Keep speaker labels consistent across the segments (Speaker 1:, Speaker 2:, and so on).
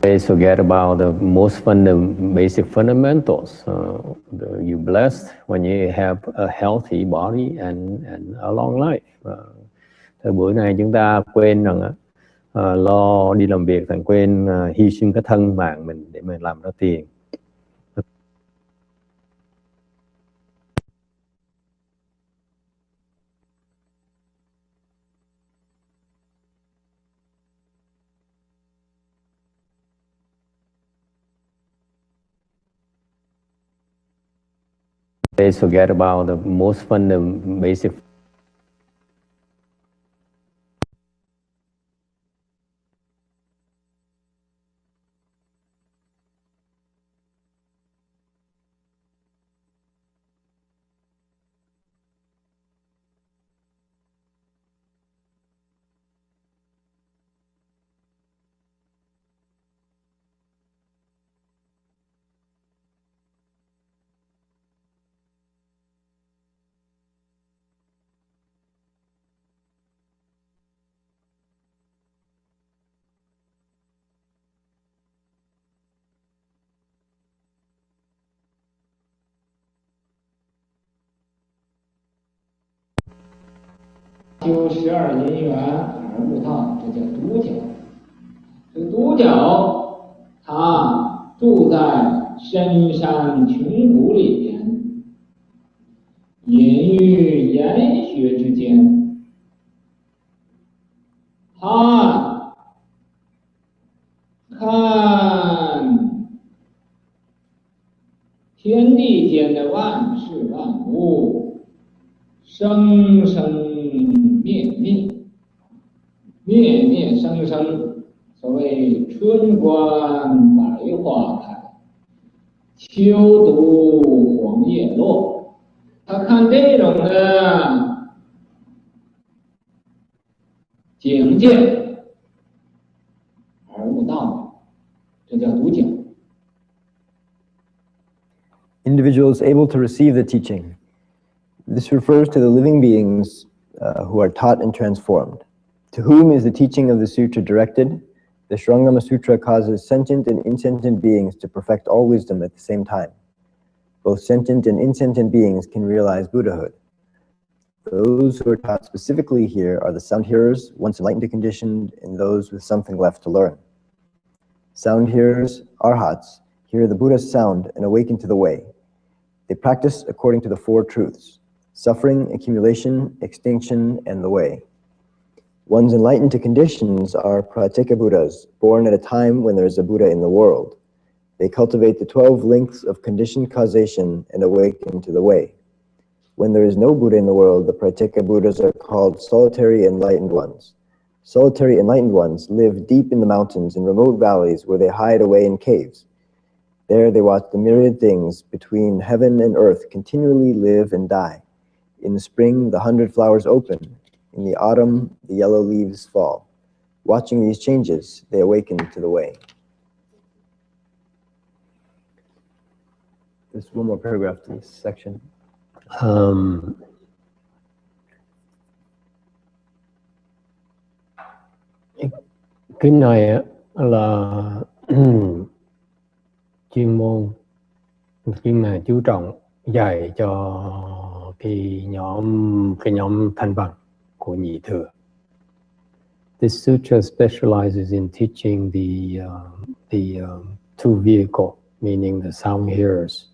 Speaker 1: They forget about the most basic fundamentals. You're blessed when you have a healthy body and a long life. Thời buổi này chúng ta quên rằng lo đi làm việc, thành quên hy sinh cái thân mạng mình để mình làm ra tiền. They forget about the most basic.
Speaker 2: 修12因缘而悟道，这叫独角。这个独角，它住在深山穷谷里边，隐于岩穴之间，它看天地间的万事万物，生生灭灭，灭灭生生，所谓春观百花开，秋读黄叶落。他看这种的境界而悟道，这叫独角。
Speaker 3: Individuals able to receive the teaching. This refers to the living beings who are taught and transformed. To whom is the teaching of the sutra directed? The Shrangama Sutra causes sentient and insentient beings to perfect all wisdom at the same time. Both sentient and insentient beings can realize Buddhahood. Those who are taught specifically here are the sound hearers, once enlightened and conditioned, and those with something left to learn. Sound hearers, arhats, hear the Buddha's sound and awaken to the way. They practice according to the four truths: suffering, accumulation, extinction, and the way. Ones enlightened to conditions are Pratyeka Buddhas, born at a time when there is a Buddha in the world. They cultivate the 12 links of conditioned causation and awaken to the way. When there is no Buddha in the world, the Pratyeka Buddhas are called solitary enlightened ones. Solitary enlightened ones live deep in the mountains and remote valleys where they hide away in caves. There they watch the myriad things between heaven and earth continually live and die. In the spring, the 100 flowers open. In the autumn, the yellow leaves fall. Watching these changes, they awaken to the way. There's one more paragraph to this section.
Speaker 1: Kinh này là chuyên môn, kinh mà chú trọng dạy cho cái nhóm thanh văn của nhị thừa. This sutra specializes in teaching the two vehicle, meaning the sound hearers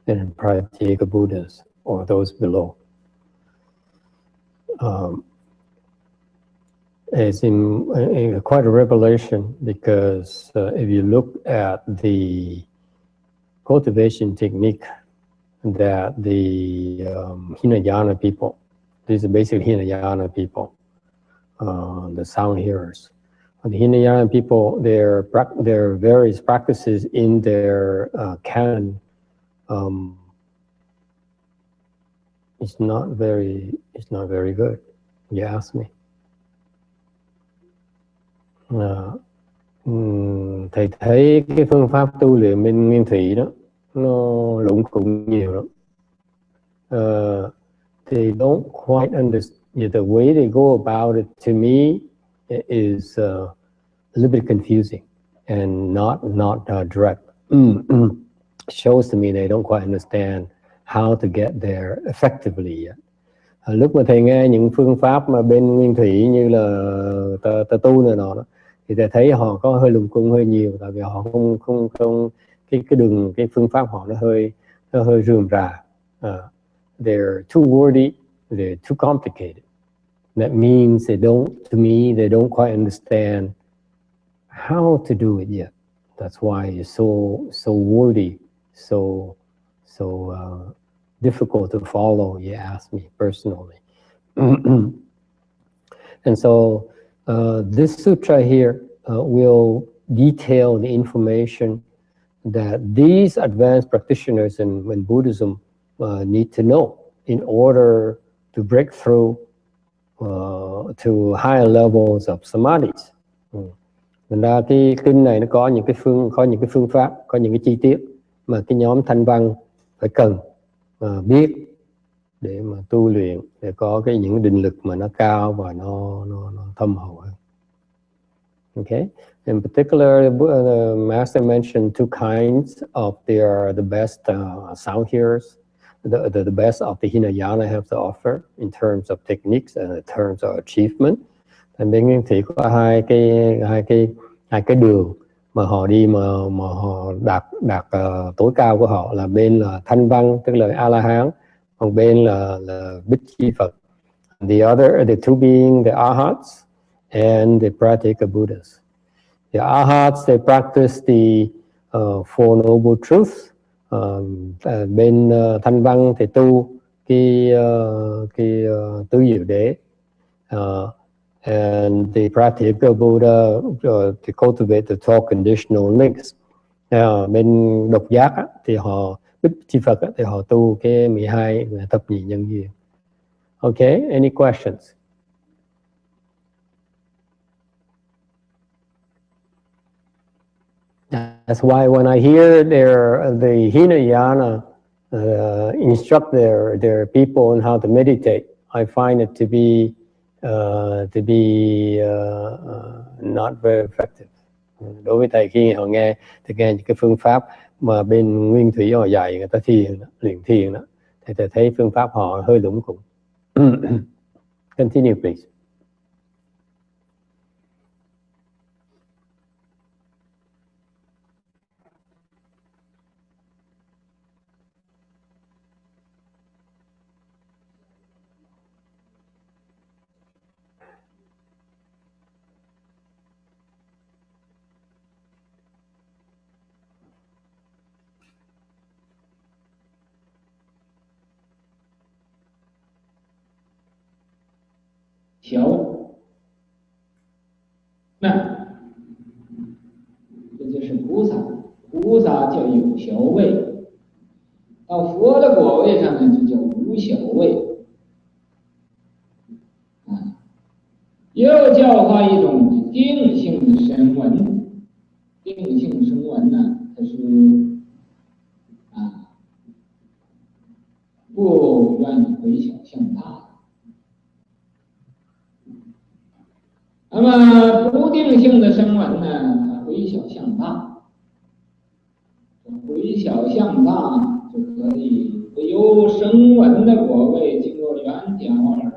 Speaker 1: and Pratyeka Buddhas, or those below. It's in quite a revelation, because if you look at the cultivation technique that the Hinayana people, these are basically Hinayana people, the sound hearers. The Hinayana people, their various practices in their canon, it's not very good, you ask me. Thầy thấy cái phương pháp tu luyện bên Nguyên Thủy đó, nó lũng củng nhiều lắm. They don't quite understand. The way they go about it, to me, is a little bit confusing. and not direct. Shows to me they don't quite understand how to get there effectively yet. Lúc mà thầy nghe những phương pháp mà bên nguyên thủy như là ta tu này nọ đó, thì thầy thấy họ có hơi lùng cung hơi nhiều, tại vì họ không cái đường cái phương pháp họ nó hơi rườm rà. They're too wordy, they're too complicated. That means they don't quite understand how to do it yet. That's why it's so wordy, so difficult to follow, you ask me personally. And so this sutra here will detail the information that these advanced practitioners in Buddhism need to know in order to break through to higher levels of samadhis. Thành ra cái kinh này nó có những cái phương pháp, có những cái chi tiết mà cái nhóm thanh văn phải cần biết để mà tu luyện, để có những định lực mà nó cao và nó thâm hậu hơn. Okay. In particular, the master mentioned two kinds of the best sound hearers, the best of the Hinayana have to offer in terms of techniques and in terms of achievement. Thành bên nguyên thủy có hai cái đường mà họ đi mà họ đạt tối cao của họ, là bên là thanh văn tức là A La Hán, còn bên là Bích Chi Phật. The two being the Arhats and the Pratyeka Buddhas. The Arhats, they practice the Four Noble Truths. Bên thanh văn thì tu cái tứ diệu đế. And the Pratyeka Buddha to cultivate the 12 conditional links. Bên độc giác thì họ, Bích Chi Phật thì họ tu cái 12 thập nhị nhân duyên. Okay, any questions? That's why when I hear the Hinayana instruct their people on how to meditate, I find it to be not very effective. Đối với thầy, khi họ nghe những cái phương pháp mà bên nguyên thủy họ dạy người ta luyện thiền đó, thì thầy thấy phương pháp họ hơi lủng củng. Continue, please.
Speaker 2: 调，那这就是菩萨，菩萨叫有小位，到佛的果位上呢就叫无小位。又教化一种定性的声闻，定性声闻呢，它是不愿意回小向大。那么不定性的声闻呢，它回小向大，回小向大就可以由声闻的果位经过圆点耳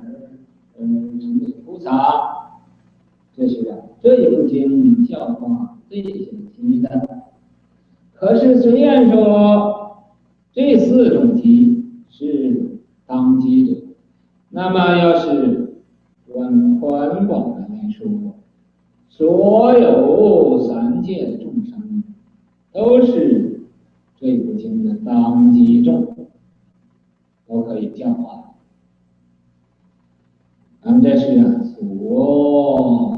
Speaker 2: 成为菩萨。这是这一部经教化这些题的。可是虽然说这4种题是当机的，那么要是宽广的来说，所有三界的众生都是这部经的当机众，都可以教化。那么这是所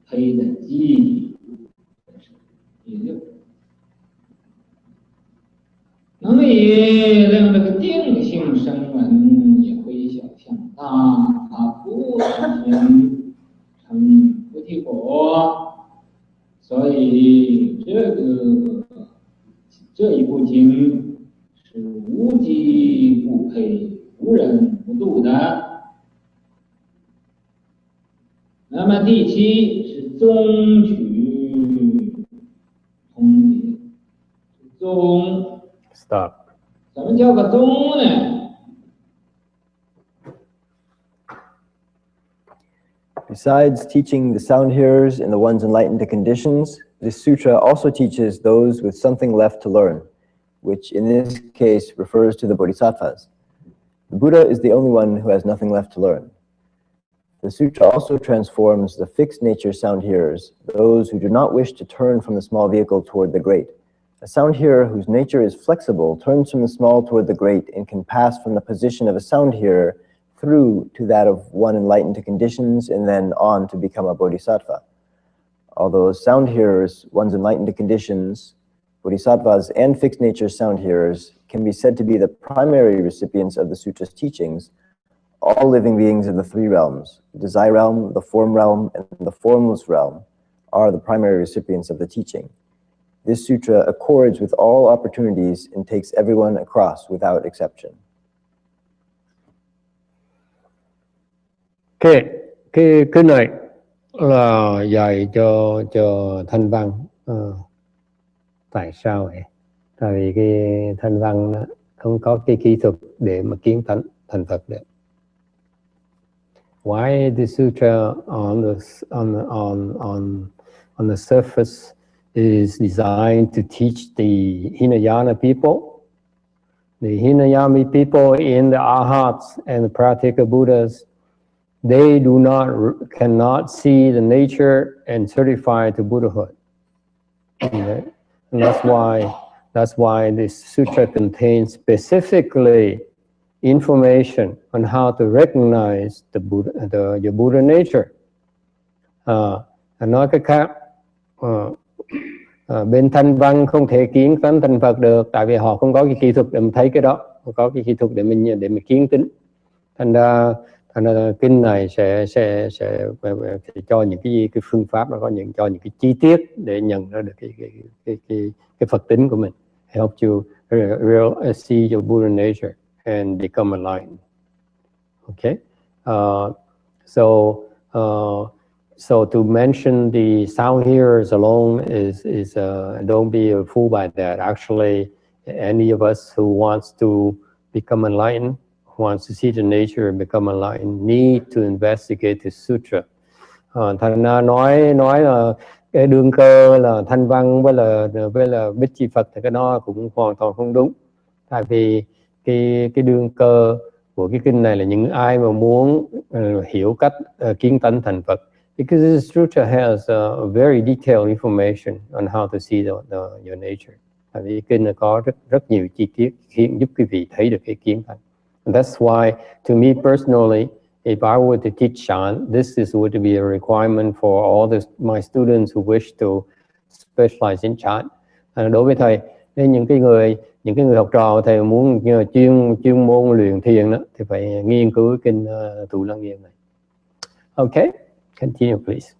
Speaker 2: 配的机，这是第6。能以令这个定性声闻也回小向大，不能成菩提果。所以这一部经是无机不配、无人不度的。那么第7是宗取宗。
Speaker 1: Stop.
Speaker 2: 什么叫个宗呢？
Speaker 3: Besides teaching the sound hearers and the ones enlightened to conditions, this sutra also teaches those with something left to learn, which in this case refers to the bodhisattvas. The Buddha is the only one who has nothing left to learn. The sutra also transforms the fixed nature sound hearers, those who do not wish to turn from the small vehicle toward the great. A sound hearer whose nature is flexible turns from the small toward the great and can pass from the position of a sound hearer through to that of one enlightened to conditions and then on to become a bodhisattva. Although sound hearers, ones enlightened to conditions, bodhisattvas, and fixed nature sound hearers can be said to be the primary recipients of the sutra's teachings, all living beings of the three realms, the desire realm, the form realm, and the formless realm, are the primary recipients of the teaching. This sutra accords with all opportunities and takes everyone across without exception.
Speaker 1: Cái này là dạy cho thanh văn. Tại sao vậy? Tại vì cái thanh văn nó không có cái kỹ thuật để mà kiến thành Phật được. Why the sutra on the surface is designed to teach the Hinayana people. The Hinayana people in the Arhats and the Pratyeka Buddhas, they cannot see the nature and certify to Buddhahood. Okay? And that's why this sutra contains specifically information on how to recognize your Buddha nature. Nói cách khác, bên thanh văn không thể kiến tánh thành Phật được, tại vì họ không có cái kỹ thuật để mình thấy cái đó, không có cái kỹ thuật để mình kiến tính. Thành ra kinh này sẽ cho những cái phương pháp, nó có cho những cái chi tiết để nhận ra được cái Phật tính của mình. Help you see your Buddha nature and become enlightened. Okay, so to mention the sound hearers alone is don't be fooled by that. Actually, any of us who wants to become enlightened, who wants to see the nature and become enlightened, need to investigate the sutra. Thành ra nói là cái đương cơ là thanh văn với là bích chi Phật thì cái đó cũng hoàn toàn không đúng. Tại vì cái đương cơ của cái kinh này là những ai mà muốn hiểu cách kiến tánh thành Phật. Because this sutra has very detailed information on how to see your nature. Tại vì kinh này có rất nhiều chi tiết giúp quý vị thấy được cái kiến tánh. And that's why, to me personally, if I were to teach Chan, this would be a requirement for all my students who wish to specialize in Chan. Đối với thầy, những cái người học trò thầy muốn chuyên môn luyện thiền đó, thì phải nghiên cứu kinh Tụ Lăng Nghiêm này. Okay, continue please.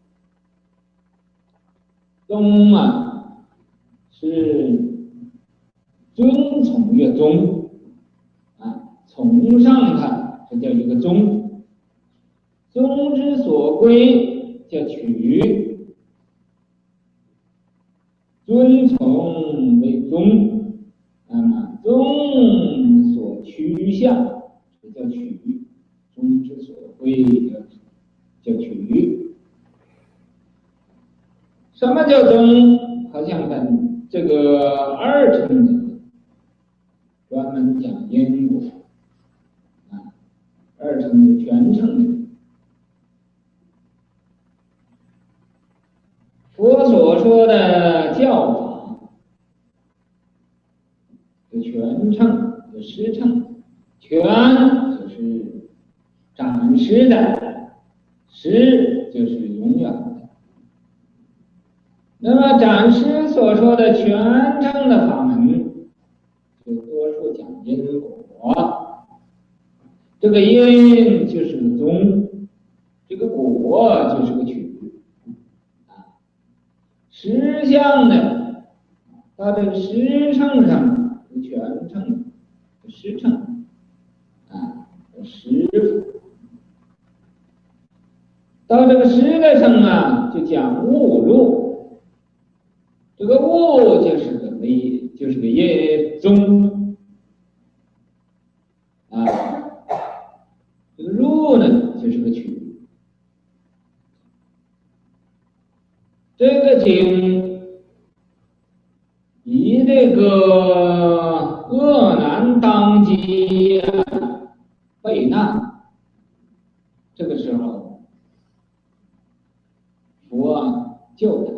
Speaker 2: 宗是遵从的宗从上看，这叫一个宗。宗之所归叫取，遵从为宗，那么宗所趋向，这叫取。宗之所归叫取。什么叫宗？好像咱这个二乘的专门讲因果。二乘的全乘的，佛所说的教法，有全乘，有实乘。全就是暂时的，实就是永远的。那么暂时所说的全乘的法门，就多数讲因果。这个因就是个宗，这个果就是个取。实相呢，到这个实乘上，全乘、实乘实。到这个实的乘就讲悟入。这个悟就是个就是个业宗啊，这个入呢就是个取。这个经以这个恶难当机被难，这个时候佛救他，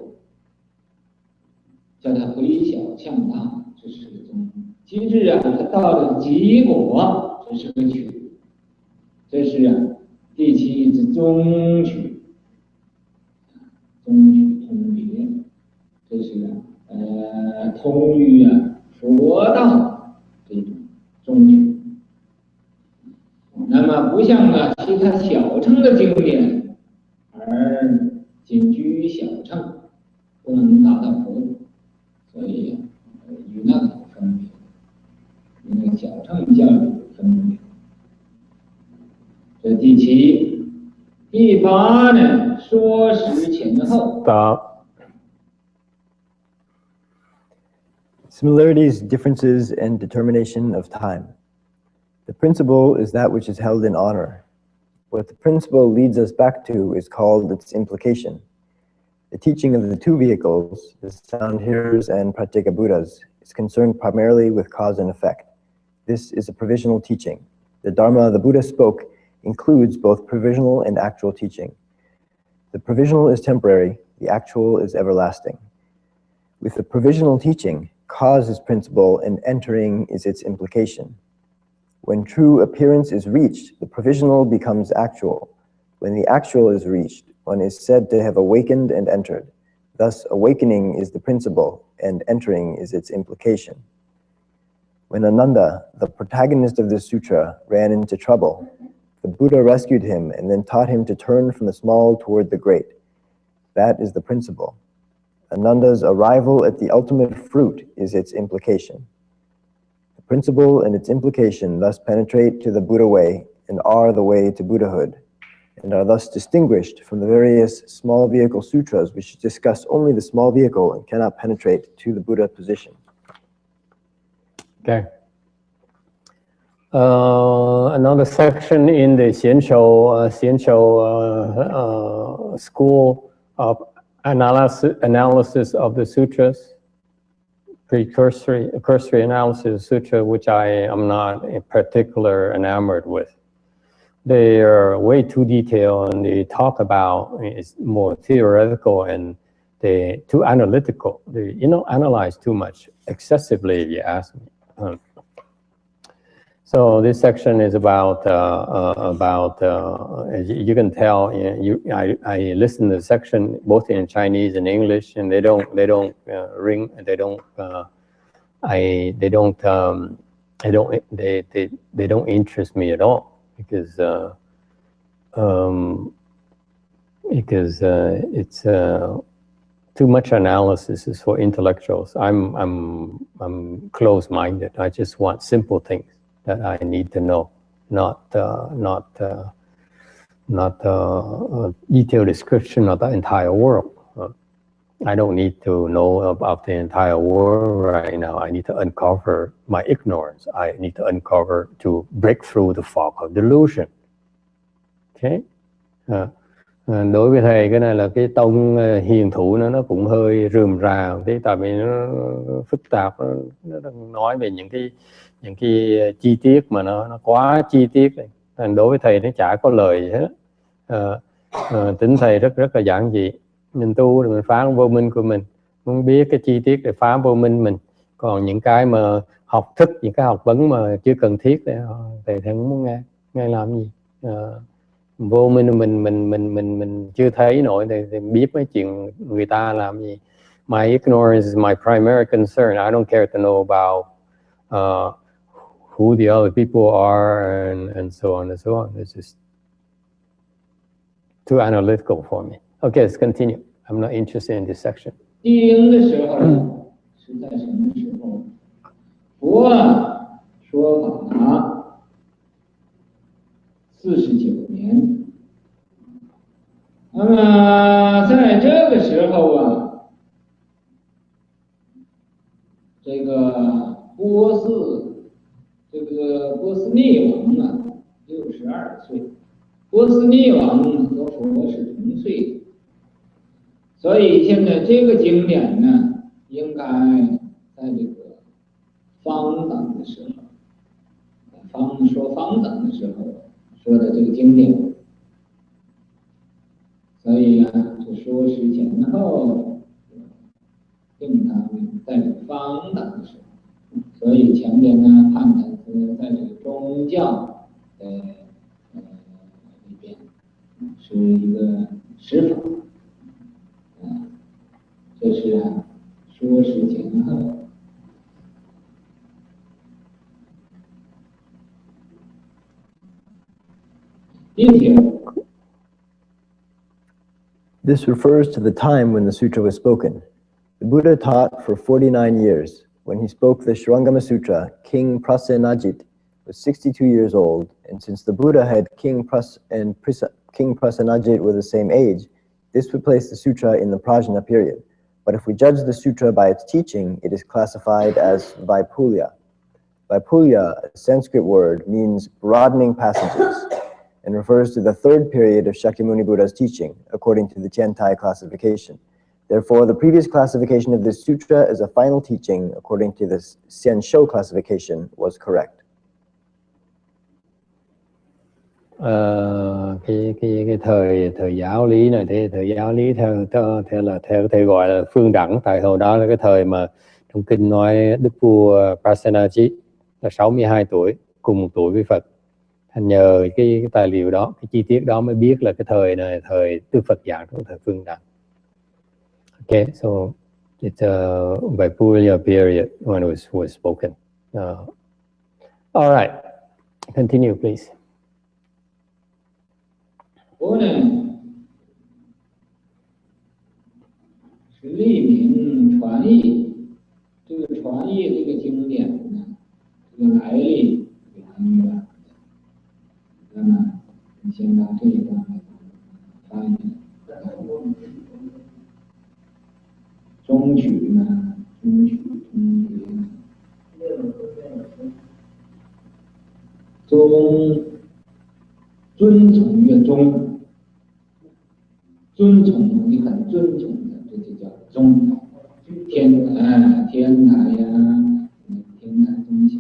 Speaker 2: 叫他回小向大，这是个宗。机制他到了极果，这是个取。这是第七之宗取，宗取通别，这是通于佛道这种宗取。那么不像其他小乘的经典，而仅居小乘，不能达到佛果，所以与那个分别，与那个小乘教育分别。这第七，第八呢，说时前后。
Speaker 3: Similarities, differences, and determination of time. The principle is that which is held in honor. What the principle leads us back to is called its implication. The teaching of the two vehicles, the sound hearers and Pratyeka Buddhas, is concerned primarily with cause and effect. This is a provisional teaching. The Dharma the Buddha spoke includes both provisional and actual teaching. The provisional is temporary, the actual is everlasting. With the provisional teaching, cause is principle and entering is its implication. When true appearance is reached, the provisional becomes actual. When the actual is reached, one is said to have awakened and entered. Thus, awakening is the principle and entering is its implication. When Ananda, the protagonist of this sutra, ran into trouble, the Buddha rescued him and then taught him to turn from the small toward the great. That is the principle. Ananda's arrival at the ultimate fruit is its implication. The principle and its implication thus penetrate to the Buddha way and are the way to Buddhahood, and are thus distinguished from the various small vehicle sutras which discuss only the small vehicle and cannot penetrate to the Buddha position.
Speaker 1: Okay. Another section in the Xianqiu school of analysis of the sutras, cursory analysis of sutra, which I am not in particular enamored with. They are way too detailed, and they talk about it's more theoretical and they too analytical. They analyze too much, excessively, if you ask me. So this section is about as you can tell, I listen to the section both in Chinese and English, and they don't interest me at all, because it's too much analysis is for intellectuals. I'm close-minded. I just want simple things that I need to know, not a detailed description of the entire world. I don't need to know about the entire world right now. I need to uncover my ignorance. I need to uncover to break through the fog of delusion. Okay. Đối với thầy cái này là cái tông hiền thủ nó cũng hơi rườm rà tí, tại vì nó phức tạp, nó nói về những cái chi tiết mà nó quá chi tiết. Thành đối với thầy nó chả có lời gì hết. Tính thầy rất là giản dị. Mình tu thì mình phá vô minh của mình, muốn biết cái chi tiết để phá vô minh mình. Còn những cái mà học thức, những cái học vấn mà chưa cần thiết thì thầy không muốn nghe làm gì. Vô minh mình chưa thấy nổi thì biết mấy chuyện người ta làm gì. My ignorance is my primary concern. I don't care to know about who the other people are and so on and so on. It's just too analytical for me. Okay, let's continue. I'm not interested in this section.
Speaker 2: 经的时候是在什么时候？佛说法49年。那么在这个时候这个波斯匿王啊62岁，波斯匿王和佛是同岁的，所以现在这个经典呢，应该在这个方等的时候，方等的时候说的这个经典，所以呢，就说是前后定它在这个方等的时候，所以前面呢判它是在这个宗教里边是一个师法，这是说是前后。
Speaker 3: This refers to the time when the sutra was spoken. The Buddha taught for 49 years. When he spoke the Shravangama Sutra, King Prasenajit was 62 years old, and since the Buddha had King Prasenajit were the same age, this would place the sutra in the Prajna period. But if we judge the sutra by its teaching, it is classified as Vaipulya. Vaipulya, a Sanskrit word, means broadening passages, and refers to the third period of Shakyamuni Buddha's teaching, according to the Tiantai classification. Therefore, the previous classification of this sutra as a final teaching, according to the Xianshou classification, was correct.
Speaker 1: Cái thời giáo lý này, thời giáo lý theo thầy gọi là phương đẳng, tại hồi đó là cái thời mà trong kinh nói Đức vua Prasenajit là 62 tuổi, cùng một tuổi với Phật. Thành nhờ cái tài liệu đó, cái chi tiết đó mới biết là cái thời này thời Đức Phật giảng trong thời phương đẳng. Okay, so it's a Vaipulya period when it was spoken. All right, continue, please.
Speaker 2: 佛呢是立名传译，这个传译这个经典呢，这个来历很远。那么，你先把这一段翻译。中曲呢，中别，尊崇的宗，尊崇你很尊崇的，这就叫宗。天台呀，天台宗贤，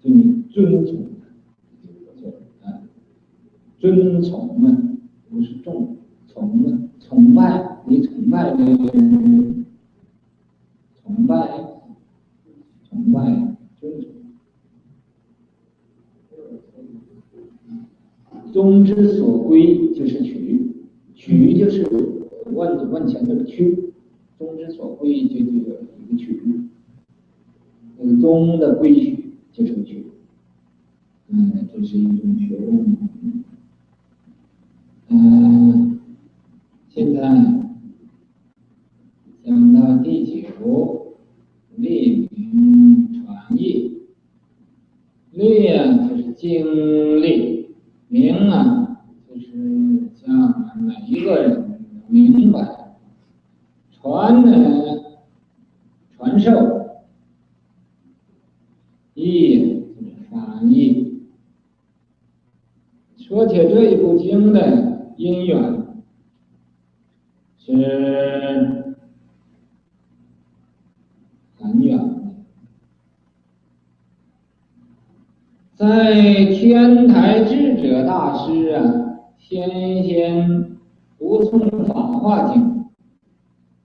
Speaker 2: 就你尊崇的，尊崇啊，不是崇啊，崇拜，你崇拜这个人，崇拜，尊崇。宗之所归就是取，取就是问前头的取，宗之所归就有一个取，那个宗的归取就是取，这是一种学问。现在讲到第9，立名传译，立啊就是经历，名啊就是让每一个人明白，传呢传授，译就是翻译。说起这一部经的因缘，是很远的。在天台智者大师啊，先读诵法华经，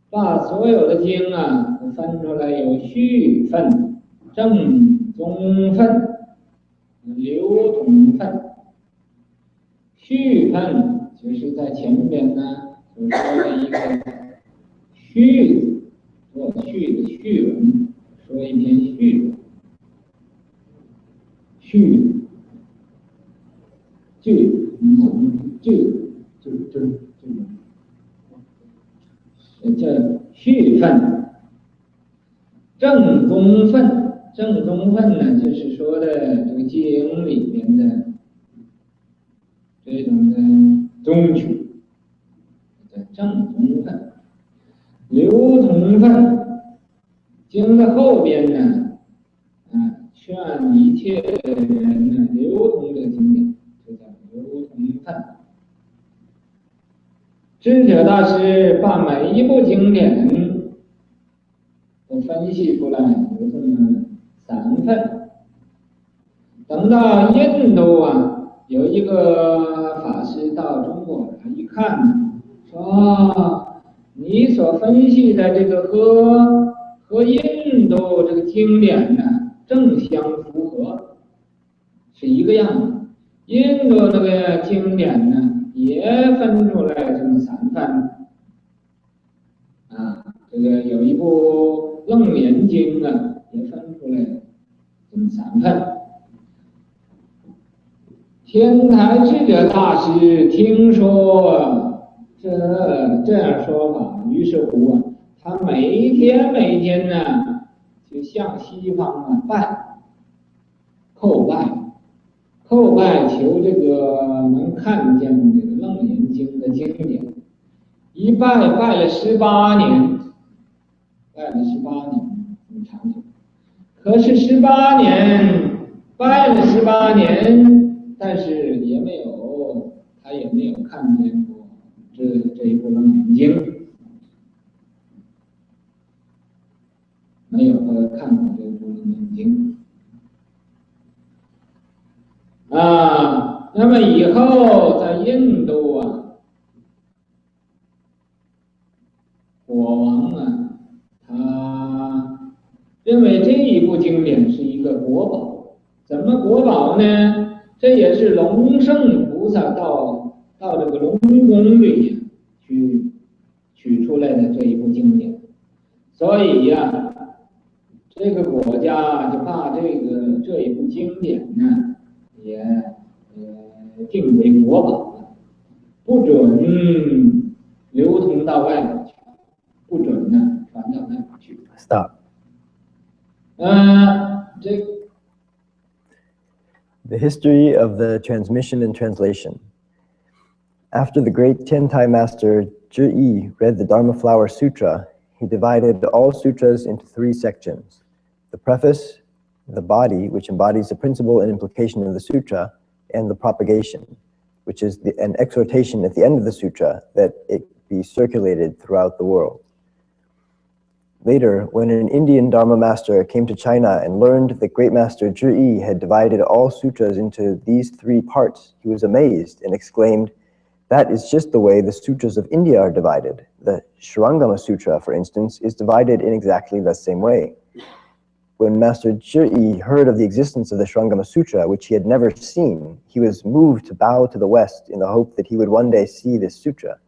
Speaker 2: 把所有的经啊都分出来，有序分、正宗分、流通分。序分就是在前边呢，就说了一个序字，做序的序文，说一篇序文。序叫序分。正宗分呢，就是说的这个经里面的这种的宗曲，叫正宗分。流通分经的后边呢，劝一切人呢流通这个经典，就叫流通分。智者大师把每一部经典都分析出来，有这么3份。等到印度有一个法师到中国来一看，说你所分析的这个和印度这个经典呢正相符合，是一个样子。印度那个经典呢也分出来这么3份这个有一部《楞严经》也分出来这么3份。天台智者大师听说这样说法，于是乎他每天呢就向西方叩拜求这个能看见这个《楞严经》的经典。一拜了18年，很长久。可是拜了18年，但是他也没有看见过这一部《楞严经》，没有看过这一部《楞严经》那么以后在印度国王他认为这一部经典是一个国宝。怎么国宝呢？这也是龙圣菩萨到这个龙宫里去取出来的这一部经典，所以这个国家就把这一部经典呢也定为国宝，不准流通到外面去，不准传到外面去。
Speaker 3: Stop.
Speaker 2: 这
Speaker 3: The history of the transmission and translation. After the great Tiantai master Zhi Yi read the Dharma Flower Sutra, he divided all sutras into 3 sections: the preface, the body, which embodies the principle and implication of the sutra, and the propagation, which is an exhortation at the end of the sutra that it be circulated throughout the world. Later, when an Indian Dharma master came to China and learned that great master Zhi Yi had divided all sutras into these 3 parts, he was amazed and exclaimed, "That is just the way the sutras of India are divided. The Shurangama Sutra, for instance, is divided in exactly the same way." When Master Zhi Yi heard of the existence of the Shurangama Sutra, which he had never seen, he was moved to bow to the West in the hope that he would one day see this sutra.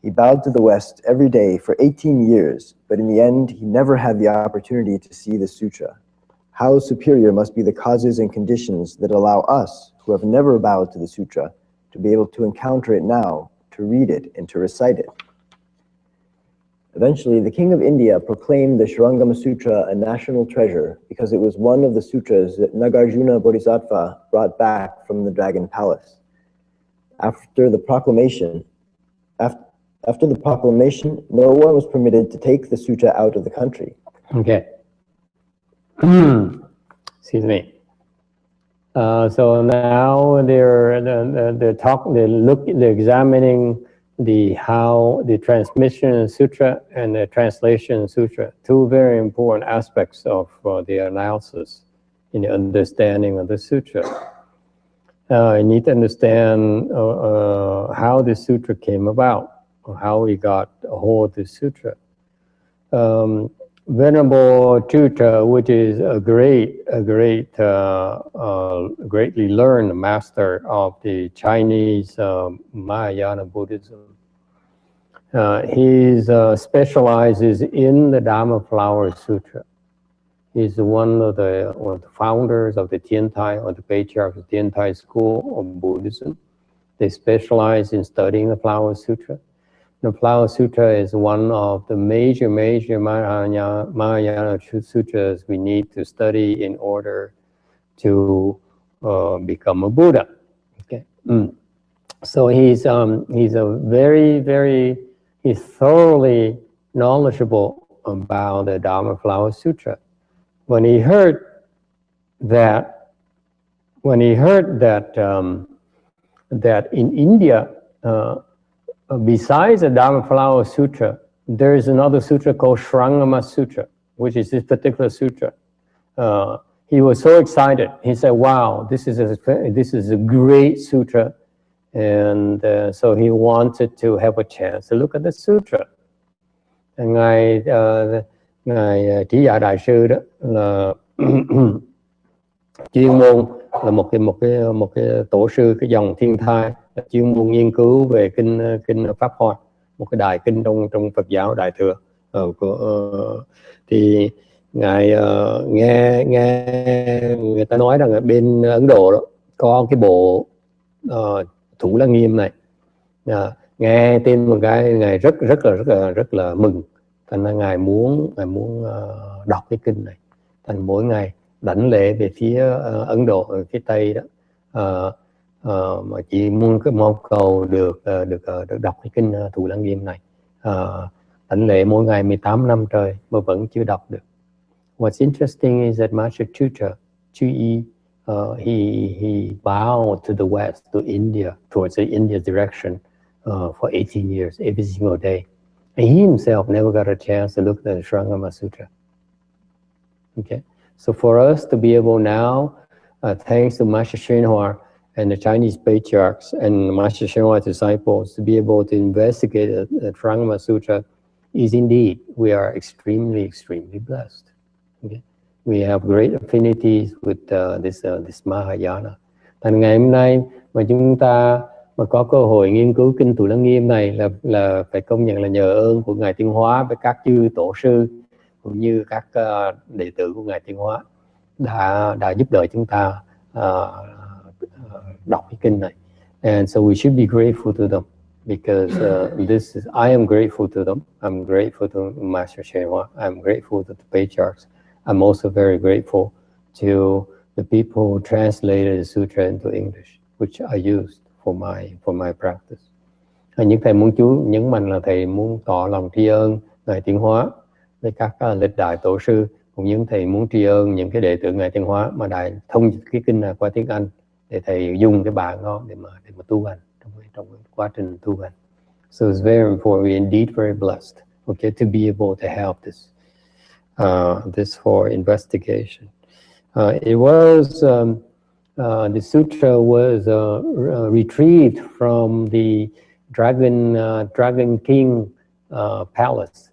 Speaker 3: He bowed to the West every day for 18 years, but in the end, he never had the opportunity to see the sutra. How superior must be the causes and conditions that allow us, who have never bowed to the sutra, to be able to encounter it now, to read it, and to recite it. Eventually, the king of India proclaimed the Shurangama Sutra a national treasure because it was one of the sutras that Nagarjuna Bodhisattva brought back from the Dragon Palace. After the proclamation, no one was permitted to take the sutra out of the country.
Speaker 1: Okay. Excuse me. So now they're examining how the transmission sutra and the translation sutra, 2 very important aspects of the analysis in the understanding of the sutra. You need to understand how the sutra came about, or how we got a hold of the sutra. Venerable Tuta, which is a greatly learned master of the Chinese Mahayana Buddhism. He specializes in the Dharma Flower Sutra. He's one of the founders of the Tiantai, or the patriarchs of the Tiantai school of Buddhism. They specialize in studying the Flower Sutra. The Flower Sutra is one of the major Mahayana sutras we need to study in order to become a Buddha. Okay. So he's thoroughly knowledgeable about the Dharma Flower Sutra. When he heard that that in India, besides the Dharma Flower Sutra, there is another sutra called Shrangama Sutra, which is this particular sutra. He was so excited. He said, "Wow, this is a great sutra," and so he wanted to have a chance to look at the sutra. Ngài Trí Giả Đại Sư đó là chuyên môn là một cái tổ sư cái dòng Thiên Thai, chuyên môn nghiên cứu về kinh Pháp Hoa, một cái đại kinh trong Phật giáo Đại thừa. Thì ngài nghe người ta nói rằng ở bên Ấn Độ đó có cái bộ Thủ Lăng Nghiêm này, nghe tin một cái ngài rất là mừng. Thành ra ngài muốn đọc cái kinh này. Thành mỗi ngày đảnh lễ về phía Ấn Độ, ở phía Tây đó, mà chỉ mong cầu được đọc cái kinh Thủ Lăng Nghiêm này. Đảnh lễ mỗi ngày 18 năm trời mà vẫn chưa đọc được. What's interesting is that Master Chutra, Chu-yi, he bowed to the west, to India, towards the India direction for 18 years, every single day. And he himself never got a chance to look at the Shrangama Sutra. Okay, so for us to be able now, thanks to Master Shenhua and the Chinese patriarchs and Master Shenhua's disciples, to be able to investigate the Shrangama Sutra, is indeed, we are extremely blessed. Okay? We have great affinities with this Mahayana. Thành ngày hôm nay mà chúng ta mà có cơ hội nghiên cứu kinh Thủ Lăng Nghiêm này là phải công nhận là nhờ ơn của Ngài Tiên Hóa với các chư tổ sư cũng như các đệ tử của Ngài Tiên Hóa đã giúp đỡ chúng ta đọc cái kinh này. And so we should be grateful to them because I am grateful to them. I'm grateful to Master Shenhua. I'm grateful to the patriarchs. I'm also very grateful to the people who translated the sutra into English, which I used for my practice. Những thầy muốn nhấn mạnh là thầy muốn tỏ lòng tri ân Ngài Tiên Hóa với các lịch đại tổ sư, cũng những thầy muốn tri ân những cái đệ tử Ngài Tiên Hóa mà đại thông dịch cái kinh này qua tiếng Anh để thầy dùng cái bản đó để mà tu hành trong quá trình tu hành. So it's very important. We're indeed very blessed, okay, to be able to help this for investigation. It was the sutra was retrieved from the Dragon King palace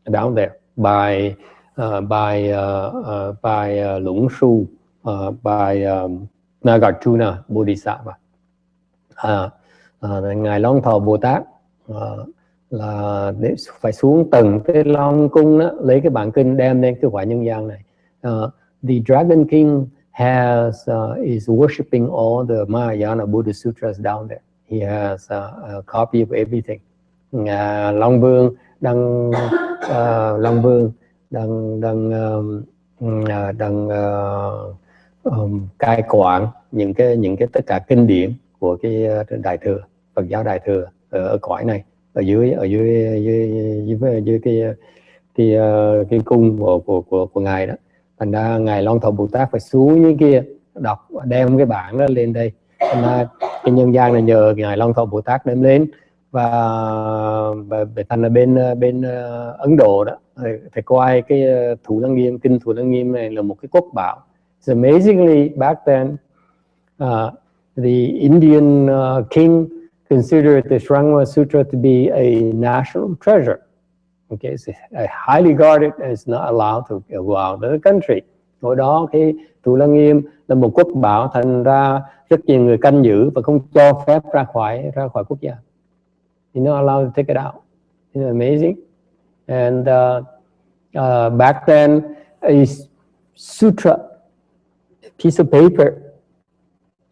Speaker 1: down there by Lũng Su, by Nagarjuna Bodhisattva. Ngài Long Thọ Bồ Tát là để phải xuống tầng cái Long Cung đó, lấy cái bản kinh đem lên cái Quả Nhân Gian này. The Dragon King is worshipping all the Mahayana Buddha Sutras down there. He has a copy of everything. Long Vương đang cai quản những cái tất cả kinh điển của cái Đại thừa, Phật giáo Đại thừa ở cõi này, ở dưới cái cung của ngài đó. Thành ra ngài Long Thọ Bồ Tát phải xuống dưới kia đọc, đem cái bản đó lên đây. Thành ra cái nhân gian này nhờ ngài Long Thọ Bồ Tát đem lên, và thành là bên Ấn Độ đó phải coi cái Thủ Lăng Nghiêm, kinh Thủ Lăng Nghiêm này là một cái quốc bảo. So amazingly back then, the Indian king considered the Shrangama Sutra to be a national treasure. Okay, it's highly guarded and it's not allowed to go out of the country. Hồi đó cái Thủ Lăng Nghiêm là một quốc bảo, thành ra rất nhiều người canh giữ và không cho phép ra khỏi quốc gia. You're not allowed to take it out. Isn't it amazing? And back then, a sutra, a piece of paper,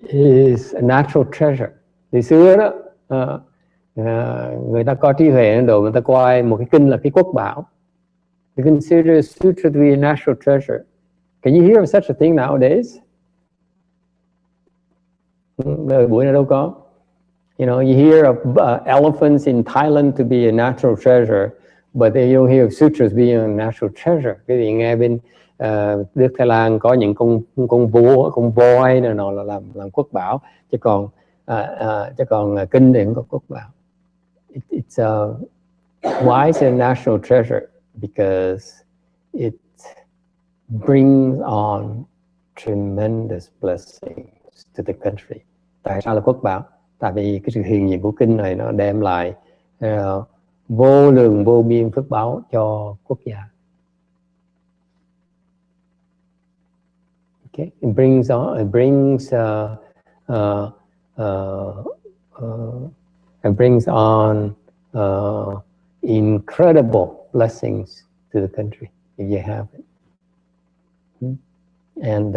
Speaker 1: is a natural treasure. Thì xưa đó, người ta có trí huệ Ấn Độ, người ta coi một cái kinh là cái quốc bảo. They consider a sutra to be a natural treasure. Can you hear of such a thing nowadays? Buổi này đâu có. You know, you hear of elephants in Thailand to be a natural treasure, but you don't hear of sutras being a national treasure. Quý vị nghe bên nước Thái Lan có những con voi này nọ là làm quốc bảo, chứ còn kinh điển có quốc bảo. It's why is it a national treasure? Because it brings on tremendous blessings to the country. Tại sao là quốc bảo? Tại vì cái sự hiển nhiên của kinh này nó đem lại vô lượng vô biên phước báo cho quốc gia. Okay, it brings on incredible blessings to the country if you have it. And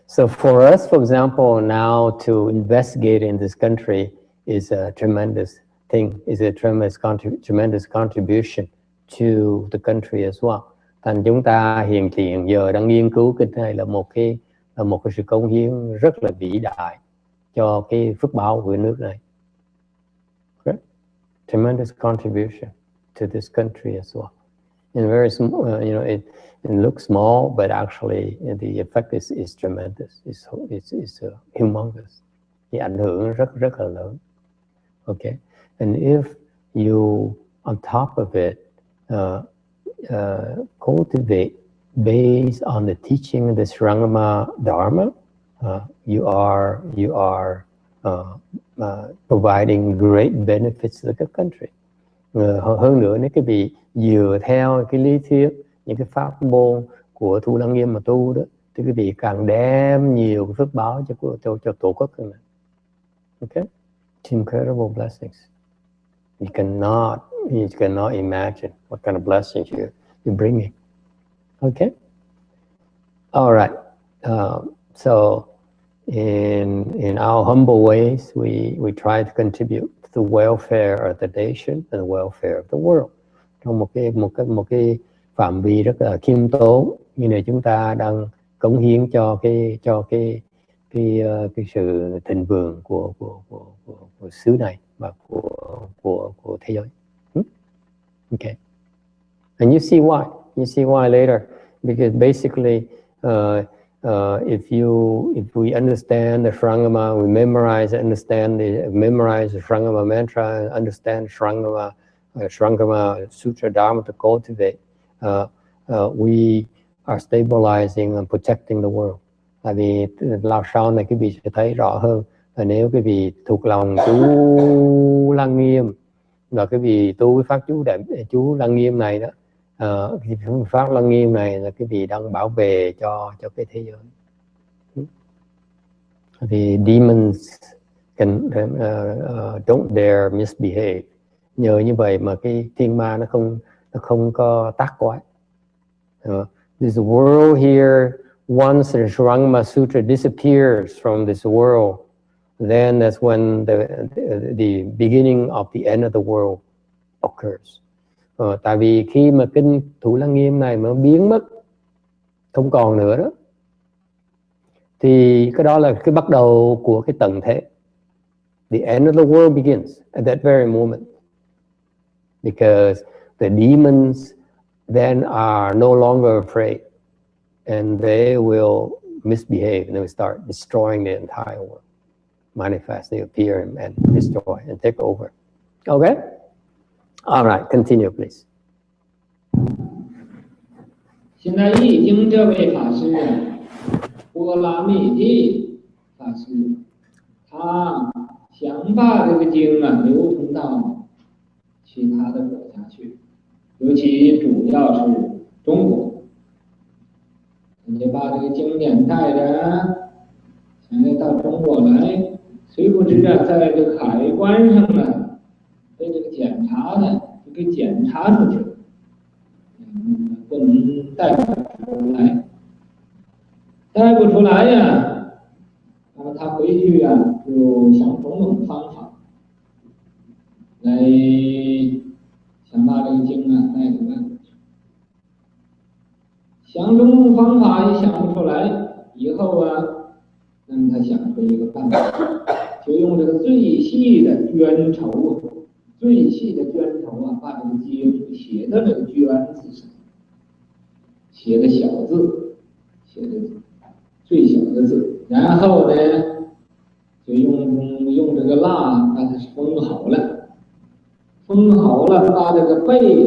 Speaker 1: so for us, for example, now to investigate in this country is a tremendous thing, is a tremendous contribution to the country as well. Thành chúng ta hiện giờ đang nghiên cứu kinh này là một cái sự cống hiến rất là vĩ đại cho cái phước báo của nước này. Okay? Tremendous contribution to this country as well. And very small, it looks small, but actually the effect is tremendous. It's humongous. The ảnh hưởng rất là lớn. Okay, and if you on top of it cultivate based on the teaching of the Srangama Dharma, you are providing great benefits to the country. Hơn nữa, nếu quý vị dựa theo cái lý thuyết, những cái pháp môn của Thu Lăng Nghiêm mà tu đó, thì quý vị càng đem nhiều cái phước báo cho tổ quốc hơn này. Okay, it's incredible blessings. You cannot imagine what kind of blessings you're bringing. Okay, all right. So in our humble ways, we try to contribute to the welfare of the nation and the welfare of the world. Trong một cái phạm vi rất là khiêm tốn, như này chúng ta đang cống hiến cho cái sự thịnh vượng của xứ này và của thế giới. Okay. And you see why. You see why later, because basically, if we understand the Srangama, we memorize the Srangama mantra, understand Srangama Sutra Dharma to cultivate, we are stabilizing and protecting the world. Tại vì lao sau này quý vị sẽ thấy rõ hơn là nếu quý vị thuộc lòng chú Lăng Nghiêm và quý vị tu cái pháp chú Lăng Nghiêm này đó, pháp Lăng Nghiêm này là quý vị đang bảo vệ cho cái thế giới. The demons don't dare misbehave. Nhờ như vậy mà cái thiên ma nó không có tác quái. This world here, once the Srangama Sutra disappears from this world, then that's when the beginning of the end of the world occurs. Tại vì khi mà kinh Thủ Lăng Nghiêm này mà biến mất, không còn nữa đó, thì cái đó là cái bắt đầu của cái tận thế. The end of the world begins at that very moment. Because the demons then are no longer afraid, and they will misbehave, and they will start destroying the entire world. Manifest, they appear and destroy and take over. Okay? All right, continue, please.
Speaker 2: 现在易经这位法师，波拉密蒂法师，他想把这个经啊流通到其他的国家去，尤其主要是中国，你就把这个经典带着，想要到中国来，谁不知啊，在这个海关上呢，被这个检查呢，就给检查出去了，不能带出来，带不出来呀，他回去啊，就想种种方法来想把这个经啊带出来，想种种方法也想不出来，以后啊，那么他想出一个办法，就用这个最细的绢绸最细的绢头啊，把这个经写到这个绢子上，写的小字，写的最小的字，然后呢，就用这个蜡把它封好了，封好了，把这个背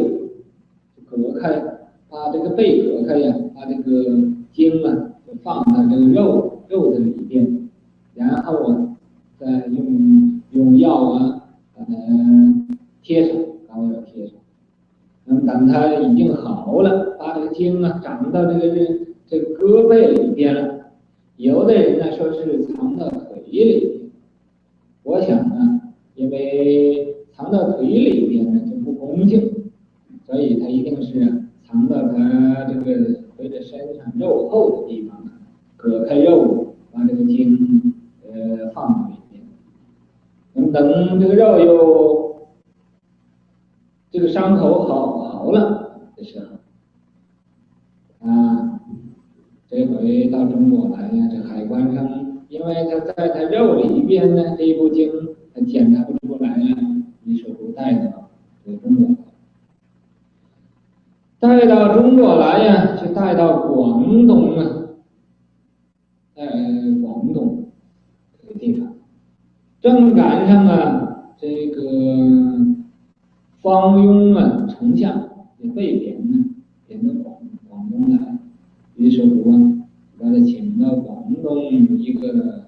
Speaker 2: 隔开，把这个背隔开呀，把这个经啊就放到这个肉的里边，然后啊，再用药啊把它贴上，膏药贴上。等它已经好了，把这个经啊长到这个胳背里边了。有的人呢说是藏到腿里边，我想呢，因为藏到腿里边呢就不恭敬，所以它一定是藏到它这个腿的身上肉厚的地方，割开肉，把这个经放到里边。那么等这个肉又这个伤口好了的时候，这回到中国来呀，这海关上，因为他在他肉里边呢，这一部经他检查不出来了，于是乎带到这中国来，带到中国来呀，就带到广东啊，广东这个地方，正赶上啊，这个方雍啊，丞相也被贬到广东来，于是乎啊，把他请到广东一个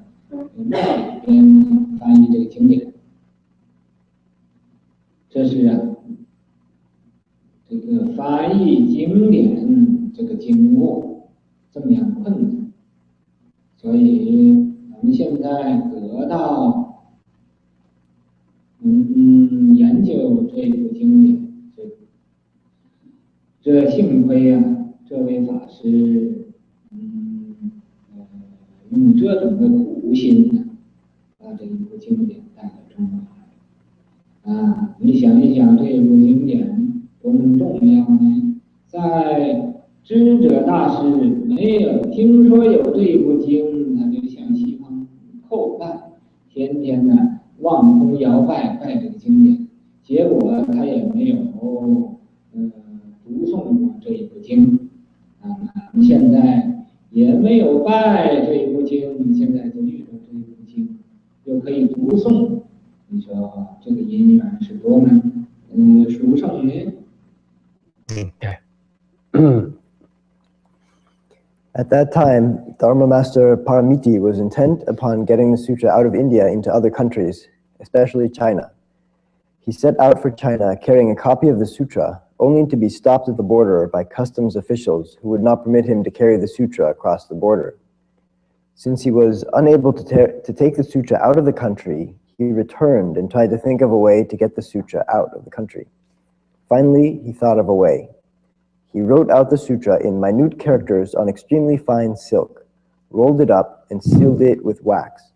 Speaker 2: 庙里边翻译这个经典。这是啊，这个翻译经典这个经过这么样困难，所以我们现在得到研究这部经典，这幸亏啊，这位法师用这种的苦心呢，把这一部经典带到中国来。你想一想，这一部经典多么重要呢？在知者大师没有听说有这一部经，他就向西方叩拜，天天呢望风摇拜这个经典，结果他也没有读诵过这一部经现在也没有拜这一部经，现在就遇到这一部经，又可以读诵，你说这个因缘是多么殊胜呢
Speaker 3: ？At that time, Dharma Master Paramiti was intent upon getting the sutra out of India into other countries, especially China. He set out for China carrying a copy of the sutra, only to be stopped at the border by customs officials who would not permit him to carry the sutra across the border. Since he was unable to take the sutra out of the country, he returned and tried to think of a way to get the sutra out of the country. Finally, he thought of a way. He wrote out the sutra in minute characters on extremely fine silk, rolled it up, and sealed it with wax.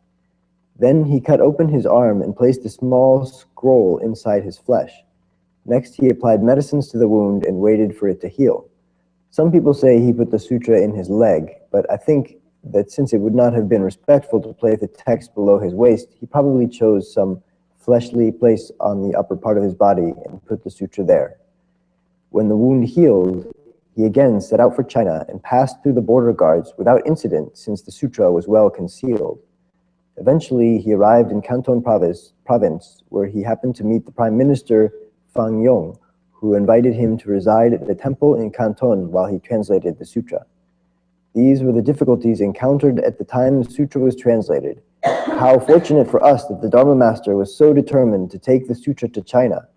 Speaker 3: Then he cut open his arm and placed a small scroll inside his flesh. Next, he applied medicines to the wound and waited for it to heal. Some people say he put the sutra in his leg, but I think that since it would not have been respectful to place the text below his waist, he probably chose some fleshly place on the upper part of his body and put the sutra there. When the wound healed, he again set out for China and passed through the border guards without incident, since the sutra was well concealed. Eventually, he arrived in Canton province, where he happened to meet the Prime Minister Fang Yong, who invited him to reside at the temple in Canton while he translated the sutra. These were the difficulties encountered at the time the sutra was translated. How fortunate for us that the Dharma Master was so determined to take the sutra to China.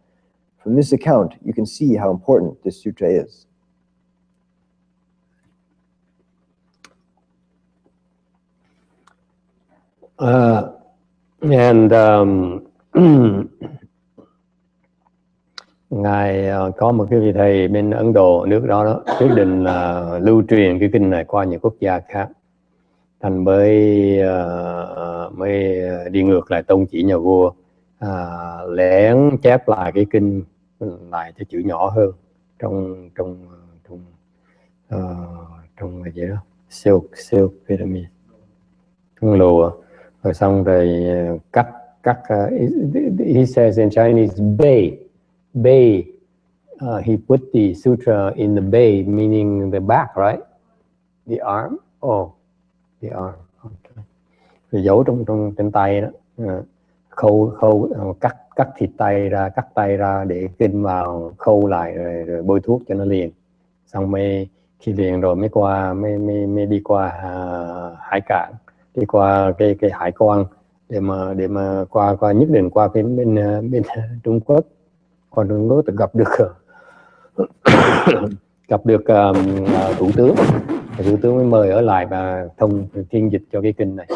Speaker 3: From this account, you can see how important this sutra is.
Speaker 1: Ngài có một cái vị thầy bên Ấn Độ, nước đó quyết định là lưu truyền cái kinh này qua những quốc gia khác, thành mới đi ngược lại tông chỉ nhà vua, lén chép lại cái kinh lại cho chữ nhỏ hơn trong cái gì đó silk pyramid, trong lụa, rồi xong rồi cắt he says in Chinese, bei. He put the sutra in the bei, meaning the back, right? The arm. Oh, the arm. Okay. Rồi giấu trên tay đó. Khâu cắt thịt tay ra, cắt tay ra để kinh vào, khâu lại rồi bôi thuốc cho nó liền. Xong khi liền rồi mới đi qua hải cảng, đi qua cái hải quan để mà qua nhất định qua bên Trung Quốc. Còn Trung Quốc thì gặp được thủ tướng. Thủ tướng mới mời ở lại và thông phiên dịch cho cái kinh này.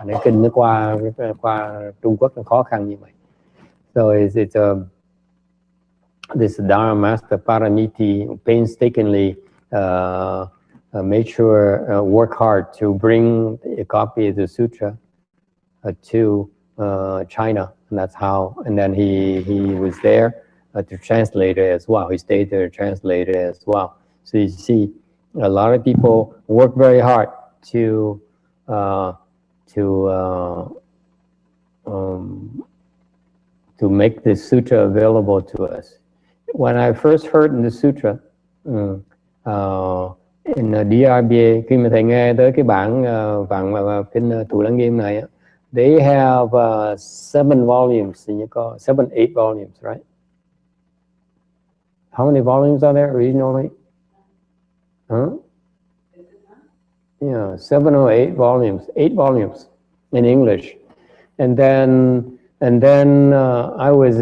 Speaker 1: Cái kinh nó qua Trung Quốc nó khó khăn như vậy. So this Dharma Master Paramiti painstakingly made sure work hard to bring a copy of the sutra to China, and that's how. And then he was there to translate it as well. He stayed there to translate it as well. So you see, a lot of people work very hard to make this sutra available to us. When I first heard in the sutra in DRBA, khi mà thầy nghe tới cái bản kinh Thủ Lăng Nghiêm này, they have 7 volumes, and you call 7, 8 volumes, right? How many volumes are there originally? Huh? Yeah, 7 or 8 volumes. 8 volumes in English, and then I was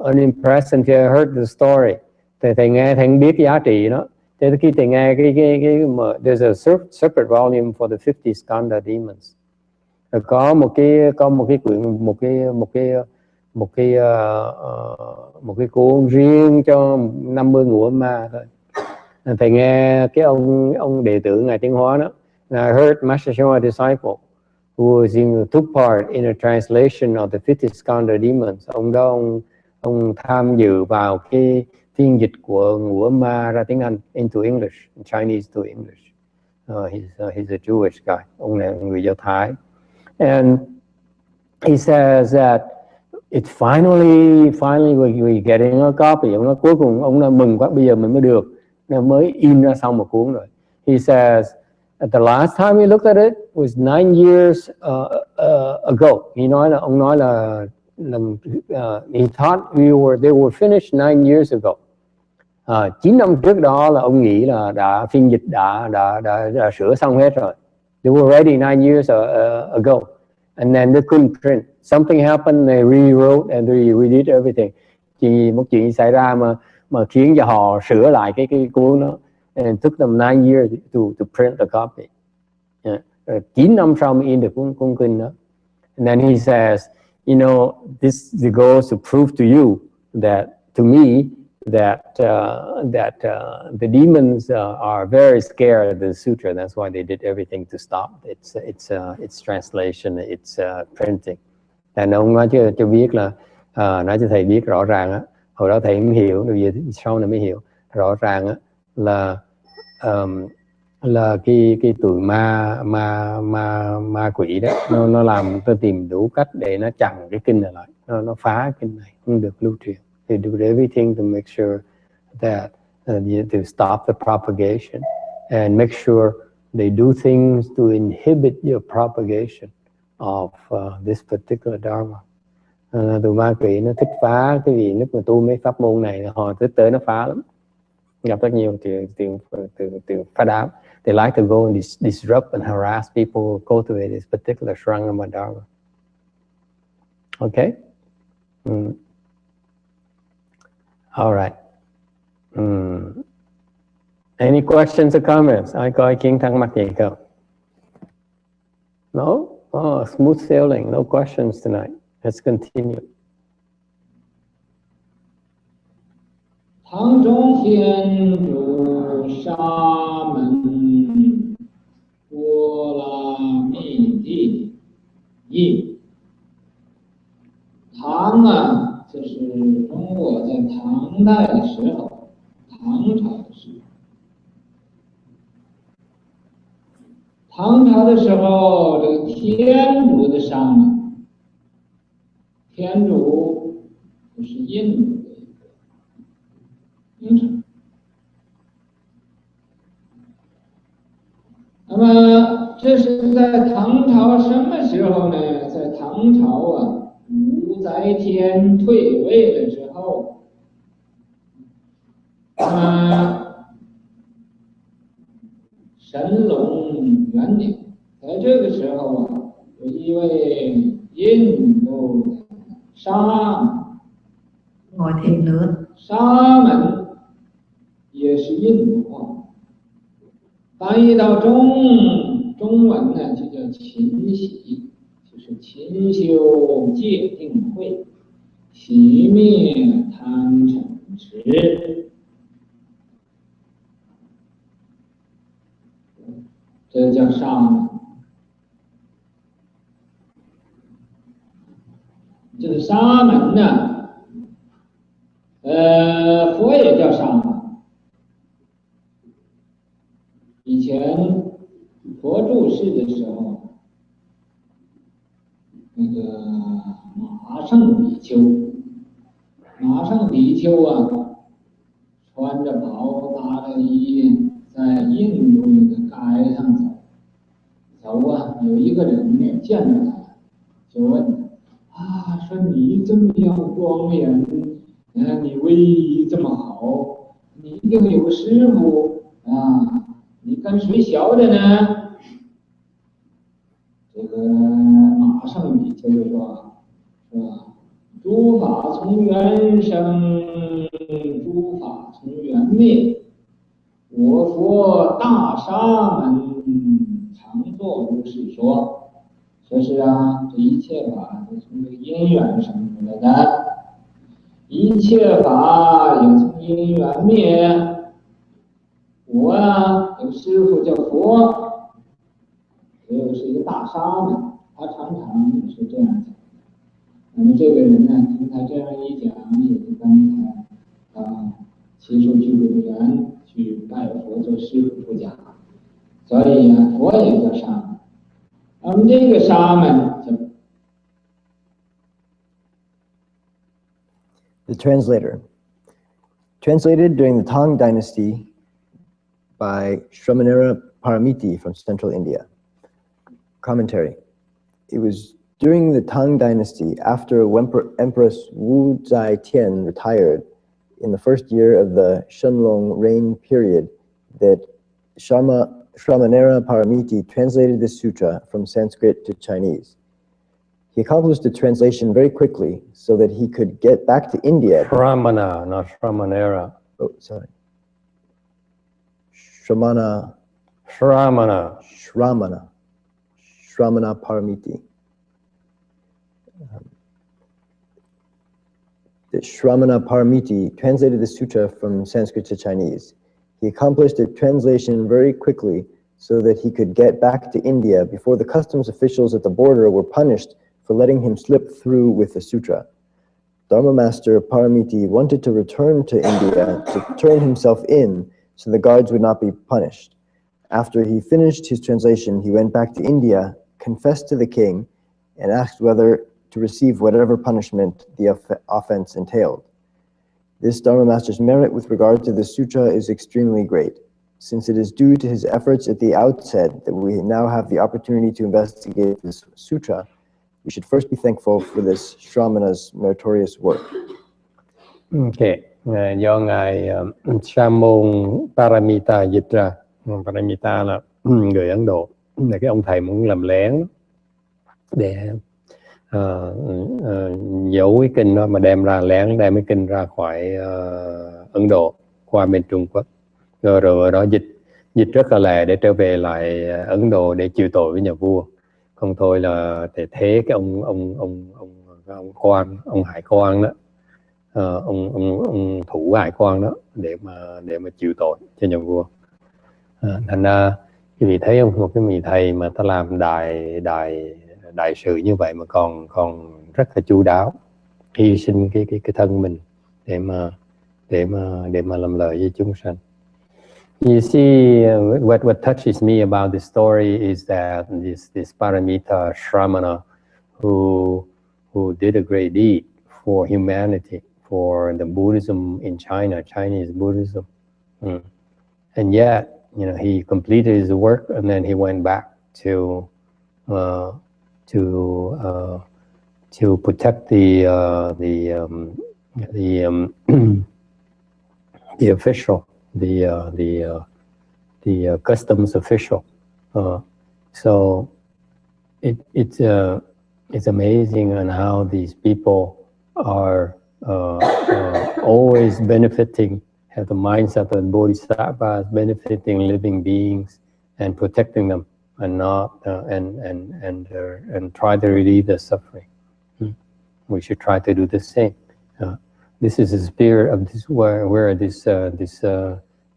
Speaker 1: unimpressed until I heard the story. Thầy nghe thầy biết giá trị đó. Thế khi thầy nghe there's a separate volume for the 50 skandha demons. Có một cái cuốn riêng cho 50 ngũ ma thôi. Thầy nghe cái ông đệ tử ngài Tiến Hóa đó. I heard Master Shamma disciple who took part in a translation of the 50 skandha demons. Ông đó ông tham dự vào cái phiên dịch của ngũ ma ra tiếng Anh into English, Chinese to English. He's a Jewish guy. Ông này người Do Thái. And he says that it's finally we getting a copy. Ông nói cuối cùng ông nói mừng quá, bây giờ mình mới được, mới in ra xong một cuốn rồi. He says at the last time he looked at it was 9 years ago. Ông nói là he thought they were finished 9 years ago. 9 năm trước đó là ông nghĩ là đã phiên dịch đã sửa xong hết rồi. They were ready 9 years ago, and then they couldn't print. Something happened, they rewrote and they redid everything. Một chuyện xảy ra mà khiến cho họ sửa lại cái cuốn đó. And it took them 9 years to print the copy. 9 năm sau mới in được cuốn kinh đó. And then he says, this goes to prove to you that, to me, that the demons are very scared of the sutra. That's why they did everything to stop its translation, its printing. And ông nói cho biết là nói cho thầy biết rõ ràng á, hồi đó thầy không hiểu, bây giờ sau này mới hiểu rõ ràng á, là cái tụi ma quỷ đó nó làm, nó tìm đủ cách để nó chặn cái kinh này lại, nó phá kinh này không được lưu truyền. They do everything to make sure that to stop the propagation and make sure they do things to inhibit your propagation of this particular dharma. Tụi ma quỷ nó thích phá cái gì, lúc mà tu mấy pháp môn này họ tới nó phá lắm, gặp rất nhiều từ phá đám. They like to go and disrupt and harass people who cultivate this particular Shrangama dharma. Okay. All right. Any questions or comments? Ai có ý kiến thắc mắc gì không? No? Oh, smooth sailing. No questions tonight. Let's continue.
Speaker 2: Thang Zhong Hian Zhu Sha Men Guo La Mi Di Yi. 唐啊，就是中国在唐代的时候，唐朝的时候。唐朝的时候，这个天竺的上面天竺就是印度的一个名称。那么这是在唐朝什么时候呢？在唐朝啊，武则天退位了之后，神龙元年，在这个时候啊，有一位印度的沙门，也是印度话，翻译到中文呢，就叫勤洗，就是勤修戒定慧，熄灭贪嗔痴。这叫沙门。这个沙门呢，佛也叫沙门。以前佛住世的时候，那个马胜比丘啊，穿着袍搭着衣，在印度那个街上走啊，有一个人见着他，就问他说你这么样庄严，你威仪这么好，你一定有个师傅啊，你跟谁学的呢？这个马胜比丘就说，是吧？诸法从缘生，诸法从缘灭。我佛大沙门常作如是说。说是啊，这一切法都从这个因缘生出来的，一切法也从因缘灭。我啊，有师傅叫佛，也是一个大沙门，他常常是这样讲。那么这个人呢，听他这样一讲，也就跟他齐出去入园去拜佛做师傅出家，所以啊，佛也叫沙门。那么这个沙门就
Speaker 3: The translator. Translated during the Tang Dynasty by Shramanera Paramiti from central India. Commentary. It was during the Tang Dynasty, after Empress Wu Zai-Tian retired in the first year of the Shenlong reign period, that Shramanera Paramiti translated this sutra from Sanskrit to Chinese. He accomplished the translation very quickly so that he could get back to India.
Speaker 1: Shramana, not Shramanera.
Speaker 3: Oh, sorry. Shramana Paramiti. The Shramana Paramiti translated the sutra from Sanskrit to Chinese. He accomplished the translation very quickly so that he could get back to India before the customs officials at the border were punished for letting him slip through with the sutra. Dharma Master Paramiti wanted to return to India to turn himself in so the guards would not be punished. After he finished his translation, he went back to India, confessed to the king, and asked whether to receive whatever punishment the offense entailed. This Dharma Master's merit with regard to this sutra is extremely great. Since it is due to his efforts at the outset that we now have the opportunity to investigate this sutra, we should first be thankful for this Shramana's meritorious work.
Speaker 1: Okay. Do ngài Sa môn Paramita dịch ra. Paramita là người Ấn Độ, là cái ông thầy muốn làm lén để giấu cái kinh đó mà đem ra lén, đem cái kinh ra khỏi Ấn Độ qua bên Trung Quốc, rồi ở đó dịch rất là lẹ để trở về lại Ấn Độ để chịu tội với nhà vua. Không thôi là để thế cái ông quan, ông hải quan đó, ông thủ hải quan đó để mà chịu tội cho nhà vua. Thành ra quý vị thấy không, một cái vị thầy mà ta làm đại sự như vậy mà còn rất là chu đáo, hy sinh cái thân mình để mà làm lợi với chúng sanh. You see, what touches me about this story is that this Paramita Shramana who who did a great deed for humanity, for the Buddhism in China, Chinese Buddhism. And yet, you know, he completed his work and then he went back to protect the official, the customs official. So it's amazing on how these people are always benefiting, have the mindset of bodhisattvas, benefiting living beings and protecting them, and not and try to relieve their suffering. We should try to do the same. This is the spirit of this, where this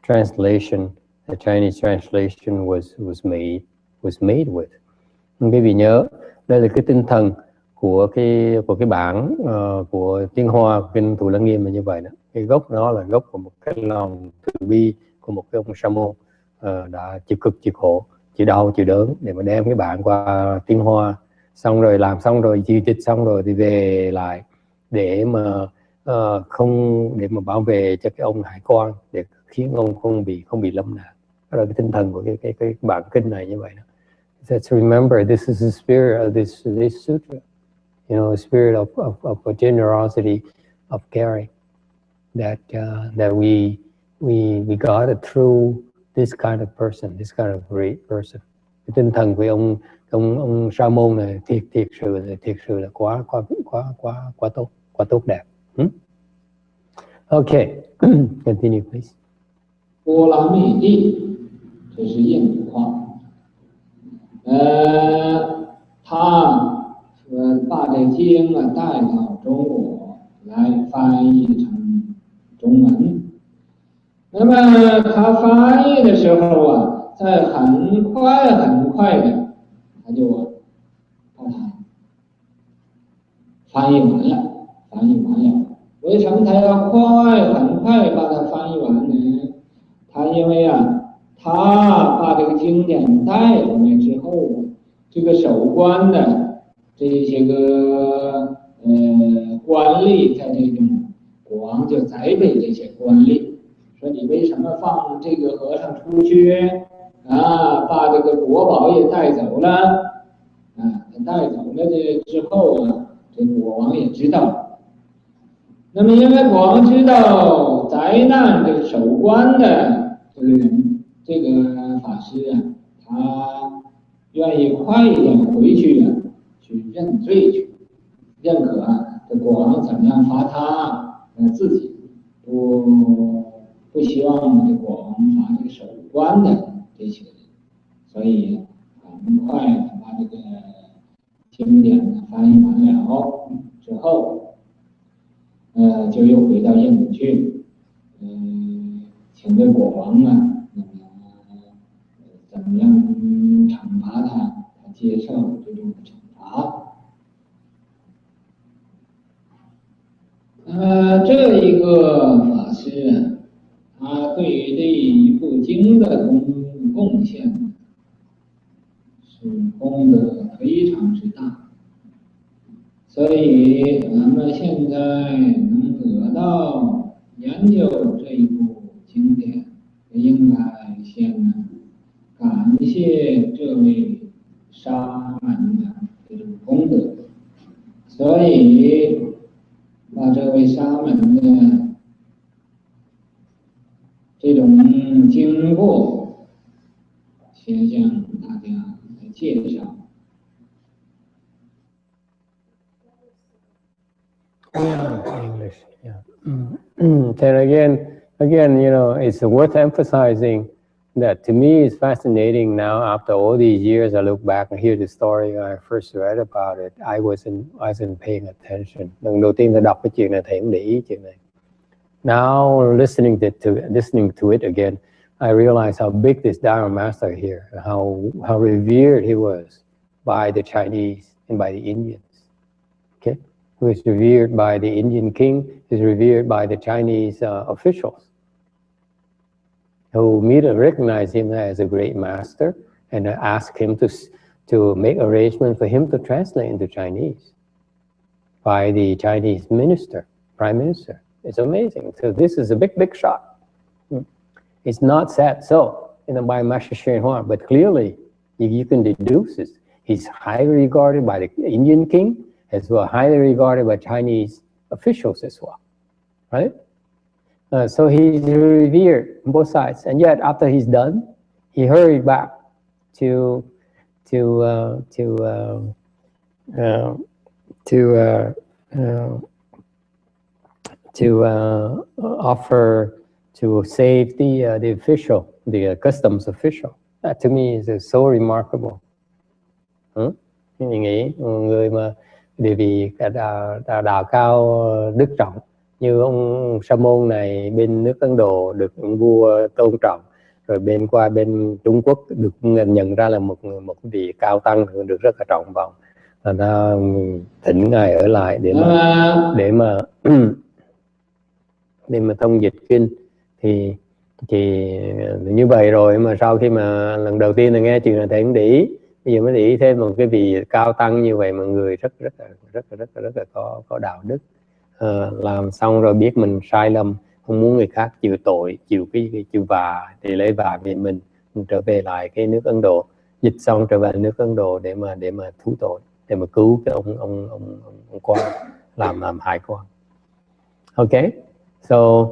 Speaker 1: translation, the Chinese translation was made with. Quý vị nhớ, đây là cái tinh thần của cái bản của Tiên Hoa, của Kinh Thủ Lăng Nghiêm là như vậy đó. Cái gốc nó là gốc của một cái lòng từ bi của một cái ông sa môn đã chịu cực chịu khổ, chịu đau chịu đớn để mà đem cái bản qua Tiên Hoa, xong rồi làm xong rồi chi dịch xong rồi thì về lại để mà để mà bảo vệ cho cái ông hải quan, để khiến ông không bị lâm nạn. Đó là cái tinh thần của cái bản kinh này như vậy đó. Let's remember, this is the spirit of this sutra. You know, a spirit of generosity, of caring, that we got it through this kind of person, this kind of great person. Cái tinh thần của ông sa môn này thiệt sự là quá tốt đẹp. Okay, continue please.
Speaker 2: 波罗蜜地，这是印度话。他说把这经带到中国来翻译成中文。那么他翻译的时候在很快的，他就把它翻译完了。为什么他要很快把它翻译完呢？他因为他把这个经典带回来之后，这个守关的这些个官吏，在这种国王就责备这些官吏，说你为什么放这个和尚出去把这个国宝也带走了他带走了之后这国王也知道。那么因为国王知道灾难这个守关的这个人，这个法师他愿意快一点回去去认罪去，认可这国王怎么样罚他，自己不希望这国王罚这个守关的这些人，所以很快的把这个经典翻译完了之后，就又回到印度去，请这国王怎么样惩罚他接受这种惩罚。这一个法师他对于这一部经的贡献是功德非常之大，所以咱们现在能得到研究这一部经典，应该先感谢这位沙门的这种功德，所以把这位沙门的这种经过先向大家来介绍。
Speaker 1: English, yeah. Then again, you know, it's worth emphasizing that to me it's fascinating now. After all these years, I look back and hear the story when I first read about it. I wasn't paying attention. Lần đầu tiên tôi đọc cái chuyện này thì không để ý chuyện này. Now listening to it again, I realize how big this Dharma master here, how revered he was by the Chinese and by the Indians. Okay. Who is revered by the Indian king, is revered by the Chinese officials, who recognize him as a great master and ask him to make arrangements for him to translate into Chinese. by the Chinese minister, prime minister. It's amazing. So this is a big shot. It's not said so, by Master Hsuan Hua, but clearly you can deduce this. He's highly regarded by the Indian king, as well highly regarded by Chinese officials as well, right? So he's revered on both sides, and yet after he's done, he hurried back to offer to save the official, the customs official. That to me is so remarkable. Mình nghĩ người mà địa vị đạo cao đức trọng như ông Sa môn này bên nước Ấn Độ được ông vua tôn trọng, rồi bên Trung Quốc được nhận ra là một vị cao tăng được rất là trọng vọng, là ta thỉnh ngài ở lại để mà thông dịch kinh. Thì như vậy rồi, mà sau khi mà lần đầu tiên là nghe chuyện là thầy không để ý, bây giờ mới để ý thêm một cái vị cao tăng như vậy mà người rất là có đạo đức, làm xong rồi biết mình sai lầm, không muốn người khác chịu tội, chịu vạ, thì lấy vạ về mình trở về lại cái nước Ấn Độ, dịch xong trở về nước Ấn Độ để mà thú tội, để mà cứu cái ông quan làm hại quan. Okay, so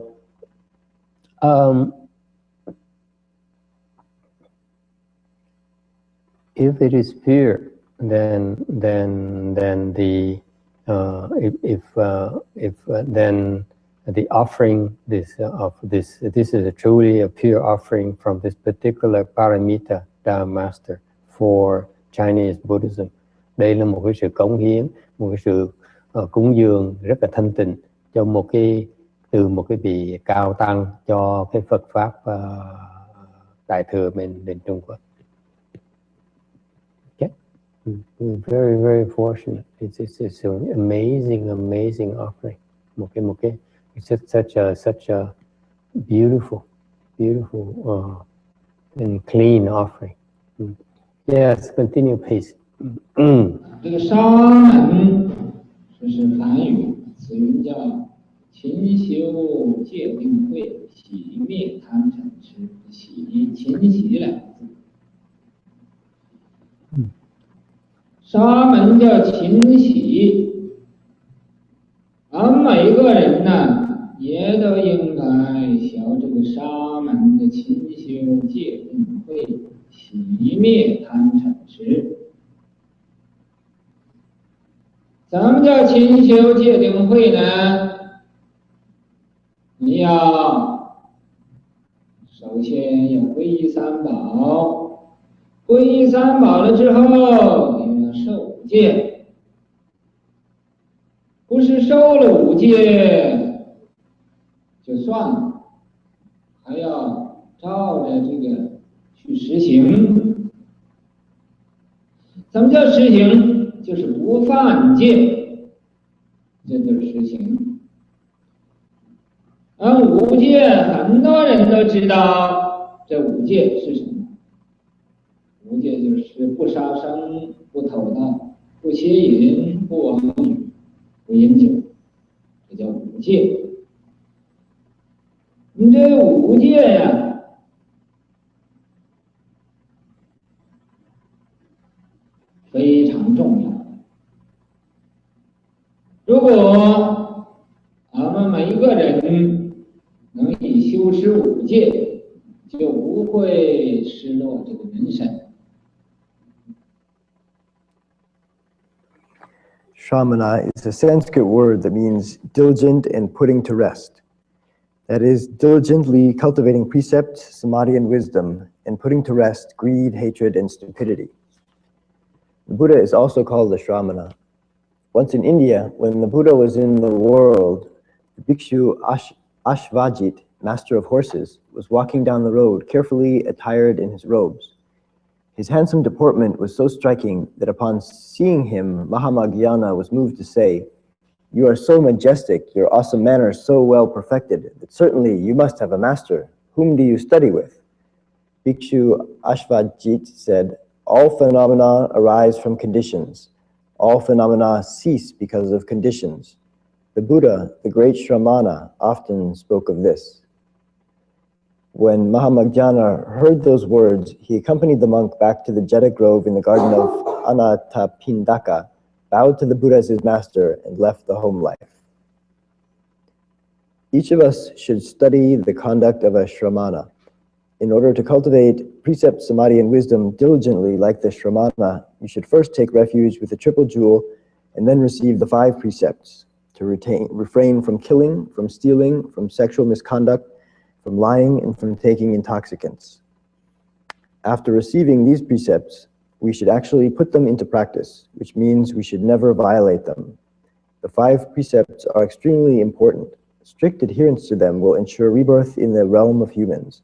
Speaker 1: if it is pure, then the then the offering this is truly a pure offering from this particular Paramita Dharma Master for Chinese Buddhism. Đây là một cái sự cống hiến, một cái sự cúng dường rất là thanh tịnh cho từ một cái vị cao tăng cho cái Phật pháp Đại thừa bên Trung Quốc. Okay, very fortunate. It's an amazing offering. Một cái it's such a beautiful and clean offering. Yes, continue, please.
Speaker 2: 这个沙门是梵语，此语叫勤修戒定慧，洗灭贪嗔痴。洗勤洗两个字，沙门叫勤洗，而每个人呢，也都应该学这个沙门的勤修戒定慧，洗灭贪嗔痴。怎么叫勤修戒定慧呢？你要首先要皈依三宝，皈依三宝了之后，你要受五戒，不是受了五戒就算了，还要照着这个去实行。怎么叫实行？就是不犯戒，这就是实行。而五戒很多人都知道，这五戒是什么？五戒就是不杀生、不偷盗、不邪淫、不妄语、不饮酒，这叫五戒。你这五戒呀，非常重要。如果我们每一个人能以修持五戒，就不会失落这个人身。
Speaker 3: Shramana is a Sanskrit word that means diligent and putting to rest. That is, diligently cultivating precept, samadhi, and wisdom, and putting to rest greed, hatred, and stupidity. The Buddha is also called a Shramana. Once in India, when the Buddha was in the world, the Bhikshu Ashvajit, master of horses, was walking down the road, carefully attired in his robes. His handsome deportment was so striking that upon seeing him, Mahamaggyana was moved to say, "You are so majestic, your awesome manners so well perfected, that certainly you must have a master. Whom do you study with?" Bhikshu Ashvajit said, "All phenomena arise from conditions. All phenomena cease because of conditions. The Buddha, the great Shramana, often spoke of this. When Mahamaggyana heard those words, he accompanied the monk back to the Jeta Grove in the garden of Anathapindaka, bowed to the Buddha as his master, and left the home life. Each of us should study the conduct of a Shramana. In order to cultivate precept, samadhi, and wisdom diligently like the Shramana, you should first take refuge with the triple jewel and then receive the 5 precepts to refrain from killing, from stealing, from sexual misconduct, from lying, and from taking intoxicants. After receiving these precepts, we should actually put them into practice, which means we should never violate them. The 5 precepts are extremely important. Strict adherence to them will ensure rebirth in the realm of humans.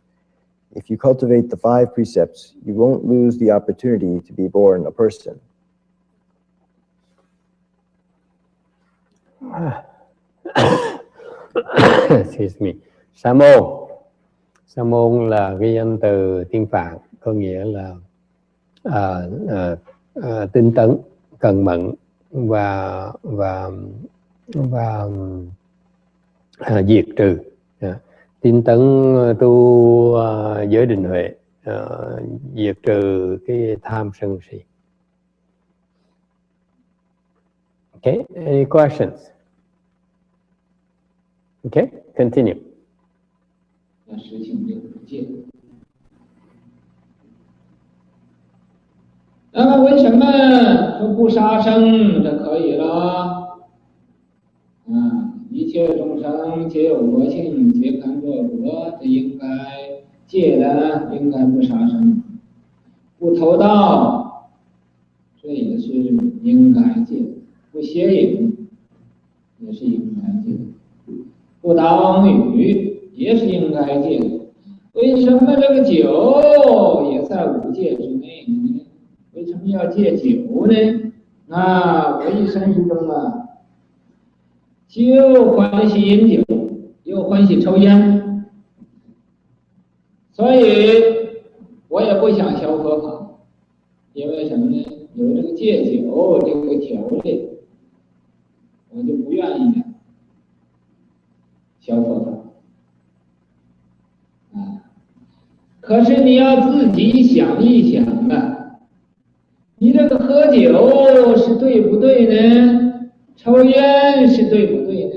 Speaker 3: If you cultivate the 5 precepts, you won't lose the opportunity to be born a person.
Speaker 1: Excuse me. Sa môn. Sa môn là ghi âm từ tiếng Phạn, có nghĩa là tinh tấn, cần mẫn và diệt trừ. Tinh tấn tu giới định huệ, diệt trừ cái tham sân si. Okay, any questions? Okay, continue.
Speaker 2: 那实行这个戒。那么为什么说不杀生这可以了？一切众生皆有佛性，皆堪作佛，这应该戒的，应该不杀生，不偷盗，这也是应该戒的，不邪淫也是应该戒的，不挡语也是应该戒的。为什么这个酒也在5戒之内呢？为什么要戒酒呢？我一生之中就欢喜饮酒，又欢喜抽烟，所以我也不想学佛法，因为什么呢？有这个戒酒这个条例，我就不愿意学佛法。可是你要自己想一想你这个喝酒是对不对呢？抽烟是对不对呢？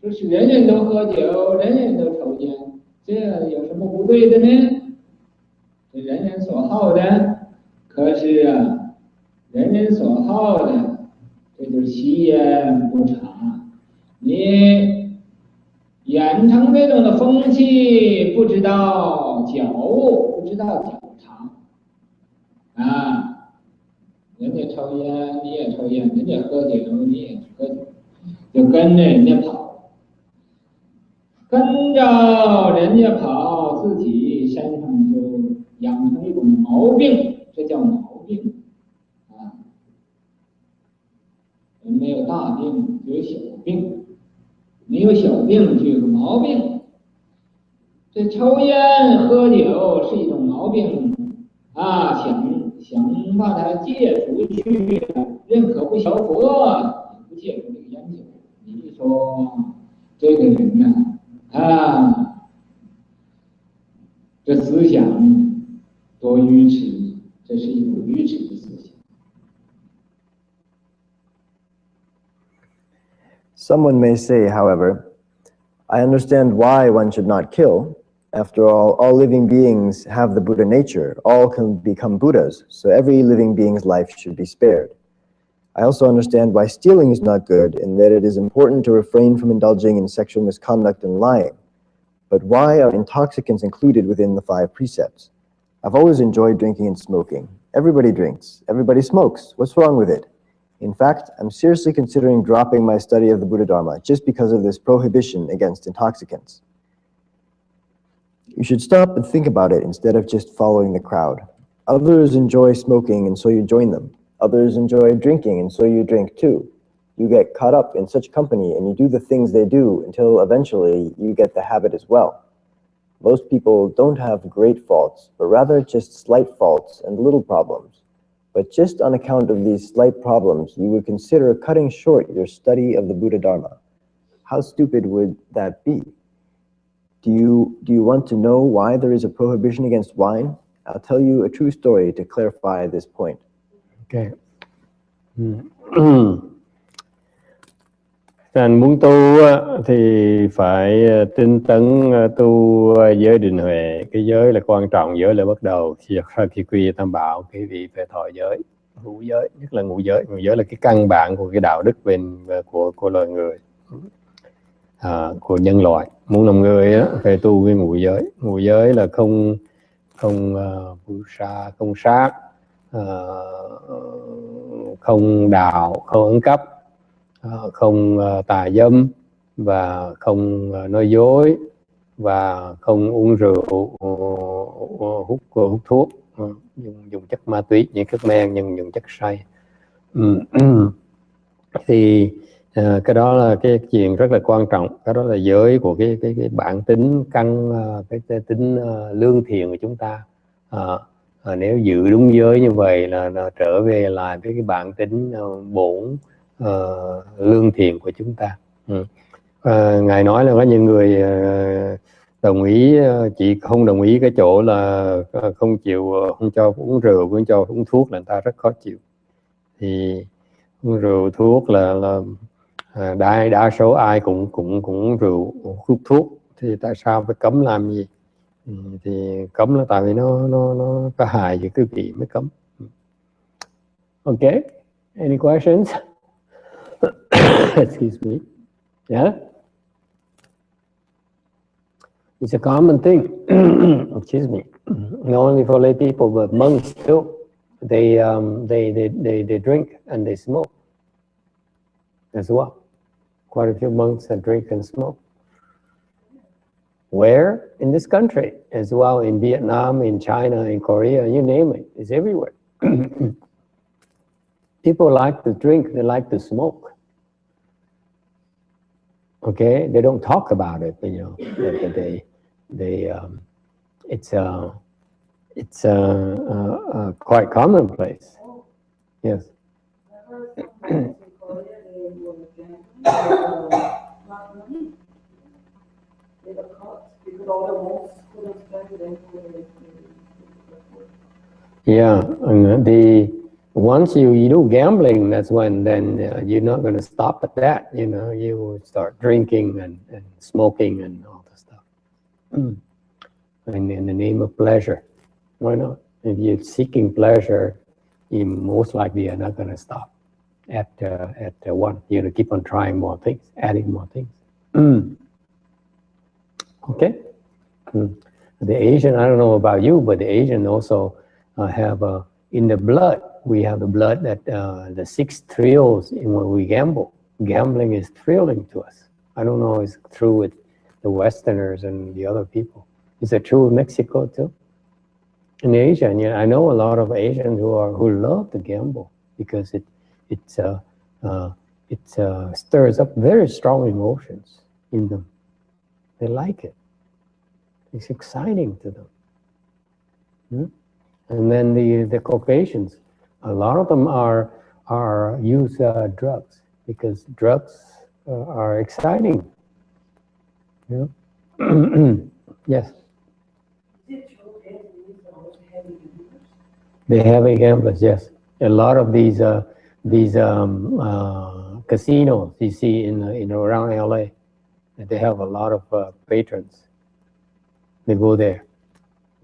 Speaker 2: 说是人人都喝酒，人人都抽烟，这有什么不对的呢？这人人所好的，可是人人所好的，这就是吸烟不查。你养成这种的风气，不知道觉悟，不知道觉察人家抽烟你也抽烟，人家喝酒你也喝酒，就跟着人家跑，跟着人家跑，自己身上就养成一种毛病，这叫毛病人没有大病，只有小病，没有小病就有毛病。这抽烟喝酒是一种毛病想把它戒除去，认可不学佛，也不戒除这个烟酒。你说这个人这思想多愚痴，这是一种愚痴的思想。
Speaker 3: Someone may say, however, I understand why one should not kill. After all living beings have the Buddha nature. All can become Buddhas, so every living being's life should be spared. I also understand why stealing is not good and that it is important to refrain from indulging in sexual misconduct and lying. But why are intoxicants included within the 5 precepts? I've always enjoyed drinking and smoking. Everybody drinks. Everybody smokes. What's wrong with it? In fact, I'm seriously considering dropping my study of the Buddha Dharma just because of this prohibition against intoxicants. You should stop and think about it instead of just following the crowd. Others enjoy smoking and so you join them. Others enjoy drinking and so you drink too. You get caught up in such company and you do the things they do until eventually you get the habit as well. Most people don't have great faults, but rather just slight faults and little problems. but just on account of these slight problems, you would consider cutting short your study of the Buddha Dharma. How stupid would that be? Do you want to know why there is a prohibition against wine? I'll tell you a true story to clarify this point.
Speaker 1: Okay. Anh muốn tu thì phải tinh tấn tu giới định huệ. Cái giới là quan trọng, giới là bắt đầu khi quy tam bảo, cái vị phải thọ giới, ngũ giới, nhất là ngũ giới. Ngũ giới là cái căn bản của cái đạo đức của loài người, của nhân loại. Muốn làm người á, phải tu cái ngũ giới. Ngũ giới là không không sát, không đạo, không ăn cắp, không tà dâm, và không nói dối, và không uống rượu, hút thuốc, dùng chất ma túy, những chất men, dùng chất say. Thì cái đó là cái chuyện rất là quan trọng. Cái đó là giới của cái bản tính cái tính lương thiện của chúng ta. Nếu giữ đúng giới như vậy là trở về lại với cái bản tính bổn lương thiện của chúng ta. Ngài nói là có những người đồng ý, chỉ không đồng ý cái chỗ là không cho uống rượu, không cho uống thuốc là người ta rất khó chịu. Thì uống rượu thuốc là đa số ai cũng uống rượu, hút thuốc, thì tại sao phải cấm làm gì? Thì cấm là tại vì nó có hại cho cái vị mới cấm. Okay, any questions? Excuse me. Yeah, it's a common thing. Excuse me. Not only for lay people but monks too. They drink and they smoke as well. Quite a few monks that drink and smoke. Where? In this country, as well, in Vietnam, in China, in Korea, you name it, it's everywhere. People like to drink, they like to smoke. Okay, they don't talk about it, but, you know, it's quite commonplace. Yes. Yeah, and once you do gambling, that's when then you're not going to stop at that. You know, you will start drinking and smoking and all the stuff. And in the name of pleasure, why not? If you're seeking pleasure, you most likely are not going to stop at one. You're going to keep on trying more things, adding more things. Okay. The Asian, I don't know about you, but the Asian also have in the blood. We have the blood that the 6 thrills when we gamble. Gambling is thrilling to us. I don't know if it's true with the Westerners and the other people. Is it true in Mexico too? In Asia, and I know a lot of Asians who love to gamble because it stirs up very strong emotions in them. They like it. It's exciting to them. And then the Caucasians, a lot of them use drugs because drugs are exciting. You know? Yes. They heavy gamblers, yes. A lot of these casinos you see in around LA, they have a lot of patrons. They go there.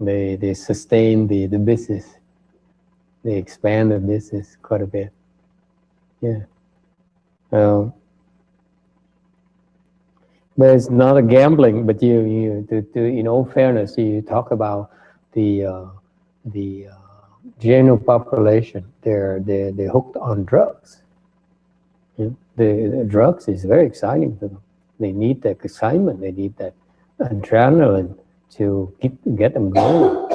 Speaker 1: They sustain the business. They expand the business quite a bit. Yeah. But it's not a gambling. But in all fairness, you talk about the general population. They're hooked on drugs. You know? The drugs is very exciting to them. They need that excitement. They need that adrenaline to get them going.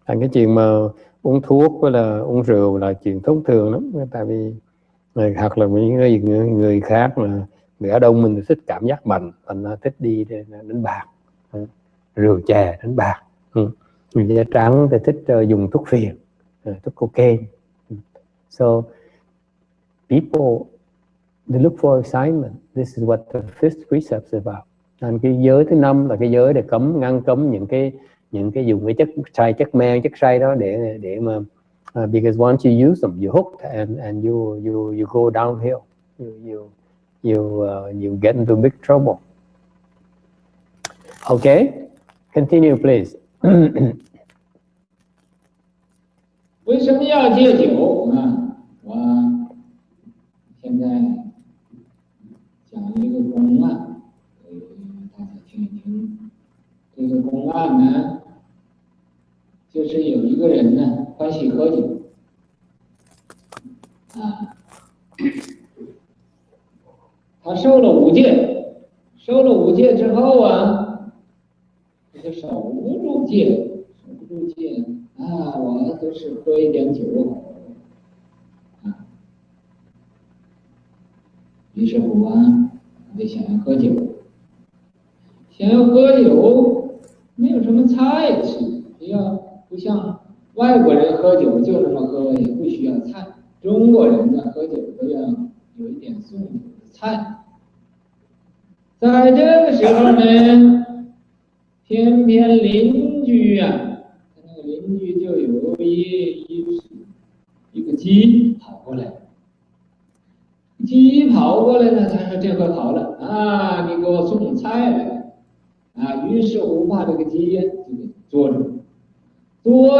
Speaker 1: Thành cái chuyện mà uống thuốc với là uống rượu là chuyện thông thường lắm, tại vì hoặc là những người khác mà người Á Đông mình thích cảm giác mạnh, thành thích đi đánh bạc, rượu chè đánh bạc. Da trắng thì thích dùng thuốc phiện, thuốc cocaine. So people, they look for excitement. This is what the fifth precept is about. And cái giới thứ 5 là cái giới để ngăn cấm những cái dùng cái chất men, chất say đó để mà because once you use them, you hooked and you go downhill. You get into big trouble. Okay, continue please.
Speaker 2: 为什么要戒酒啊？我现在讲一个公案，给大家听一听。这个公案呢，就是有一个人呢欢喜喝酒，啊，他受了5戒，受了5戒之后啊，他就守不住戒啊，我都是喝一点酒啊，于是乎啊，他就想要喝酒，没有什么菜吃，不像外国人喝酒就这么喝，也不需要菜。中国人呢喝酒都要有一点送酒的菜。在这个时候呢，偏偏邻居啊，那个邻居就有一个鸡跑过来。鸡跑过来呢，他说这回好了啊，你给我送菜来啊。于是乎把这个鸡就给捉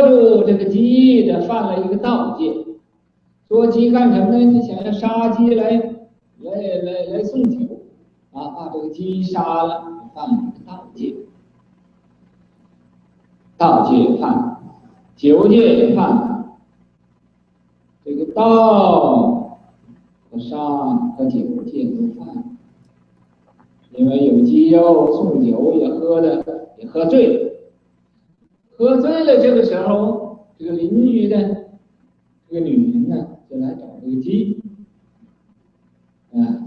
Speaker 2: 住这个鸡，这犯了一个盗戒。捉鸡干什么呢？就想要杀鸡来送酒啊，把这个鸡杀了，犯了一个盗戒。盗戒犯了，酒戒也犯了，这个盗和杀和酒戒都犯了。因为有鸡肉送酒也喝醉了，这个时候这个邻居的这个女人呢就来找这个鸡，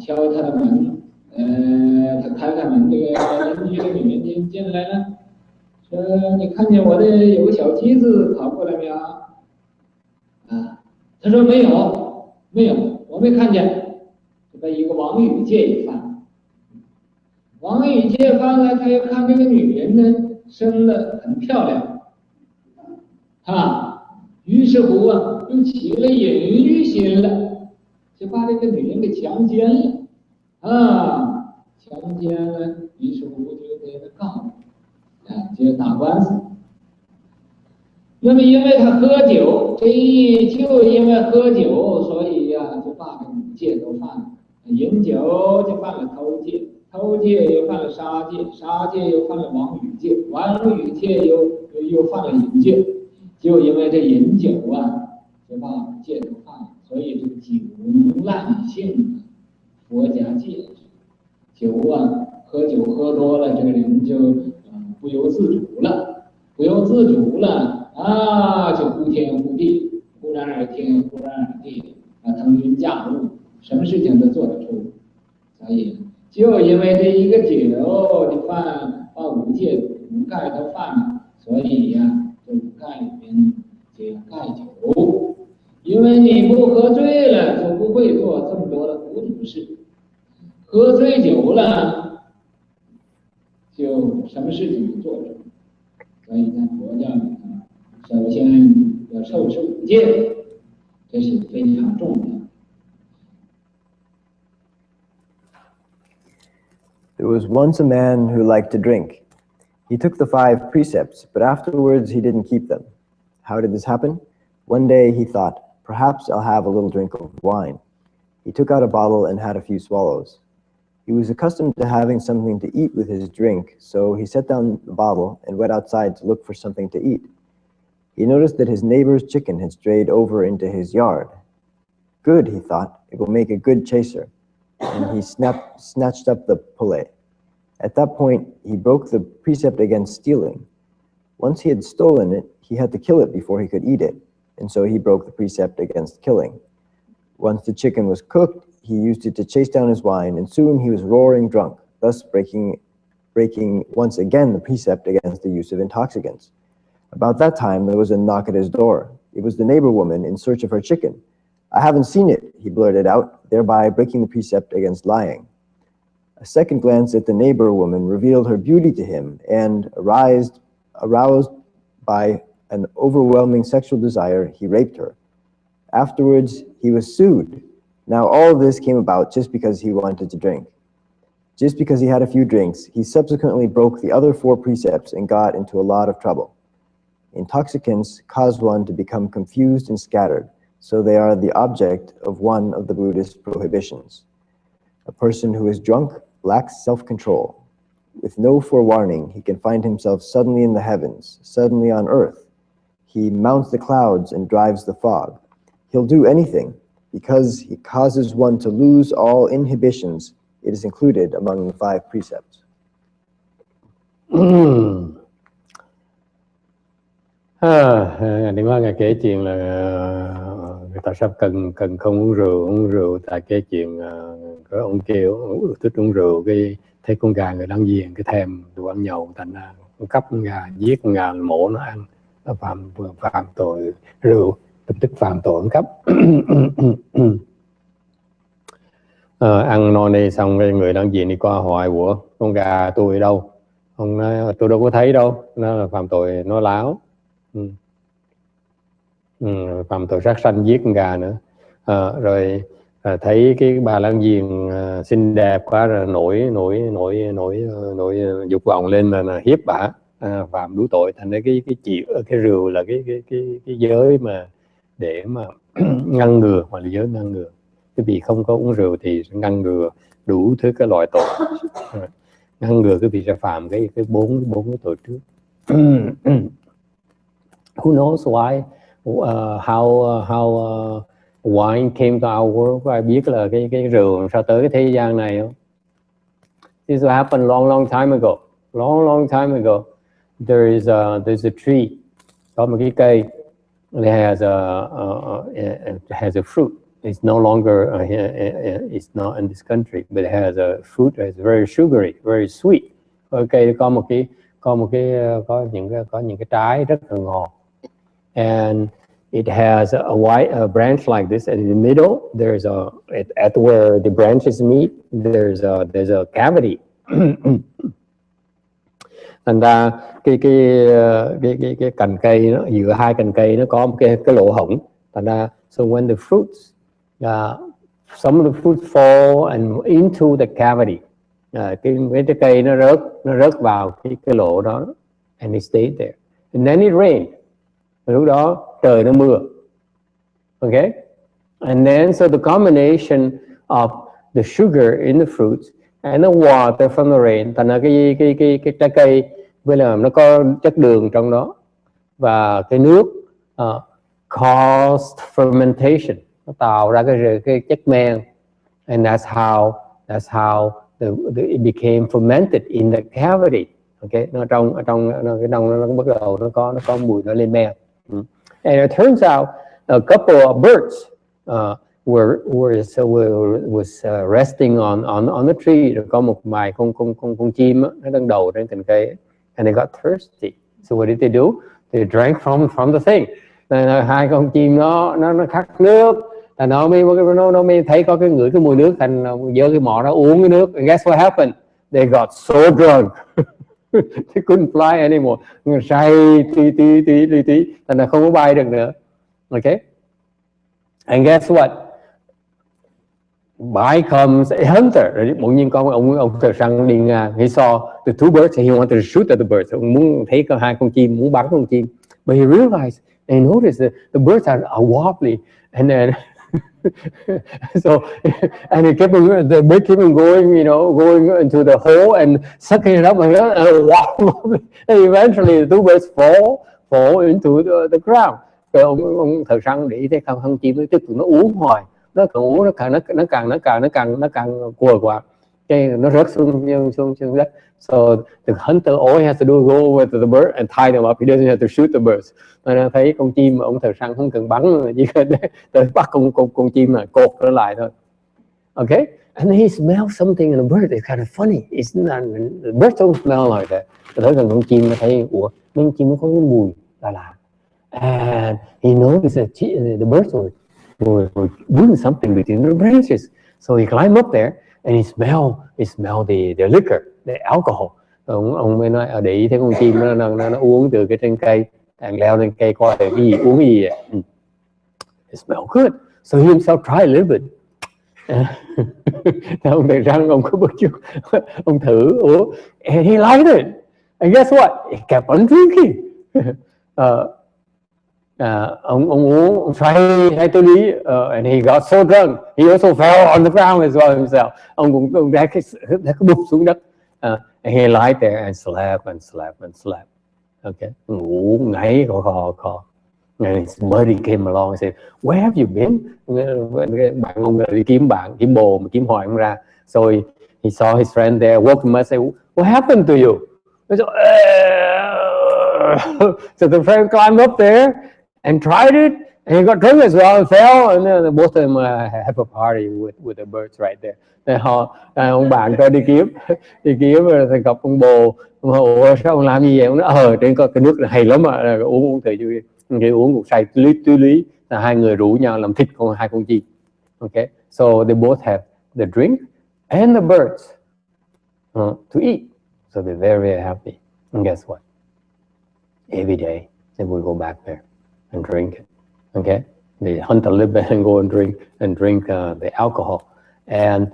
Speaker 2: 敲他的门，他开门，这个邻居的女人进来了，说你看见我的有个小鸡子跑过来没有啊？他说没有，我没看见。这个一个王语戒也犯了，王语戒犯了，他又看这个女人呢生得很漂亮，于是乎啊又起了淫欲心了，就把这个女人给强奸了，于是乎就给他告，就打官司。那么因为他喝酒，就因为喝酒，所以呀就把这5戒都犯了。饮酒就犯了偷戒，偷戒又犯了杀戒，杀戒又犯了王语戒，王语戒又犯了淫戒。就因为这饮酒啊，就把5戒都犯了。所以这个酒能滥性，佛家戒酒啊，喝酒喝多了，这个人就不由自主了啊，就忽天忽地，忽然而天，忽然而地腾云驾雾，什么事情都做得出。所以就因为这一个酒，就把5戒5盖都犯了，所以呀，这5盖里面就要盖酒。因为你不喝醉了，就不会做这么多的糊涂事。喝醉酒了，就什么事情都做不成。所以在佛教里呢，首先要受持5戒，这是非常重要的。
Speaker 3: There was once a man who liked to drink. He took the 5 precepts, but afterwards he didn't keep them. How did this happen? One day he thought, perhaps I'll have a little drink of wine. He took out a bottle and had a few swallows. He was accustomed to having something to eat with his drink, so he set down the bottle and went outside to look for something to eat. He noticed that his neighbor's chicken had strayed over into his yard. Good, he thought, it will make a good chaser. And he snatched up the pulley. At that point, he broke the precept against stealing. Once he had stolen it, he had to kill it before he could eat it, and so he broke the precept against killing. Once the chicken was cooked, he used it to chase down his wine, and soon he was roaring drunk, thus breaking once again the precept against the use of intoxicants. About that time, there was a knock at his door. It was the neighbor woman in search of her chicken. "I haven't seen it," he blurted out, thereby breaking the precept against lying. A second glance at the neighbor woman revealed her beauty to him, and aroused by an overwhelming sexual desire, he raped her. Afterwards, he was sued. Now all of this came about just because he wanted to drink. Just because he had a few drinks, he subsequently broke the other 4 precepts and got into a lot of trouble. Intoxicants cause one to become confused and scattered, so they are the object of one of the Buddhist prohibitions. A person who is drunk lacks self-control. With no forewarning, he can find himself suddenly in the heavens, suddenly on earth. He mounts the clouds and drives the fog. He'll do anything because he causes one to lose all inhibitions. It is included among the 5 precepts.
Speaker 1: Đi qua ngài kể chuyện là người ta sắp cần không uống rượu tại cái chuyện có ông kêu thích uống rượu, cái thấy con gà người đang giềng cái thèm đồ ăn nhậu, thành ra con cắp con gà, giết con gà mổ nó ăn, nó phạm tội rượu, tức phạm tội ăn cắp. Ăn no nê xong cái người đang giềng đi qua hỏi: "Ủa, con gà tôi ở đâu?" Ông nói: "Tôi đâu có thấy đâu." Nó là phạm tội nói láo. Phạm tội sát sanh, giết con gà nữa. Rồi thấy cái bà láng giềng xinh đẹp quá rồi nổi dục vọng lên là hiếp bả, phạm đủ tội. Thành ra cái rượu là cái giới mà để mà ngăn ngừa, hoặc là giới ngăn ngừa. Cái vị không có uống rượu thì ngăn ngừa đủ thứ cái loại tội, ngăn ngừa cái vị sẽ phạm cái bốn cái tội trước. Who knows why how wine came to our world? Có ai biết là cái rượu sao tới cái thế gian này không? This happened long time ago. Long time ago. There's a tree. Có một cái cây. It has a fruit. It's no longer it's not in this country, but it has a fruit that's very sugary, very sweet. Cây có những cái trái rất là ngọt. And it has a white branch like this, and in the middle there's at where the branches meet there's a cavity. Thành ra cái cành cây nó giữa hai cành cây nó có một cái lỗ hổng. Thành ra so when the fruits some of the fruits fall and into the cavity, cái trái cây nó rớt vào cái lỗ đó, and it stayed there, and then it rained. Lúc đó trời nó mưa. Okay, and then so the combination of the sugar in the fruits and the water from the rain, thành ra cái trái cây với là nó có chất đường trong đó, và cái nước caused fermentation, nó tạo ra cái chất men, and that's how it became fermented in the cavity. Okay, nó trong cái đông nó bắt đầu nó có mùi, nó lên men. And it turns out a couple of birds was resting on the tree. Rồi có một vài con chim nó đang đậu trên cành cây, and they got thirsty. So what did they do? They drank from the thing. Hai con chim nó khát nước, là nó mới thấy có cái ngửi cái mùi nước, thành giơ cái mỏ nó uống cái nước. And guess what happened? They got so drunk. They couldn't fly anymore. Say tí, thành là không có bay được nữa. Okay. And guess what? By comes a hunter. Bỗng nhiên có ông thợ săn đi ngang. He saw the 2 birds and he wanted to shoot at the birds. Ông muốn thấy có 2 con chim, muốn bắn con chim. But he realized and he noticed that the birds are wobbly, and then so and he kept the bird kept on going, going into the hole and sucking it up, and wobbly. And eventually the 2 birds fall into the ground. Rồi ông thợ săn để ý thấy con chim nó tiếp tục nó uống hoài, nó càng uống nó càng cuồng quá, cái nó rớt xuống đất. So the hunter all he has to do is go over to the bird and tie them up. He doesn't have to shoot the birds. Nên thấy con chim, ông thợ săn không cần bắn, chỉ cần bắt con chim này cột nó lại thôi. Okay, and he smells something in the bird. It's kind of funny. It's not, the birds don't smell like that. Tới gần con chim nó thấy, ủa, con chim nó có cái mùi Đà Lạt. And he noticed that the birds were doing something between the branches. So he climbed up there and he smelled the liquor, the alcohol. Ông mới nói để ý thấy con chim nó uống từ cái trên cây, leo lên cây coi cái gì uống cái gì. It smelled good. So he himself tried a little bit. Ông thầy răng ông có một chút, ông thử uống, and he liked it. And guess what? He kept on drinking. Ông uống, ông say tới lý, and he got so drunk, he also fell on the ground as well himself. Ông cũng đã cái bụp xuống đất. And he lied there and slept and slept and slept. Okay, ngủ ngáy khò. And his buddy came along and said, "Where have you been?" Bạn ông đi kiếm bồ mà kiếm hoài không ra. So he saw his friend there, woke him up, said, "What happened to you?" So the friend climbed up there and tried it, and he got drunk as well and fell, and then both of them have a party with the birds right there. Ông bạn tôi đi kiếm rồi gặp ông bồ, ủa sao ông làm gì vậy? Ông nói trên có cái nước này hay lắm mà uống thử chưa. Khi uống cũng say tứ lý, là hai người rủ nhau làm thịt hai con chim. Okay, so they both have the drink and the birds to eat, so they're very, very happy. And guess what? Every day they will go back there and drink it. Okay, they hunt a little bit and go and drink the alcohol, and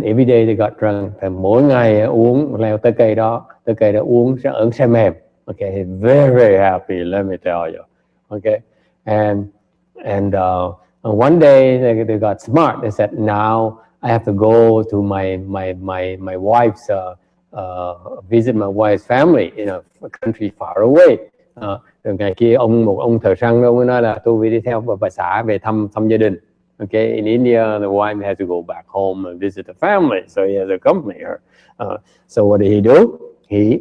Speaker 1: every day they got drunk. And mỗi ngày uống, leo tới cây đó uống ẩn xe mềm. Okay, very, very happy, let me tell you. Okay, and one day they got smart. They said, "Now I have to go to my wife's visit my wife's family in a country far away." Rồi ngày kia một ông thợ săn ông mới nói là tôi phải đi theo bà xã về thăm gia đình. Okay, in India the wife has to go back home and visit the family, so he has to accompany her. So what did he do? He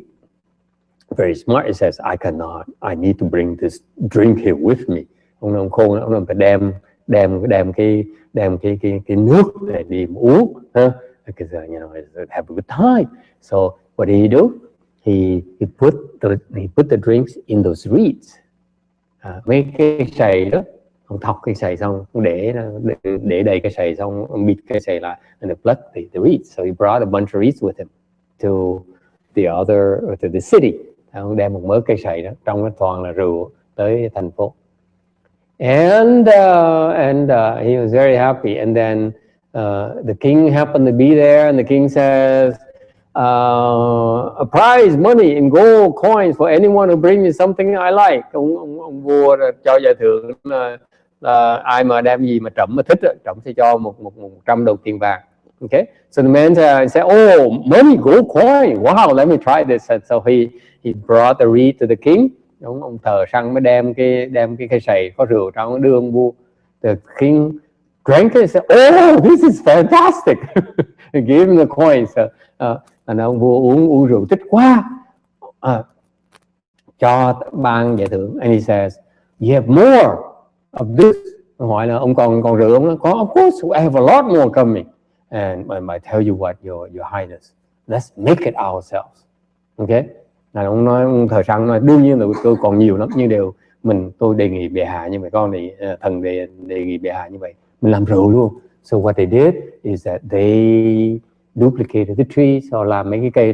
Speaker 1: very smart. He says, I need to bring this drink here with me. Ông khôn, ông phải đem cái nước để đi uống, because have a good time. So what did he do? He put the drinks in those reeds. Mấy cái sầy đó, ông thọc cái sầy xong, ông để đầy cái sầy xong, ông bịt cái sầy lại, and he plucked the reeds. So he brought a bunch of reeds with him to the city. Ông đem một mớ cây sầy đó, trong nó toàn là rượu tới thành phố. And he was very happy. And then the king happened to be there, and the king says, a prize money in gold coins for anyone who brings me something I like. Ông vua cho giải thưởng là ai mà đem gì mà Trẫm mà thích, Trẫm sẽ cho 100 đồng tiền vàng. Okay, so the man said, "Oh, money, gold coin! Wow, let me try this." And so he brought the reed to the king. Ông thợ săn mới đem cái sầy có rượu trong, đưa ông vua. The king drank it and said, "Oh, this is fantastic." He gave him the coins. And ông vua uống rượu thích quá, cho ban giải thưởng. And he says, "You have more of this." Hỏi là ông còn rượu không? Có, of course, I have a lot more coming. And I tell you what, your highness, let's make it ourselves. Okay. Là ông thợ săn nói, đương nhiên là tôi còn nhiều lắm, nhưng tôi đề nghị bệ hạ như vậy, con thì thần đề nghị bệ hạ như vậy, mình làm rượu luôn. So what they did is that they duplicated the trees, or làm mấy cái cây,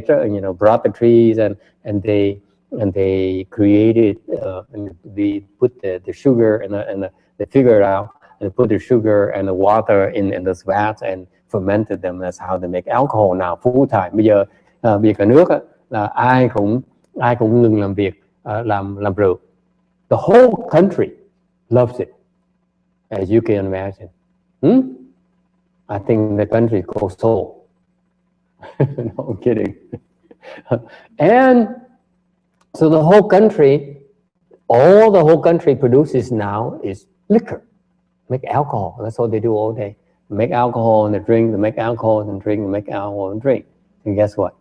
Speaker 1: brought the trees and they created and they put the sugar and they figured out and put the sugar and the water in those vats and fermented them. That's how they make alcohol now full time. Bây giờ cả nước là ai cũng ngừng làm việc làm rượu. The whole country loves it, as you can imagine. I think the country is called Seoul. No, I'm kidding. And so the whole country produces now is liquor, make alcohol. That's what they do all day. Make alcohol and they drink, they make alcohol and drink, they make alcohol and drink. And guess what?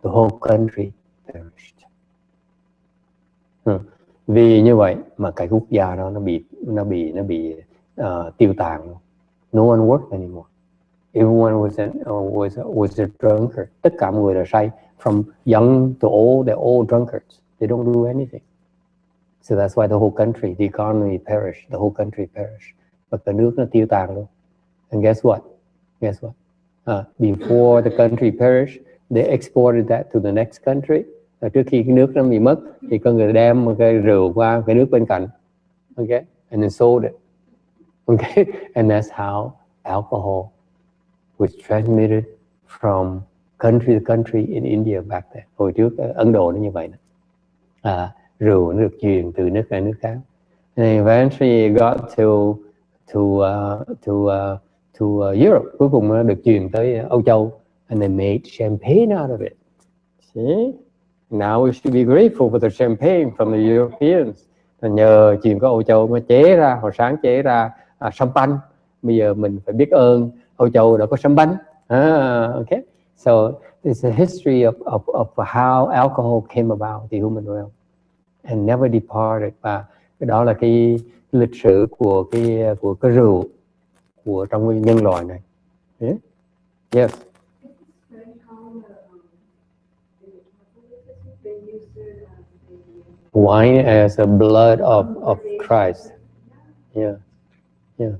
Speaker 1: The whole country perished. Vì như vậy mà cái quốc gia đó nó bị tiêu tàn. No one worked anymore. Everyone was a drunkard. Tất cả mọi người là say. From young to old, they're all drunkards. They don't do anything. So that's why the whole country, the economy perished, the whole country perished. Và cả nước nó tiêu tàn luôn. And guess what? Guess what? Before the country perished, they exported that to the next country. Trước khi cái nước nó bị mất, thì có người đem một cái rượu qua cái nước bên cạnh. Okay? And then sold it. Okay? And that's how alcohol was transmitted from country to country in India back then. Hồi trước Ấn Độ nó như vậy. Rượu nó được truyền từ nước này nước khác. And eventually it got to Europe. Cuối cùng nó được truyền tới Âu Châu. And they made champagne out of it. See? Now we should be grateful for the champagne from the Europeans. Nhờ truyền của Âu Châu mới chế ra, hồi sáng chế ra champagne. Bây giờ mình phải biết ơn Âu Châu đã có champagne. Okay? So it's a history of how alcohol came about the human realm and never departed. Và cái đó là cái lịch sử của cái rượu của trong nhân loại này. Yeah? Yes. Wine as a blood of Christ. Yeah. Yeah.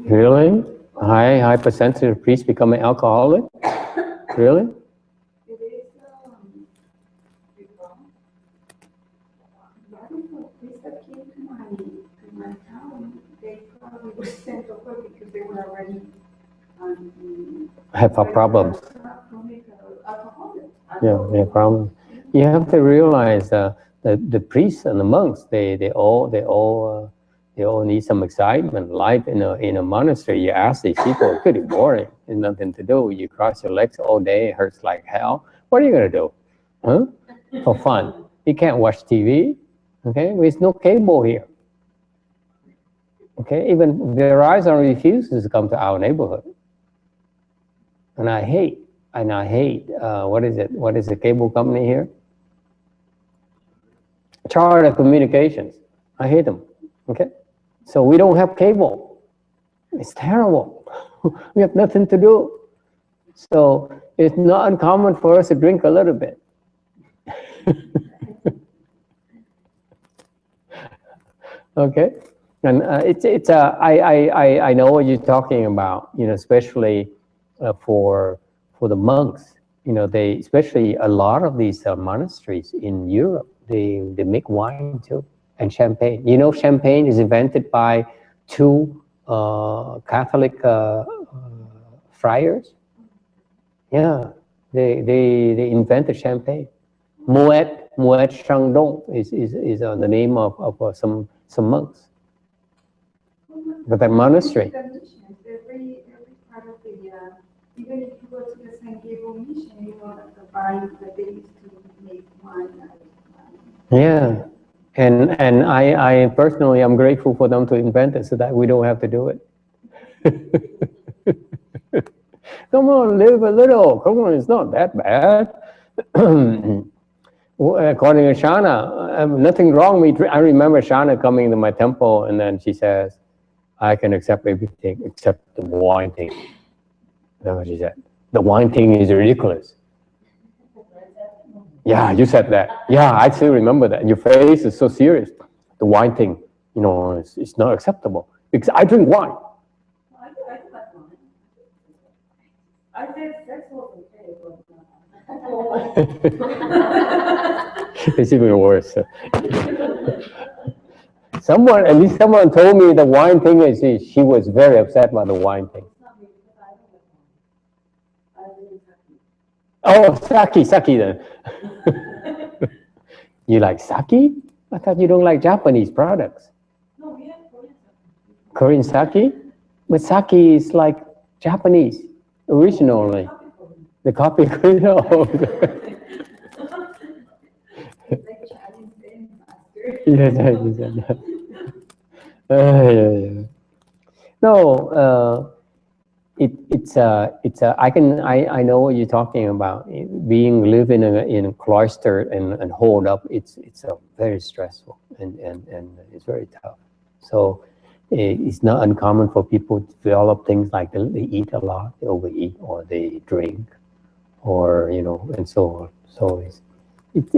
Speaker 1: Really? High percentage of priests becoming alcoholic? Really? Have problems. Yeah, they have problems. You have to realize the priests and the monks, they all need some excitement. Life in a monastery, you ask these people, it's pretty boring. There's nothing to do. You cross your legs all day, it hurts like hell. What are you gonna do? Huh? For fun. You can't watch TV. Okay, there's no cable here. Okay, even Verizon refuses to come to our neighborhood. And I hate, what is it? What is the cable company here? Charter Communications. I hate them. Okay, so we don't have cable. It's terrible. We have nothing to do. So it's not uncommon for us to drink a little bit. Okay, and I know what you're talking about. You know, especially for the monks. You know, especially a lot of these monasteries in Europe, they make wine too. And champagne. You know, champagne is invented by two Catholic friars. Yeah, they invented champagne. Moet Chandon is the name of some monks. But that monastery.
Speaker 4: Every part of the even if you go to the San Gabriel Mission, you know that the vine that they used to make wine out of.
Speaker 1: Yeah. And I personally am grateful for them to invent it so that we don't have to do it. Come on, live a little. Come on, it's not that bad. According to Shana, nothing wrong with me. I remember Shana coming into my temple and then she says, I can accept everything except the wine thing. That's what she said. The wine thing is ridiculous. Yeah, you said that. Yeah, I still remember that. Your face is so serious. The wine thing, you know, it's not acceptable. Because I drink wine.
Speaker 4: I do like wine. I said sex was okay,
Speaker 1: It's even worse. At least someone told me the wine thing is, she was very upset about the wine thing. Oh, sake then. You like sake? I thought you don't like Japanese products.
Speaker 4: No, we have Korean
Speaker 1: sake. Korean sake? But sake is like Japanese, originally. The coffee Korean. Oh. Yes. No, I know what you're talking about. Living in a cloister and holed up. It's very stressful and it's very tough. So it's not uncommon for people to develop things like they eat a lot, they overeat, or they drink, or and so on. So it's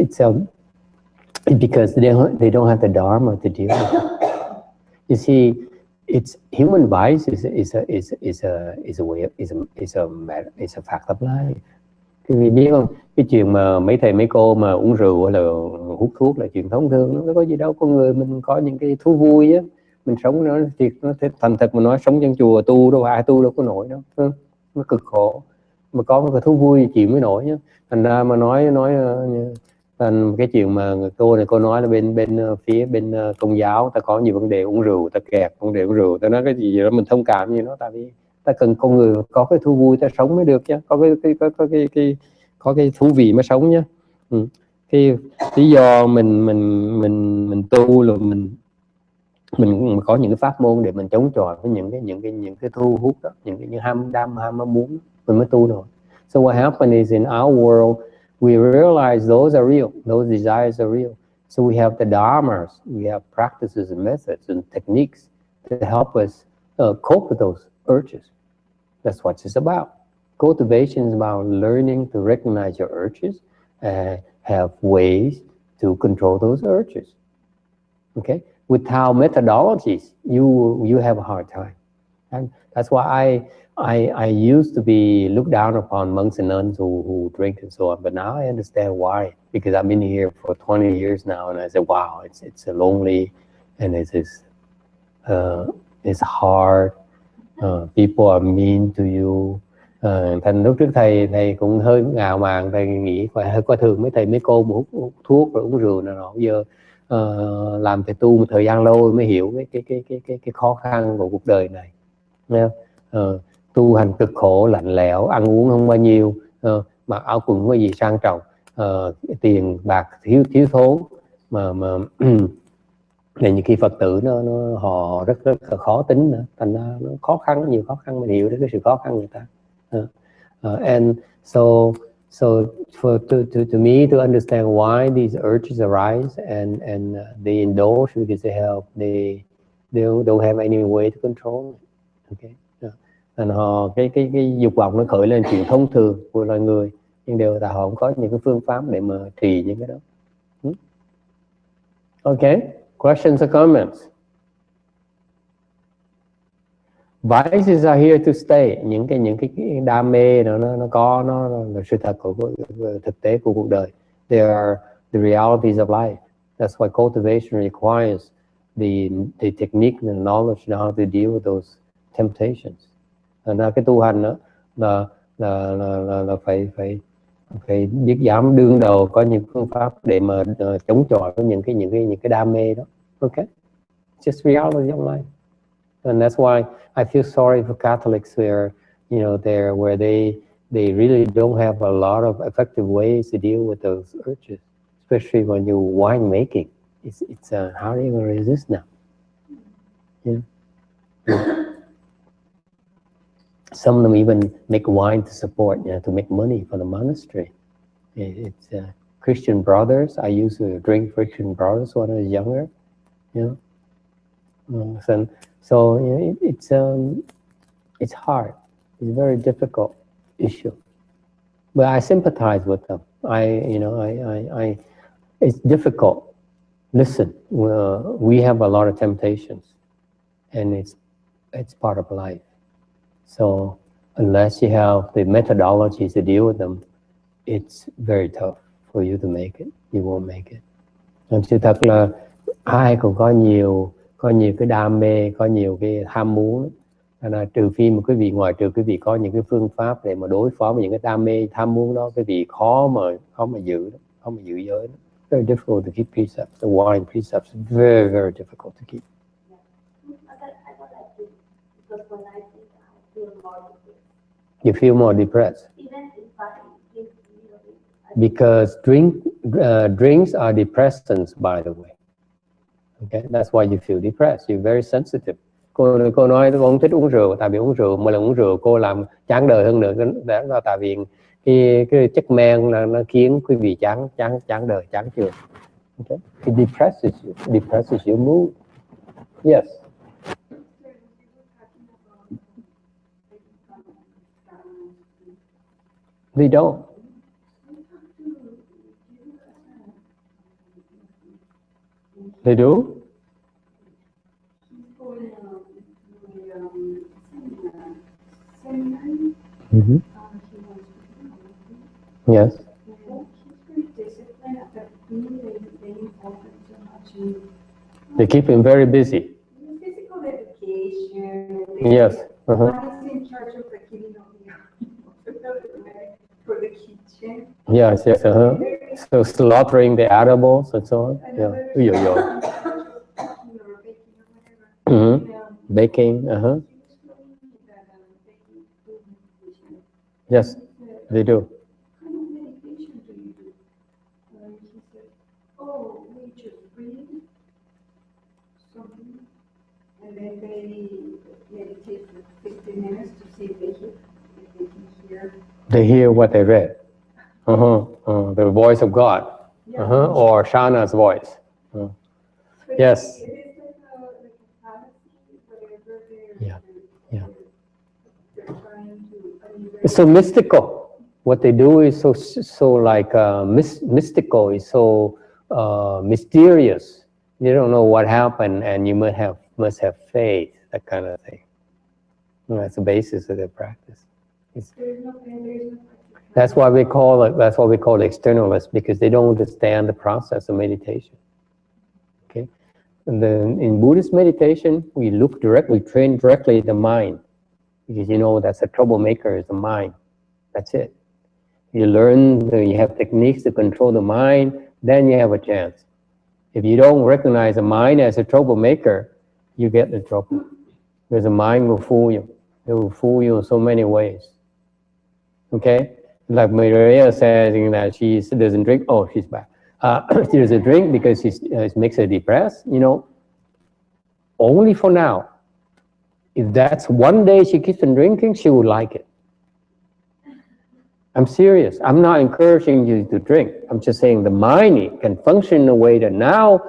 Speaker 1: because they don't have the dharma to deal with it. You see, it's human vice is a way is a fact of life. Vì biết không, cái chuyện mà mấy thầy mấy cô mà uống rượu hay là hút thuốc là chuyện thông thường, nó có gì đâu. Con người mình có những cái thú vui á, mình sống nó thiệt, nó thành thật mà nói, sống trong chùa tu đâu ai tu đâu có nổi đâu, nó cực khổ, mà có cái thú vui chịu mới nổi nhá. Thành ra mà nói thành cái chuyện mà cô nói là bên phía bên Công giáo ta có nhiều vấn đề uống rượu, ta kẹt vấn đề uống rượu, ta nói cái gì đó mình thông cảm như nó, tại vì ta cần con người có cái thú vui ta sống mới được chứ, có cái thú vị mới sống nhá. Cái lý do mình tu là mình có những cái pháp môn để mình chống chọi với những cái thu hút đó, những ham đam ham muốn, mình mới tu rồi. So what happened is in our world we realize those are real, those desires are real. So we have the dharmas, we have practices and methods and techniques to help us cope with those urges. That's what it's about. Cultivation is about learning to recognize your urges and have ways to control those urges. Okay? Without methodologies, you have a hard time. And that's why I used to be looked down upon monks and nuns who drink and so on, but now I understand why, because I've been here for 20 years now, and I said, wow, it's lonely, and it's hard. People are mean to you. Thành lúc trước thầy cũng hơi ngạo mạn, thầy nghĩ hơi coi thường mấy thầy mấy cô mà hút thuốc rồi uống rượu nào giờ làm thầy tu một thời gian lâu mới hiểu cái khó khăn của cuộc đời này. Tu hành cực khổ, lạnh lẽo, ăn uống không bao nhiêu, mặc áo quần không có gì sang trọng, tiền bạc thiếu thốn, mà là những khi Phật tử họ rất là khó tính nữa, thành ra nó khó khăn, nhiều khó khăn, mình hiểu được cái sự khó khăn người ta. And so to me to understand why these urges arise and they indulge because they don't have any way to control it. Okay. Thành họ cái dục vọng nó khởi lên chuyện thông thường của loài người, nhưng đều là họ không có những cái phương pháp để mà trì những cái đó. Okay. Questions or comments? Vices are here to stay. Những cái đam mê nó là sự thật của thực tế của cuộc đời. They are the realities of life. That's why cultivation requires the technique and the knowledge on how to deal with those temptations. Là cái tu hành đó là phải biết dám đương đầu, có những phương pháp để mà chống chọi với những cái đam mê đó. Okay, it's just reality of life, and that's why I feel sorry for Catholics where where they really don't have a lot of effective ways to deal with those urges, especially when you wine making. It's how are you going to resist now? Some of them even make wine to support, to make money for the monastery. It's Christian Brothers. I used to drink Christian Brothers when I was younger. So it's hard. It's a very difficult issue. But I sympathize with them. It's difficult. Listen, we have a lot of temptations, and it's part of life. So unless you have the methodologies to deal with them, it's very tough for you to make it. You won't make it. And sự thật là ai cũng có nhiều cái đam mê, có nhiều cái ham muốn. Là trừ phi mà ngoại trừ quý vị có những cái phương pháp để mà đối phó với những cái đam mê, tham muốn đó, quý vị khó mà giữ giới đó. Very difficult to keep precepts. The wine precepts very, very difficult to keep.
Speaker 5: Because when I think I feel more depressed.
Speaker 1: You feel more depressed.
Speaker 5: Even if I drink a little bit.
Speaker 1: Because drinks are depressants, by the way. Okay, that's why you feel depressed. You're very sensitive. Cô nói cô không thích uống rượu, tại vì uống rượu, mỗi lần uống rượu cô làm chán đời hơn nữa. Đó là tại vì cái chất men nó khiến quý vị chán đời, chán trường. Okay, it depresses your mood. Yes. They don't. They do? Mm-hmm. Yes. They keep him very busy.
Speaker 4: Physical education.
Speaker 1: Yes. Uh-huh.
Speaker 4: One is in charge of the cleaning for the kitchen.
Speaker 1: Yes, yes, uh-huh. So slaughtering the animals and so on. Yeah.
Speaker 4: Another
Speaker 1: Mm-hmm. Baking, uh-huh. Yes, they do.
Speaker 4: What kind of meditation do you do? He said, oh, we just read something, and then they meditate for 15 minutes to see if they can hear.
Speaker 1: They hear what they read. Uh-huh. The voice of God. Uh-huh. Or Shana's voice.
Speaker 4: But
Speaker 1: Yes.
Speaker 4: It is like a fallacy, whatever
Speaker 1: Yeah. Yeah.
Speaker 4: they're trying to. I mean,
Speaker 1: It's so mystical. What they do is so like mystical. It's so mysterious. You don't know what happened, and you must have faith. That kind of thing. That's the basis of their practice.
Speaker 4: there's no practice.
Speaker 1: That's why we call it. That's why we call it externalists, because they don't understand the process of meditation. Okay, and then in Buddhist meditation, we look directly, train directly at the mind, because you know that's a troublemaker is the mind. That's it. You learn, you have techniques to control the mind, then you have a chance. If you don't recognize the mind as a troublemaker, you get in trouble. Because the mind will fool you. It will fool you in so many ways. Okay? Like Maria says that she doesn't drink. Oh, she's back. She doesn't drink because it makes her depressed, you know. Only for now. If that's one day she keeps on drinking, she would like it. I'm serious. I'm not encouraging you to drink. I'm just saying the mind can function in a way that now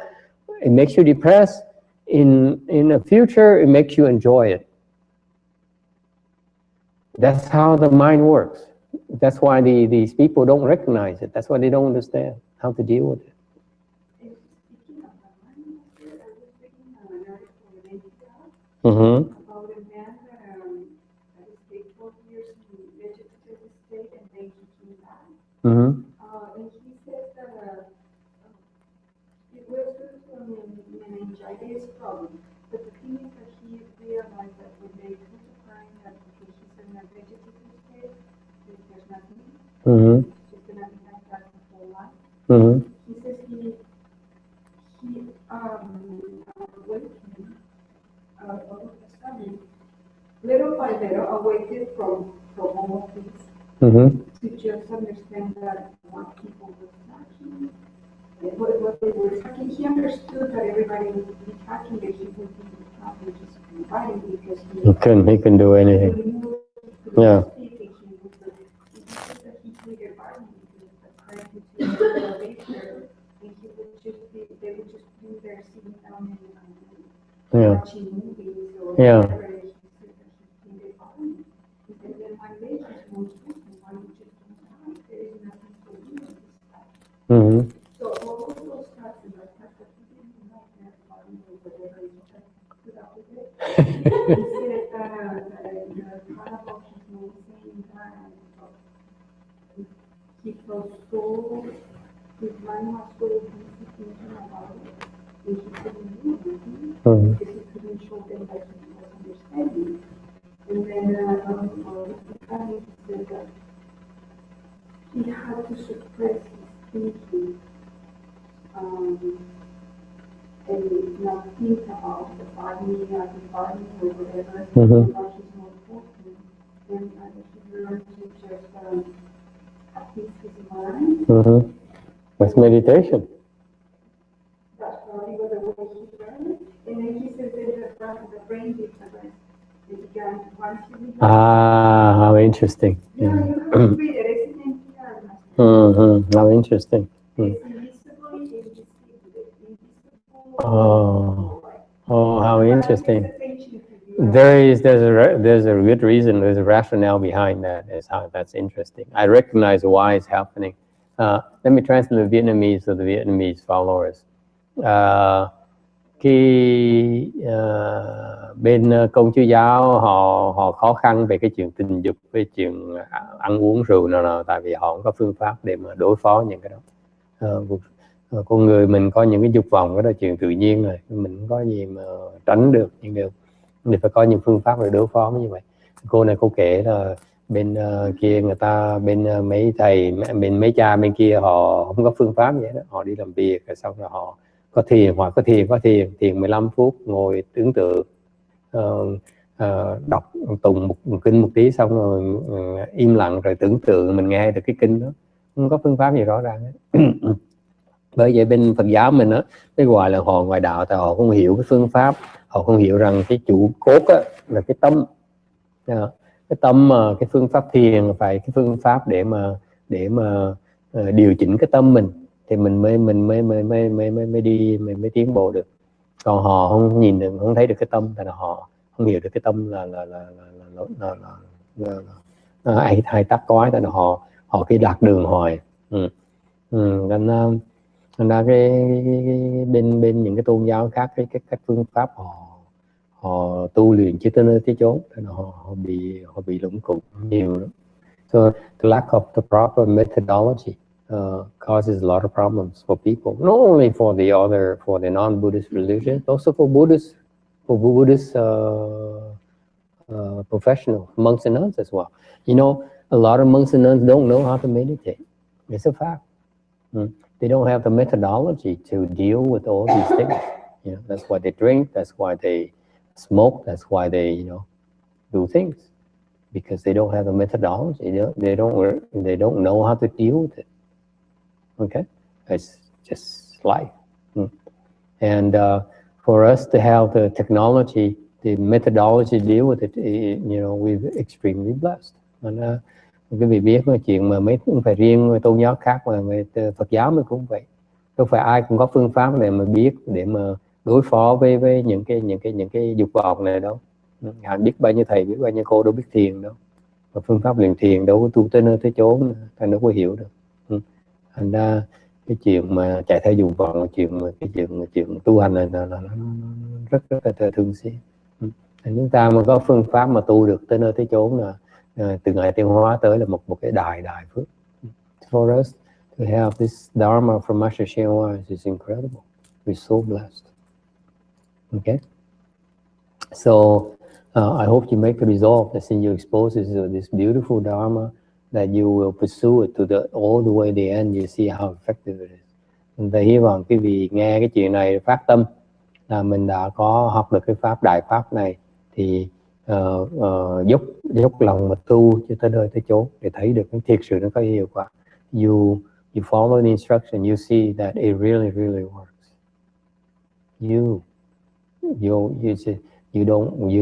Speaker 1: it makes you depressed. In the future, it makes you enjoy it. That's how the mind works. That's why these people don't recognize it. That's why they don't understand how to deal with it.
Speaker 4: Speaking of the mind, I was reading an article in NPR
Speaker 1: Mm-hmm.
Speaker 4: about a man that stayed 12 years in vegetative state and then he came back.
Speaker 1: Mm-hmm.
Speaker 4: And he says that it was due to a meningitis problem. But the thing is that he realized that when they classifying that because he's in a vegetative state, there's nothing.
Speaker 1: Mm-hmm.
Speaker 4: He's gonna be like that his whole life.
Speaker 1: Mm-hmm.
Speaker 4: He says he awakened all of a sudden, little by little, awakened from all of this
Speaker 1: Mm-hmm.
Speaker 4: to just understand that what people were talking, what they were talking. He understood that everybody would be talking, that he would be probably just writing because
Speaker 1: He can do anything.
Speaker 4: couldn't move, he
Speaker 1: Yeah.
Speaker 4: couldn't speak, and he was like, he said that he hated writing because the current to the elevator, and he would just be, they would just be there sitting down and
Speaker 1: Yeah.
Speaker 4: watching movies or
Speaker 1: Yeah.
Speaker 4: whatever. And he said that he hated writing. He said, then one day his mom told him, why don't you just don't write? There is nothing for you in this life.
Speaker 1: Mm-hmm.
Speaker 4: So all of those thoughts and the fact that he didn't like that body or whatever, he just put up with it. He said that the part about his mom saying that he felt so, his mind was so busy thinking about it, and he couldn't do anything
Speaker 1: Mm-hmm.
Speaker 4: because he couldn't show them that he was understanding. And then he said that he had to suppress his thinking and not think about the body or whatever,
Speaker 1: Mhm.
Speaker 4: about his own thinking. And he learned to just appease his mind.
Speaker 1: Mm-hmm. That's meditation.
Speaker 4: That's probably the way he learned. And then he said that the brain did the rest. It began once he began.
Speaker 1: Ah, how interesting.
Speaker 4: Yeah, you have to read it. It's in NPR.
Speaker 1: Mm-hmm. How interesting.
Speaker 4: It's invisibly invisible.
Speaker 1: Oh, how interesting. There's a good reason, there's a rationale behind that. That's interesting. I recognize why it's happening. Let me translate the Vietnamese so the Vietnamese followers. Khi bên Công giáo họ khó khăn về cái chuyện tình dục, về chuyện ăn uống rượu nào, tại vì họ không có phương pháp để mà đối phó những cái đó. Con người mình có những cái dục vọng, đó là chuyện tự nhiên rồi, mình không có gì mà tránh được, nhưng mình phải có những phương pháp để đối phó với như vậy. Cô này cô kể là bên kia người ta, bên mấy thầy, bên mấy cha bên kia họ không có phương pháp vậy đó, họ đi làm việc rồi xong rồi họ có thiền, hoặc có thiền 15 phút ngồi tưởng tượng, đọc tụng một kinh một tí xong rồi im lặng rồi tưởng tượng mình nghe được cái kinh đó. Không có phương pháp gì rõ ràng ấy. Bởi vậy bên Phật giáo mình á, cái gọi là họ ngoại đạo, tại họ không hiểu cái phương pháp, họ không hiểu rằng cái trụ cốt á là cái tâm. Cái tâm mà cái phương pháp thiền phải cái phương pháp để mà điều chỉnh cái tâm mình thì mình mới tiến bộ được. Còn họ không nhìn được, không thấy được cái tâm, tại là họ không hiểu được cái tâm là hay tắc quái, tại là họ cái lạc đường hoài. Nên ra cái bên những cái tôn giáo khác, cái phương pháp họ tu luyện chưa tới nơi tới chốn, nên họ bị lũng cụng nhiều lắm. So the lack of the proper methodology causes a lot of problems for people, not only for the non-Buddhist religions, also for Buddhist professionals, monks and nuns as well. You know, a lot of monks and nuns don't know how to meditate. It's a fact. They don't have the methodology to deal with all these things. You know, that's why they drink, that's why they smoke, that's why they, do things, because they don't have the methodology. They don't know how to deal with it. Okay, it's just life. And for us to have the technology, the methodology to deal with it, we're extremely blessed. And cái vị biết cái chuyện mà mấy cũng phải riêng tôn giáo khác, mà Phật giáo mình cũng vậy. Không phải ai cũng có phương pháp để mà biết, để mà đối phó với những cái dục vọng này đâu. Biết bao nhiêu thầy, biết bao nhiêu cô đâu biết thiền đâu. Và phương pháp luyện thiền đâu có tu tới nơi tới chốn, ta đâu có hiểu được. Thành ra cái chuyện mà chạy theo dục vọng, chuyện tu hành này là rất là thường xuyên. Chúng ta mà có phương pháp mà tu được tới nơi tới chốn là từ ngày tiến hóa tới là một cái đại phước. For us to have this Dharma from Master Hsien Hoai is incredible. We're so blessed. Okay, so I hope you make the resolve that since you expose to this beautiful Dharma, that you will pursue it to all the way the end. You see how effective it is. Mình hy vọng quý vị nghe cái chuyện này phát tâm là mình đã có học được cái pháp đại pháp này, thì dốc lòng mà tu cho tới nơi tới chốn để thấy được cái thiệt sự nó có hiệu quả. You follow the instruction, you see that it really works. You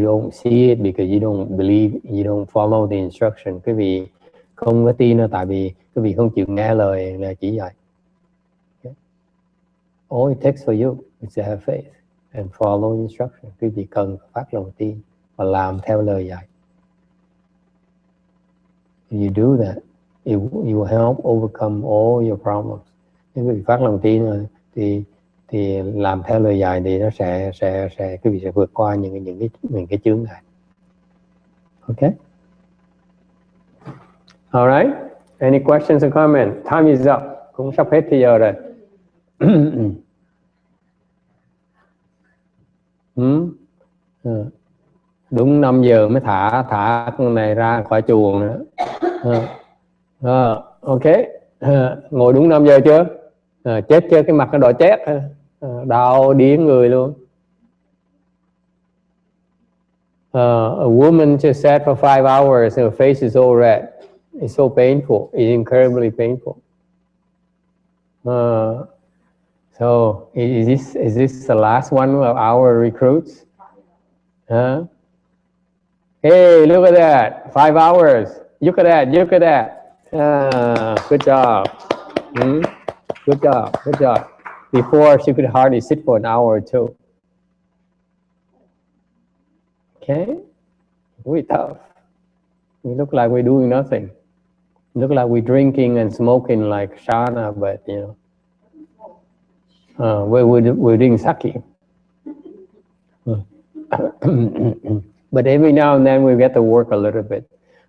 Speaker 1: don't see it because you don't believe, you don't follow the instruction. Quý vị không có tin là tại vì quý vị không chịu nghe lời là chỉ dạy. Okay? All it takes for you is to have faith and follow instruction. Quý vị cần phát lòng tin và làm theo lời dạy. If you do that, it will help overcome all your problems. Nếu quý vị phát lòng tin rồi thì làm theo lời dạy thì nó sẽ quý vị sẽ vượt qua những cái chướng ngại. Okay. All right. Any questions or comments? Time is up. Cũng sắp hết thời giờ rồi. Đúng 5 giờ mới thả con này ra khỏi chuồng nữa. Ok. Ngồi đúng 5 giờ chưa? Chết chưa? Cái mặt nó đỏ chét, đau điếng người luôn. A woman just sat for 5 hours and her face is all red. It's so painful. It's incredibly painful. So is this the last one of our recruits? Hey, look at that! 5 hours. Look at that! Good job. Good job. Before she could hardly sit for an hour or two. Okay, we tough. We look like we're doing nothing. Look like we're drinking and smoking like Shana, but you know, we're doing sake. But every now and then we get to work a little bit.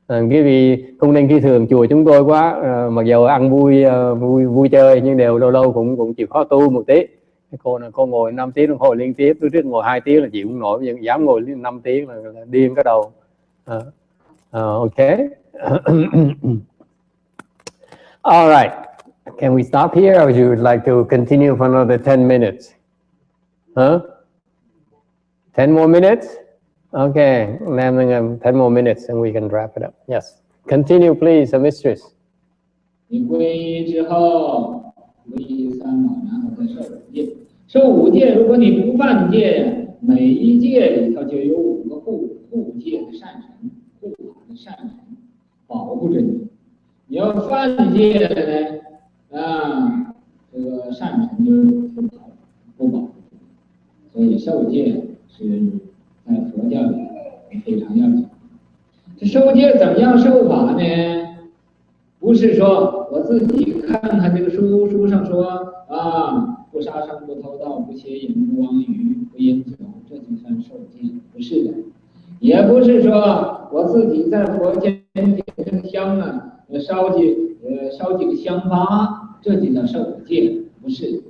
Speaker 1: Cái vị không nên khi thường chùa chúng tôi quá, mặc dù ăn vui chơi nhưng đều lâu lâu cũng chịu khó tu một tí. Cô ngồi 5 tiếng đồng hồ liên tiếp, trước ngồi 2 tiếng là chịu không nổi, nhưng dám ngồi 5 tiếng là điên cái đầu. Okay. All right. Can we stop here, or would you like to continue for another 10 minutes? Huh? 10 more minutes? Okay, 10 more minutes and we can wrap it up. Yes. Continue, please, mistress.
Speaker 2: 你皈依之后，皈依三宝，然后再受五戒。受五戒，如果你不犯戒，每一戒里头就有5个护戒的善神，护法的善神保护着你。你要犯戒了呢，这个善神就不保护。所以受戒是在佛教里非常要紧。这受戒怎么样受法呢？不是说我自己看看这个书上说不杀生、不偷盗、不邪淫、不妄语、不饮酒，这就算受戒，不是的。也不是说我自己在佛前点这个香烧几个香花，这就叫受戒，不是。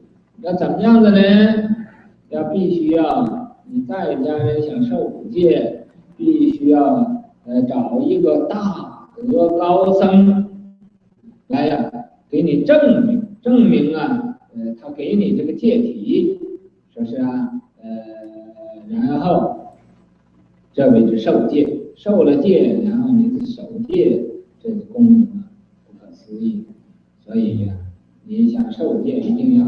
Speaker 2: 要怎么样的呢？必须要你在家人想受五戒，必须要找一个大德高僧来给你证明他给你这个戒体，说是然后这为之受戒，受了戒，然后你守戒，这个功能不可思议。所以你想受戒，一定要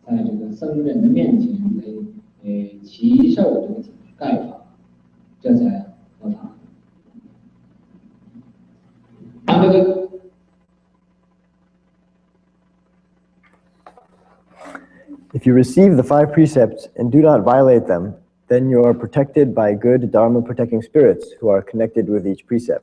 Speaker 2: 在这个僧人的面前来齐受这个盖法，这才合法。这个。
Speaker 3: If you receive the 5 precepts and do not violate them, then you are protected by good Dharma-protecting spirits who are connected with each precept.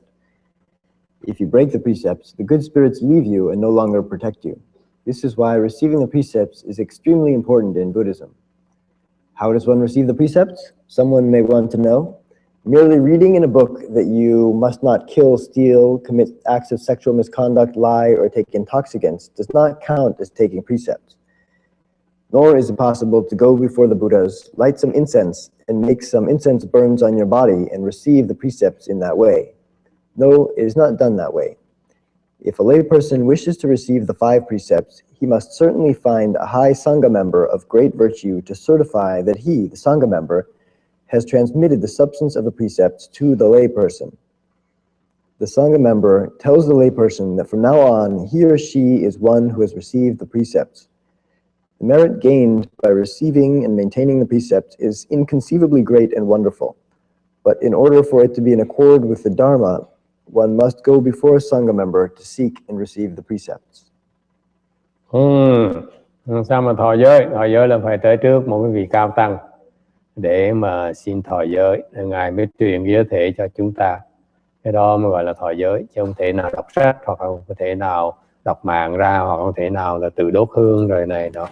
Speaker 3: If you break the precepts, the good spirits leave you and no longer protect you. This is why receiving the precepts is extremely important in Buddhism. How does one receive the precepts? Someone may want to know. Merely reading in a book that you must not kill, steal, commit acts of sexual misconduct, lie, or take intoxicants does not count as taking precepts. Nor is it possible to go before the Buddhas, light some incense, and make some incense burns on your body and receive the precepts in that way. No, it is not done that way. If a layperson wishes to receive the 5 precepts, he must certainly find a high Sangha member of great virtue to certify that he, the Sangha member, has transmitted the substance of the precepts to the layperson. The Sangha member tells the layperson that from now on, he or she is one who has received the precepts. The merit gained by receiving and maintaining the precepts is inconceivably great and wonderful. But in order for it to be in accord with the Dharma, one must go before a Sangha member to seek and receive the precepts.
Speaker 1: Sao mà thọ giới? Thọ giới là phải tới trước một cái vị cao tăng để mà xin thọ giới, Ngài mới truyền giới thể cho chúng ta. Cái đó mới gọi là thọ giới, chứ không thể nào đọc sách, hoặc không có thể nào đọc mạng ra, hoặc không thể nào là từ đốt hương rồi này đó.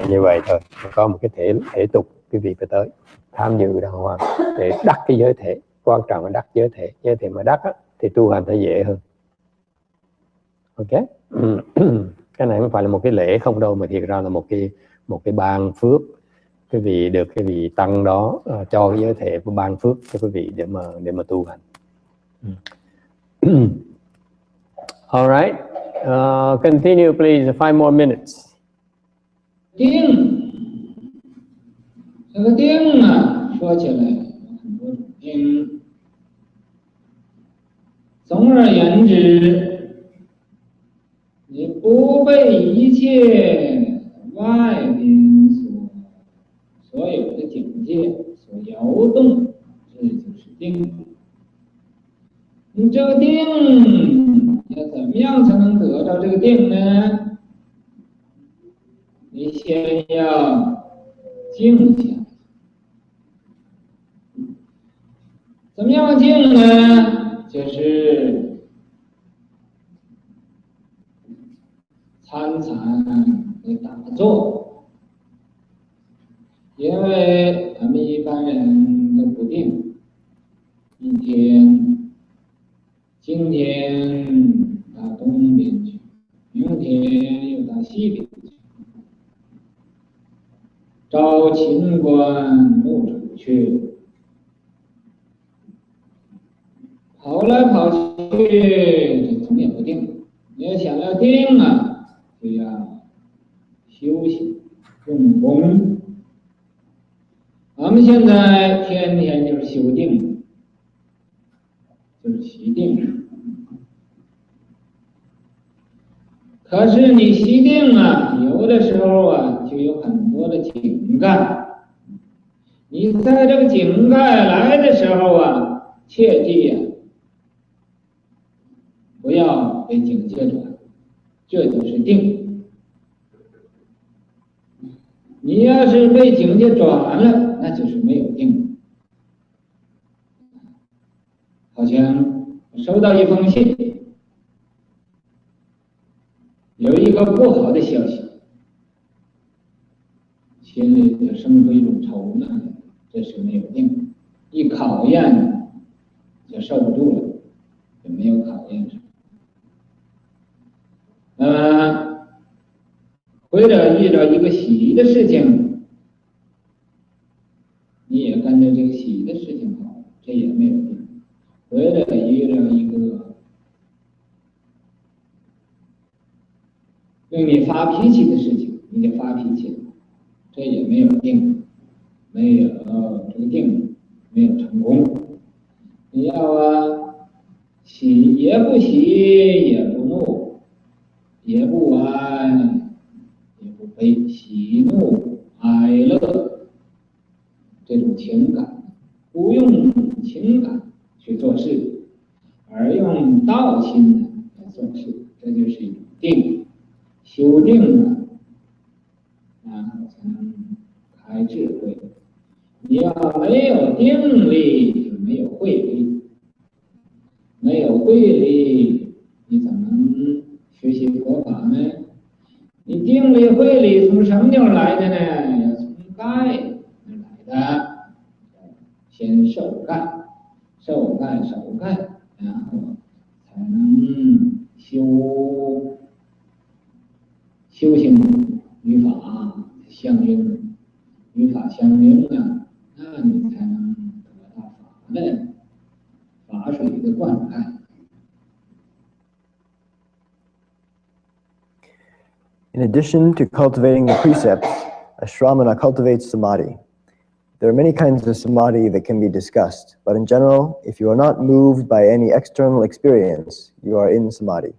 Speaker 1: Như vậy thôi, có một cái thể tục quý vị phải tới tham dự đàng hoàng để đắc cái giới thể. Quan trọng là đắc giới thể mà đắc thì tu hành sẽ dễ hơn. Ok. Cái này không phải là một cái lễ không đâu, mà thiệt ra là một cái ban phước. Quý vị được cái vị tăng đó cho cái giới thể của ban phước cho quý vị để mà tu hành. All right. Continue, please. 5 more minutes.
Speaker 2: 定，这个定说起来有很多种定。总而言之，你不被一切外边所有的境界所摇动，这就是定。你这个定要怎么样才能得到这个定呢？你先要静下来。怎么样静呢？就是参禅的打坐，因为咱们一般人都不定，一天，今天到东边去，明天又到西边去，朝秦关暮楚去，跑来跑去，这总也不定。你要想要定啊，就要休息用功。我们现在天天就是修定，就是习定。可是你习定啊，有的时候啊，就有很多的井盖。你在这个井盖来的时候啊，切记呀，不要被警戒转，这就是定。你要是被警戒转了，那就是没有定。好像收到一封信，有一个不好的消息，心里就生出一种愁呢，这是没有定。一考验就受不住了，就没有考验上。或者遇到一个喜的事情，你也跟着这个喜的事情跑，这也没有定。或者遇到一个令你发脾气的事情，你就发脾气，这也没有定，没有这个定，没有成功。你要啊，喜也不喜，也不怒，也不哀，也不悲，喜怒哀乐这种情感，不用情感去做事，而用道心来做事，这就是一种定。修定了，然后才能开智慧。你要没有定力，就没有慧力；没有慧力，你怎么能学习佛法呢？你定力、慧力从什么地方来的呢？要从盖来的。先受盖，受盖，受盖，然后才能修行与法相应，与法相应啊，那你才能得到法的法水的灌溉。
Speaker 3: In addition to cultivating the precepts, a shramana cultivates samadhi. There are many kinds of samadhi that can be discussed, but in general, if you are not moved by any external experience, you are in samadhi.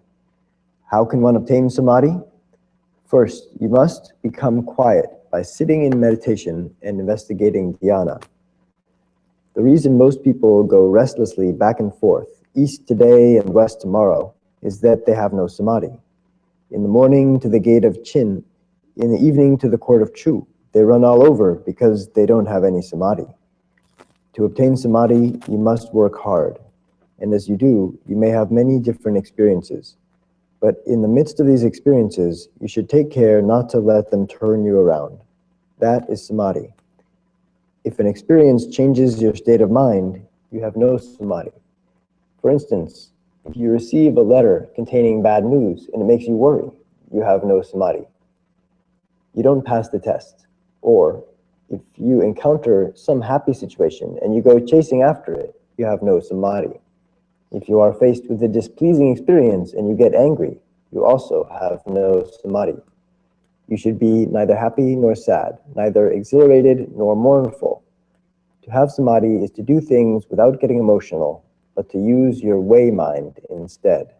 Speaker 3: How can one obtain samadhi? First, you must become quiet by sitting in meditation and investigating dhyana. The reason most people go restlessly back and forth, east today and west tomorrow, is that they have no samadhi. In the morning to the gate of Chin, in the evening to the court of Chu, they run all over because they don't have any samadhi. To obtain samadhi, you must work hard. And as you do, you may have many different experiences. But in the midst of these experiences, you should take care not to let them turn you around. That is samadhi. If an experience changes your state of mind, you have no samadhi. For instance, if you receive a letter containing bad news and it makes you worry, you have no samadhi. You don't pass the test. Or if you encounter some happy situation and you go chasing after it, you have no samadhi. If you are faced with a displeasing experience and you get angry, you also have no samadhi. You should be neither happy nor sad, neither exhilarated nor mournful. To have samadhi is to do things without getting emotional, but to use your way mind instead.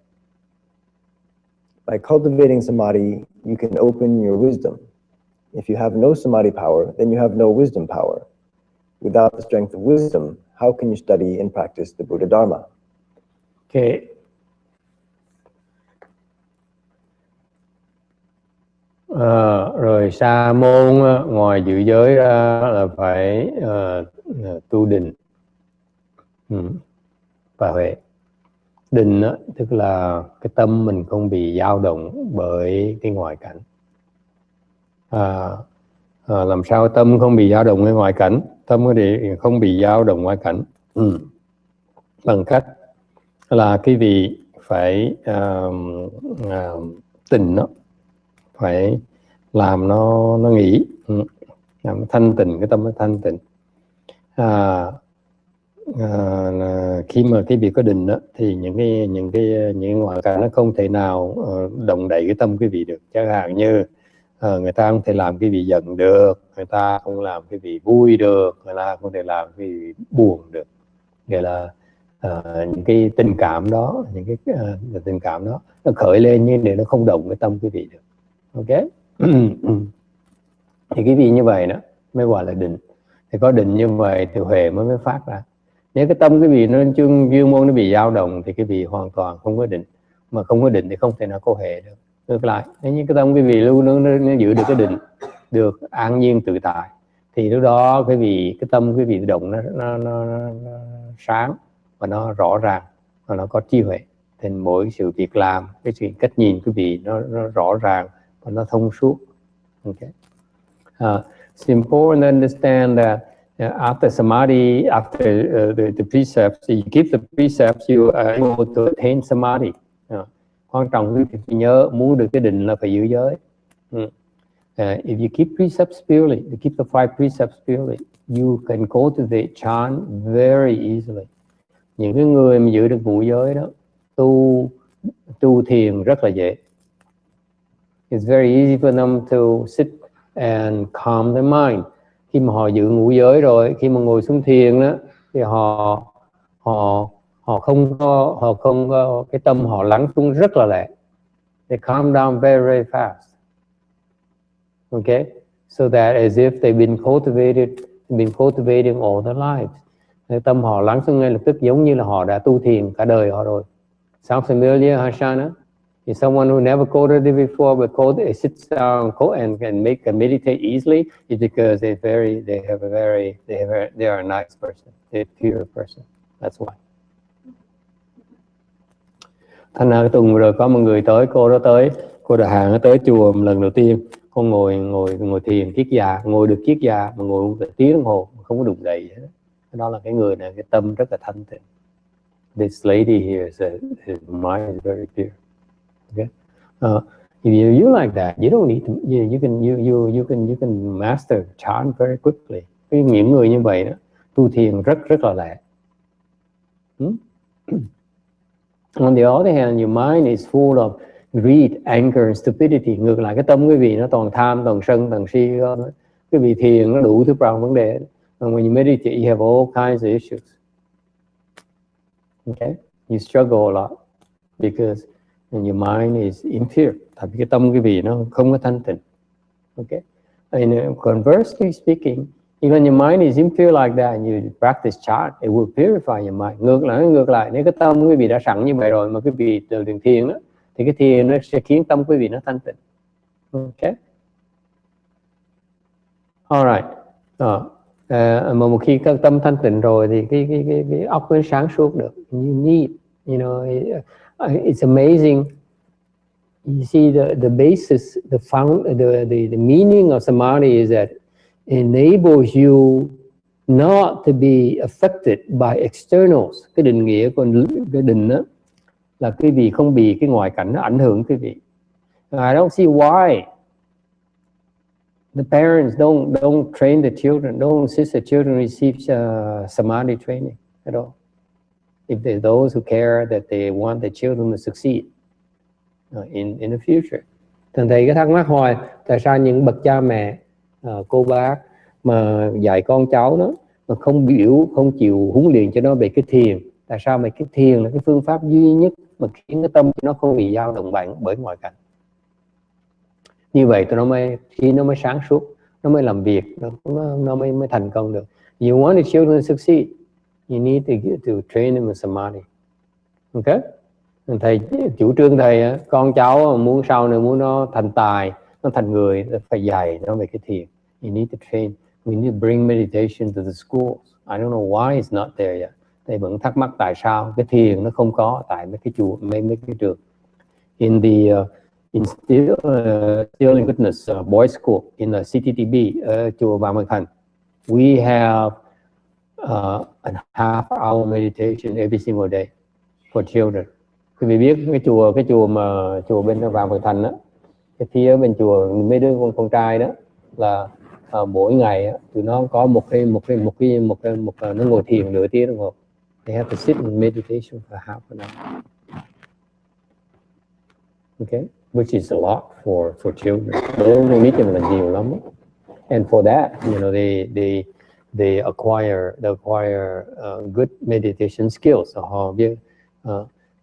Speaker 3: By cultivating samadhi, you can open your wisdom. If you have no samadhi power, then you have no wisdom power. Without the strength of wisdom, how can you study and practice the Buddha Dharma?
Speaker 1: Okay. Rồi sa môn ngoài giữ giới ra là phải tu định. Và huệ. Định đó, tức là cái tâm mình không bị dao động bởi cái ngoại cảnh. Làm sao tâm không bị dao động với ngoại cảnh? Tâm không bị dao động ngoại cảnh bằng cách là quý vị phải tình nó, phải làm nó nghỉ, làm thanh tịnh, cái tâm nó thanh tịnh. Khi mà cái việc có định đó, thì những ngoại cảnh nó không thể nào động đậy cái tâm quý vị được. Chẳng hạn như người ta không thể làm cái vị giận được, người ta không làm cái vị vui được, người ta không thể làm cái vị buồn được. Vậy là những cái tình cảm đó, tình cảm đó nó khởi lên nhưng để nó không động cái tâm quý vị được. Ok. Thì cái vị như vậy đó mới gọi là định. Thì có định như vậy thì huệ mới phát ra. Nếu cái tâm cái vị nó chuyên môn nó bị dao động thì cái vị hoàn toàn không có định. Mà không có định thì không thể nào có huệ được. Ngược lại, nếu như cái tâm cái vị luôn nó giữ được cái định, được an nhiên tự tại, thì lúc đó cái tâm cái vị động nó sáng và nó rõ ràng và nó có trí huệ. Thì mỗi sự việc làm, cái sự cách nhìn cái vị nó rõ ràng và nó thông suốt. Okay. It's important to understand that after samadhi, after the precepts, you keep the precepts, you are able to attain samadhi. Quan trọng cái nhớ muốn được cái định là phải giữ giới. If you keep precepts purely, you keep the 5 precepts purely, you can cultivate chant very easily. Những cái người mà giữ được ngũ giới đó, tu thiền rất là dễ. It's very easy for them to sit and calm their mind. Khi mà họ giữ ngũ giới rồi, khi mà ngồi xuống thiền đó, thì họ không có cái tâm họ lắng xuống rất là lẹ. They calm down very, very fast. Okay, so that as if they've been cultivating all their lives. Cái tâm họ lắng xuống ngay lập tức, giống như là họ đã tu thiền cả đời họ rồi. Sound familiar, Harshana? If someone who never cultivated before but sits down and can meditate easily, it's because they are a nice person, they're a pure person. That's why. Thành ra tuần rồi có một người tới, cô Đà Hàng nó tới chùa một lần đầu tiên, cô ngồi thiền kiết già, ngồi được kiết già mà ngồi một tiếng đồng hồ không có đụng đậy hết. Đó là cái người này, cái tâm rất là thanh tịnh. This lady here said his mind is very pure. Okay. If you like that, you don't need to. You can master chant very quickly. Những người như vậy đó, tu thiền rất là lẹ. On the other hand, your mind is full of greed, anger, and stupidity. Ngược lại, cái tâm quý vị nó toàn tham, toàn sân, toàn si. Quý vị thiền nó đủ thứ bao vấn đề. And when you meditate, you have all kinds of issues. Okay, you struggle a lot because your mind is impure. Tại vì cái tâm quý vị nó không có thanh tịnh. Okay, and conversely speaking, even your mind is impure like that, and you practice chant, it will purify your mind. Ngược lại, nếu cái tâm quý vị đã sẵn như vậy rồi mà quý vị từ đường thiền đó, thì cái thiền nó sẽ khiến tâm quý vị nó thanh tịnh. Okay, alright. Mà một khi cái tâm thanh tịnh rồi thì cái óc nó sáng suốt được. You need, it's amazing. You see, the basis, the meaning of samadhi is that it enables you not to be affected by externals. Cái định nghĩa của cái định đó là quý vị không bị cái ngoại cảnh nó ảnh hưởng quý vị. I don't see why the parents don't train the children, don't insist the children receive samadhi training at all. If there's those who care that they want their children to succeed in the future. Thành thầy cái thắc mắc hoài, tại sao những bậc cha mẹ, cô bác mà dạy con cháu nó mà không chịu huấn luyện cho nó về cái thiền? Tại sao mà cái thiền là cái phương pháp duy nhất mà khiến cái tâm nó không bị dao động bởi ngoại cảnh? Như vậy thì nó mới sáng suốt, nó mới làm việc, nó mới thành công được. You want the children to succeed, you need to train them in samadhi. Okay? Thầy chủ trương thầy, con cháu muốn sau này muốn nó thành tài, nó thành người, phải dạy nó về cái thiền. You need to train. We need to bring meditation to the schools. I don't know why it's not there yet. Thầy vẫn thắc mắc tại sao cái thiền nó không có tại mấy cái chùa, mấy cái trường. In the still in Witness Boys School in the CTTB chùa Vạn Mật Thành, we have a half hour meditation every single day for children. Quý vị biết cái chùa mà chùa bên Vạn Mật Thành đó, cái phía bên chùa mấy đứa con trai đó là mỗi ngày tụi nó có một nó ngồi thiền nửa tiếng đồng hồ. They have to sit in meditation for half an hour. Okay, which is a lot for children. Đối với mấy chừng là nhiều lắm. And for that, you know, they acquire good meditation skills. So họ biết.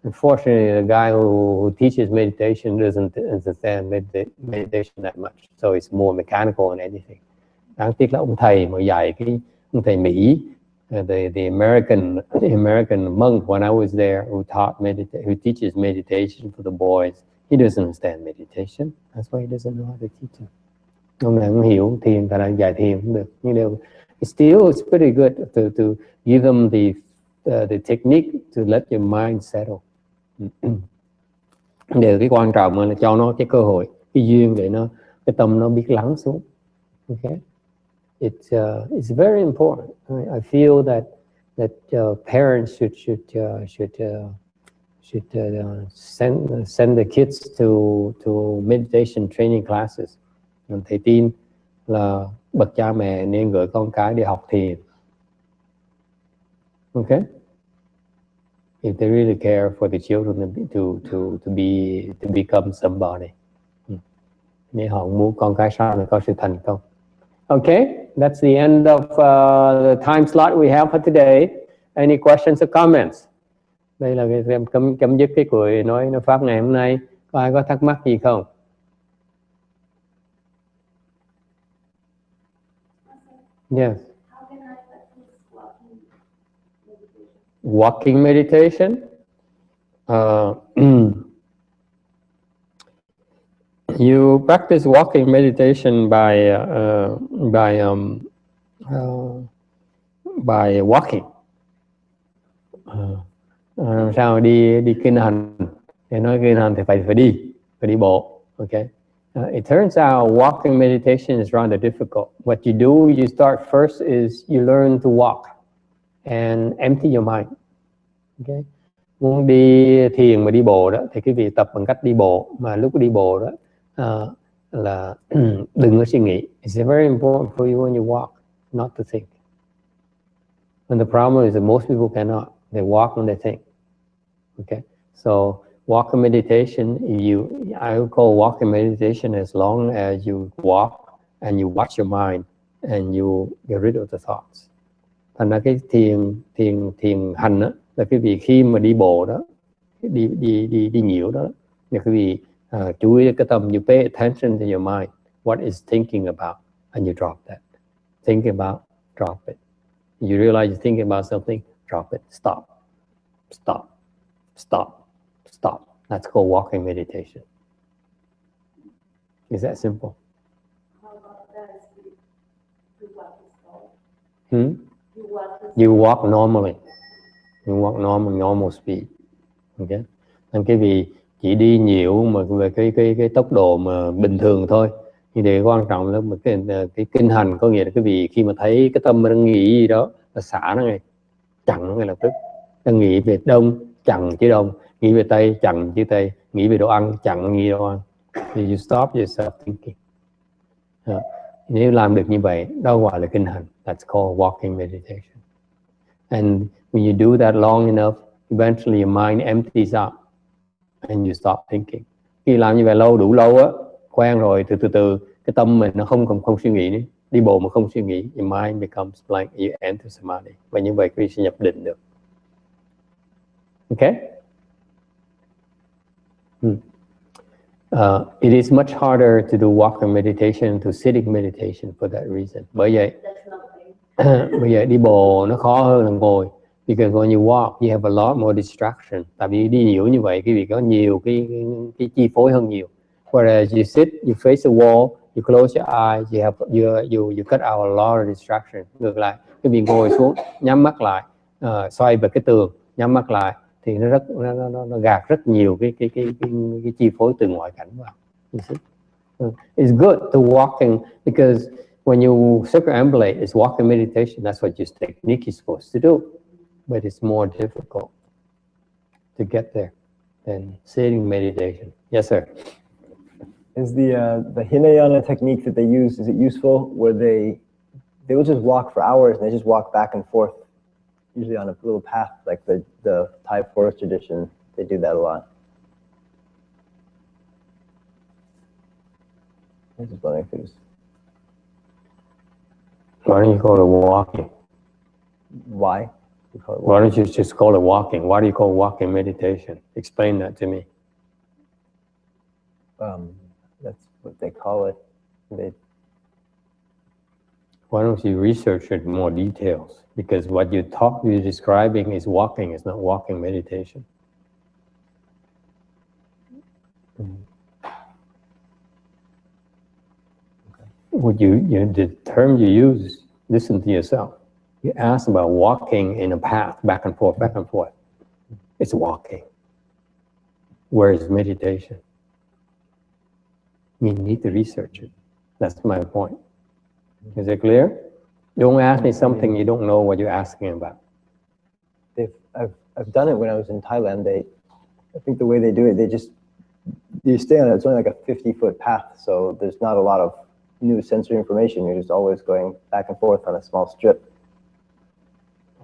Speaker 1: Unfortunately, the guy who teaches meditation doesn't understand meditation that much, so it's more mechanical than anything. Đáng tiếc là ông thầy mà dạy ông thầy Mỹ, the American monk when I was there who teaches meditation for the boys, he doesn't understand meditation. That's why he doesn't know how to teach them. Ông này không hiểu thiền, ta đang dạy thiền cũng được. Nhưng it's pretty good to give them the technique to let your mind settle. Điều cái quan trọng là cho nó cái cơ hội, cái duyên để cái tâm nó biết lắng xuống. Okay, it's very important. I feel that parents should send the kids to meditation training classes. Thầy tin là bậc cha mẹ nên gửi con cái đi học thiền. Okay. If they really care for the children to become somebody. Nếu họ muốn con cái sau này có sự thành công. Okay, that's the end of the time slot we have for today. Any questions or comments? Đây là cái chấm dứt cái buổi nói pháp ngày hôm nay. Có ai có thắc mắc gì không? Yes. Walking meditation. You practice walking meditation by walking. Sao đi kinh hành? Để nói kinh hành thì phải đi bộ. Okay. It turns out walking meditation is rather difficult. What you do, you start first is you learn to walk and empty your mind. Okay. Muốn đi thiền mà đi bộ đó thì quý vị tập bằng cách đi bộ, mà lúc đi bộ đó là đừng có suy nghĩ. It's very important for you when you walk not to think. And the problem is that most people cannot. They walk and they think. Okay. So walking meditation, I would call walking meditation as long as you walk and you watch your mind and you get rid of the thoughts. Thành ra cái thiền hành đó là cái vị khi mà đi bộ đó, đi nhiễu đó, là cái vị chú ý cái tâm, you pay attention to your mind, what is thinking about, and you drop that. Thinking about, drop it. You realize you're thinking about something, drop it, stop. That's called walking meditation. Is that simple?
Speaker 5: How about that? You walk
Speaker 1: You walk normally. You walk normal speed. Okay. Nên cái vì chỉ đi nhiều mà về cái tốc độ mà bình thường thôi. Nhưng điều quan trọng là cái kinh hành, có nghĩa là cái vì khi mà thấy cái tâm đang nghĩ gì đó là xả nó ngay, chặn nó ngay lập tức. Đang nghĩ về đông, chặn chứ đông, nghĩ về tây, chặn chứ tây, nghĩ về đồ ăn, chặn nghĩ đồ ăn. You stop yourself thinking. Nếu làm được như vậy, đó gọi là kinh hành. That's called walking meditation. And when you do that long enough, eventually your mind empties out and you stop thinking. Khi làm như vậy đủ lâu á, quen rồi, từ từ cái tâm mình nó không suy nghĩ nữa. Đi bộ mà không suy nghĩ, your mind becomes blank, you enter samadhi. Và như vậy quý vị sẽ nhập định được. Okay? It is much harder to do walking meditation to sitting meditation for that reason. Bởi vậy đi bộ nó khó hơn là ngồi. Because when you walk, you have a lot more distraction. Tại vì đi nhiều như vậy, quý vị có nhiều cái chi phối hơn nhiều. Whereas you sit, you face the wall, you close your eyes, you cut out a lot of distraction. Ngược lại, quý vị ngồi xuống, nhắm mắt lại, xoay về cái tường, nhắm mắt lại thì nó gạt rất nhiều cái chi phối từ ngoại cảnh vào. It's good to walking because when you circumambulate, it's walking meditation. That's what your technique is supposed to do, but it's more difficult to get there than sitting meditation. Yes, sir.
Speaker 3: Is the Hinayana technique that they use, is it useful where they will just walk for hours and they just walk back and forth, usually on a little path like the Thai forest tradition? They do that a lot. I was just wondering if it was...
Speaker 1: Why don't you call it walking?
Speaker 3: Why? You call it
Speaker 1: Why don't you just call it walking? Why do you call walking meditation? Explain that to me.
Speaker 3: That's what they call it.
Speaker 1: Why don't you research it in more details? Because what you're describing is walking. It's not walking meditation. What the term you use, listen to yourself. You ask about walking in a path, back and forth, back and forth. It's walking. Where is meditation? You need to research it. That's my point. Is it clear? Don't ask me something you don't know what you're asking about.
Speaker 3: I've done it when I was in Thailand. I think the way they do it, you stay on it. It's only like a 50-foot path, so there's not a lot of new sensory information. You're just always going back and forth on a small strip.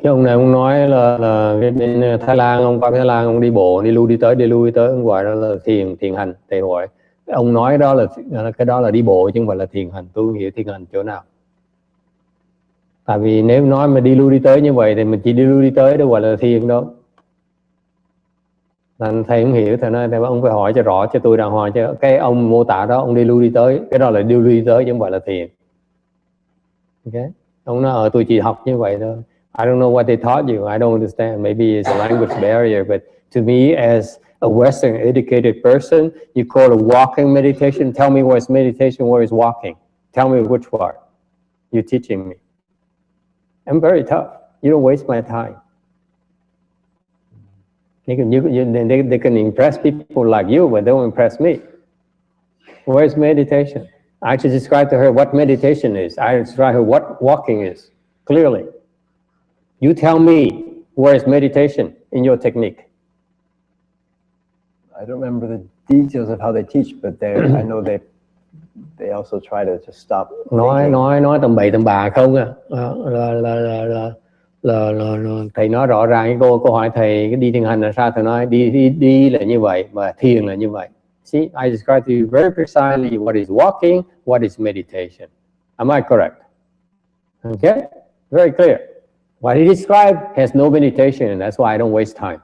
Speaker 1: Cái ông này ông nói là bên Thái Lan, ông qua Thái Lan, ông đi bộ, đi lui đi tới, ông gọi đó là thiền hành, thầy hỏi. Ông nói đó là cái đó là đi bộ chứ không phải là thiền hành. Tôi không hiểu thiền hành chỗ nào. Tại vì nếu nói mà đi lui đi tới như vậy thì mình chỉ đi lui đi tới đâu gọi là thiền đâu. Nên thầy không hiểu, thầy nói ông phải hỏi cho rõ cho tôi đàng hoàng, chứ cái ông mô tả đó ông đi lui đi tới, cái đó là đi lui đi tới chứ không phải là thiền. Okay? Ông nói tôi chỉ học như vậy thôi. I don't know what they taught you. I don't understand. Maybe it's a language barrier, but to me as a Western educated person, you call it walking meditation. Tell me where's meditation, where is walking. Tell me which part. You're teaching me. I'm very tough. You don't waste my time. They can impress people like you, but they don't impress me. Where's meditation? I just described to her what meditation is. I described her what walking is, clearly. You tell me where is meditation in your technique.
Speaker 3: I don't remember the details of how they teach, but I know they also try to just stop.
Speaker 1: Nói tầm bậy tầm bạ không à. Là thầy nói rõ ràng cái câu hỏi thầy cái đi thiền hành là sao, thầy nói đi là như vậy và thiền là như vậy. See, I described to you very precisely what is walking, what is meditation. Am I correct? Okay, very clear. What he described has no meditation, and that's why I don't waste time.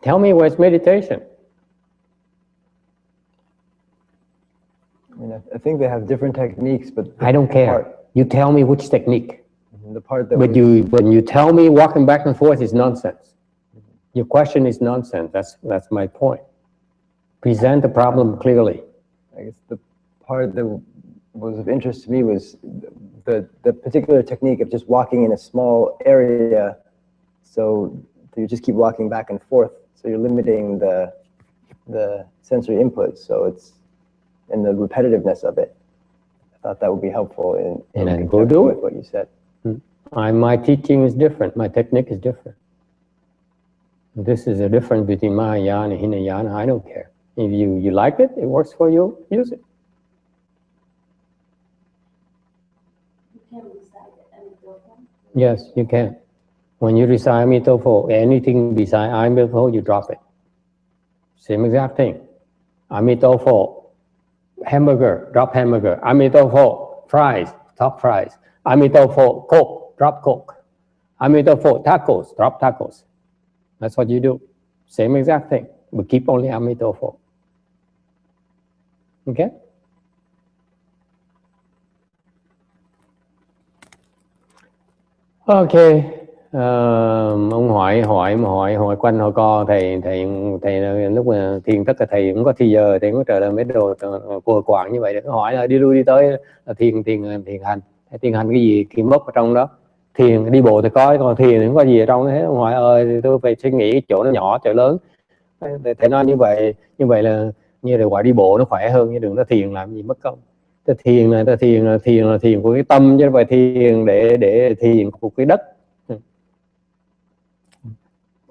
Speaker 1: Tell me where's meditation.
Speaker 3: I mean, I think they have different techniques, but
Speaker 1: I don't care. You tell me which technique.
Speaker 3: The part that
Speaker 1: when you tell me walking back and forth is nonsense. Your question is nonsense. That's my point. Present the problem clearly.
Speaker 3: I guess the part that was of interest to me was the particular technique of just walking in a small area, so you just keep walking back and forth. So you're limiting the sensory input. So it's and the repetitiveness of it. I thought that would be helpful in conjunction with what you said.
Speaker 1: My teaching is different. My technique is different. This is a difference between Mahayana and Hinayana. I don't care. If you like it, it works for you, use it.
Speaker 5: You can recite Amitabha.
Speaker 1: Yes, you can. When you recite Amitabha, anything beside Amitabha, you drop it. Same exact thing. Amitabha, hamburger, drop hamburger. Amitabha, fries, top fries. Amitabha, Coke, drop Coke. Amitabha, tacos, drop tacos. That's what you do. Same exact thing. But keep only Amitabha. Okay? Okay. ông hỏi quanh hỏi co, thầy lúc mà thiền tất cả thầy cũng có thì giờ thầy cũng có trả lời mấy đồ của quảng như vậy được. Hỏi là đi lui đi tới là thiền hành cái gì thì mất ở trong đó. Thiền đi bộ thì có, còn thiền thì không có gì ở trong hết. Ông hỏi thì tôi phải suy nghĩ cái chỗ nó nhỏ chỗ lớn. Thầy nói như vậy là như là gọi đi bộ nó khỏe hơn, chứ đừng có thiền làm gì mất công. Thiền là thiền của cái tâm, chứ không phải thiền để thiền của cái đất.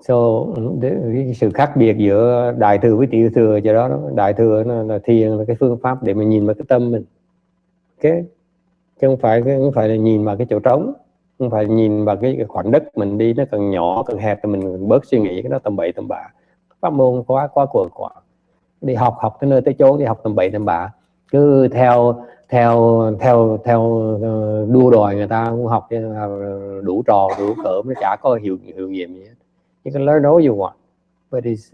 Speaker 1: So cái sự khác biệt giữa đại thừa với tiểu thừa cho đó, đại thừa nó là thiền là cái phương pháp để mình nhìn vào cái tâm mình, chứ không phải là nhìn vào cái chỗ trống, không phải nhìn vào cái khoảnh đất mình đi nó càng nhỏ càng hẹp thì mình bớt suy nghĩ cái đó tầm bậy tầm bạ. Pháp môn quá quờ quạng, đi học tới nơi tới chốn đi học tầm bậy tầm bạ, cứ theo đua đòi người ta cũng học đủ trò đủ cỡ, nó chả có hiệu nghiệm gì hết. You can learn all you want, but its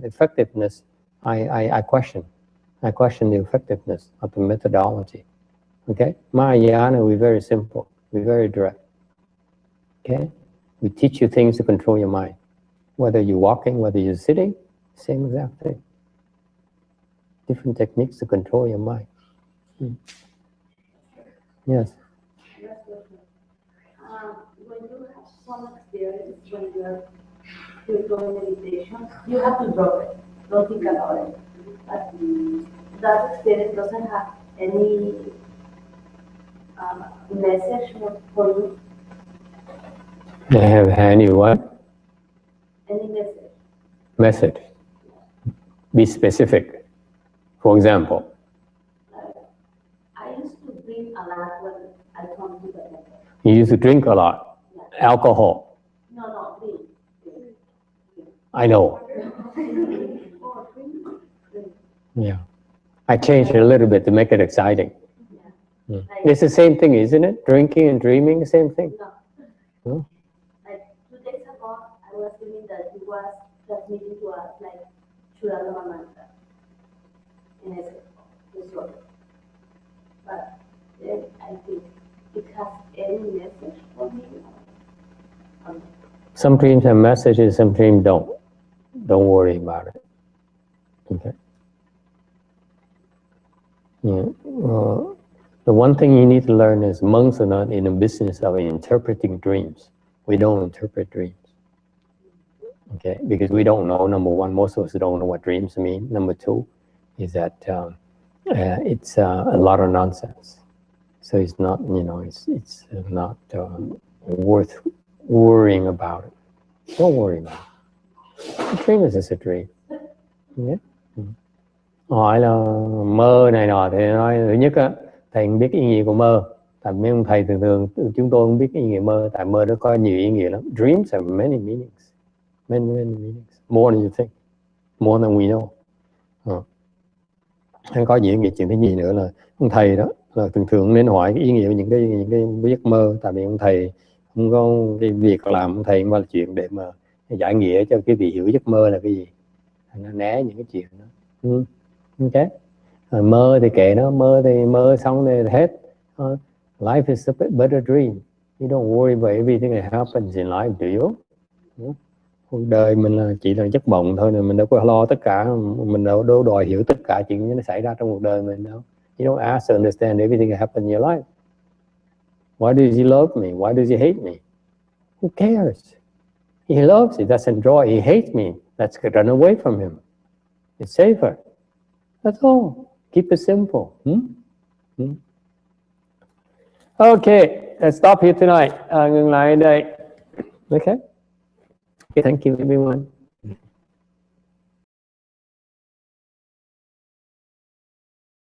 Speaker 1: effectiveness, I question the effectiveness of the methodology. Okay, Mahayana, we're very simple, we're very direct. Okay, we teach you things to control your mind, whether you're walking, whether you're sitting, same exact thing. Different techniques to control your mind. Yes.
Speaker 5: When you have some experience, when you're doing meditation, you have to drop it. Don't think about it. But that experience doesn't have any message for you.
Speaker 1: They have any what?
Speaker 5: Any message.
Speaker 1: Message. Be specific. For example.
Speaker 5: I used to drink a lot when I come to the temple.
Speaker 1: You used to drink a lot.
Speaker 5: Yeah.
Speaker 1: Alcohol.
Speaker 5: No, drink.
Speaker 1: I know. Yeah. I changed it a little bit to make it exciting.
Speaker 5: Yeah.
Speaker 1: It's the same thing, isn't it? Drinking and dreaming, the same thing.
Speaker 5: No. Like 2 days ago, I was feeling that he was transmitting to us like Chudalama mantra. And I said, it's okay. But then I think it has any message for me.
Speaker 1: Some dreams have messages, some dreams don't. Don't worry about it. Okay. Yeah. The one thing you need to learn is monks are not in the business of interpreting dreams. We don't interpret dreams. Okay, because we don't know. Number one, most of us don't know what dreams mean. Number two is that it's a lot of nonsense. So it's not, it's not worth worrying about it. Don't worry about it. A dream is just a dream. Yeah. Hỏi là mơ này nọ thì nói thứ nhất á, thầy không biết ý nghĩa của mơ. Tại mấy ông thầy thường chúng tôi không biết ý nghĩa mơ, tại mơ nó có nhiều ý nghĩa lắm. Dreams have many meanings, many meanings, more than you think, more than we know. Có những cái chuyện thứ gì nữa là ông thầy đó là thường nên hỏi cái ý nghĩa của những cái giấc mơ, tại vì ông thầy không có cái việc làm, ông thầy không phải là chuyện để mà giải nghĩa cho cái vị hiểu giấc mơ là cái gì, nó né những cái chuyện đó. Okay. Mơ thì kệ nó, mơ xong thì hết. Life is a better dream. You don't worry about everything that happens in life, do you? Cuộc đời mình là chỉ là giấc mộng thôi, mình đâu có lo tất cả, mình đâu đòi hiểu tất cả chuyện nó xảy ra trong cuộc đời mình đâu. You don't ask to understand everything that happens in your life. Why does he love me? Why does he hate me? Who cares? He loves, he doesn't enjoy, he hates me. Let's run away from him. It's safer. That's all. Keep it simple. Okay, let's stop here tonight. Ngừng lại đây. Okay. Okay, thank you everyone.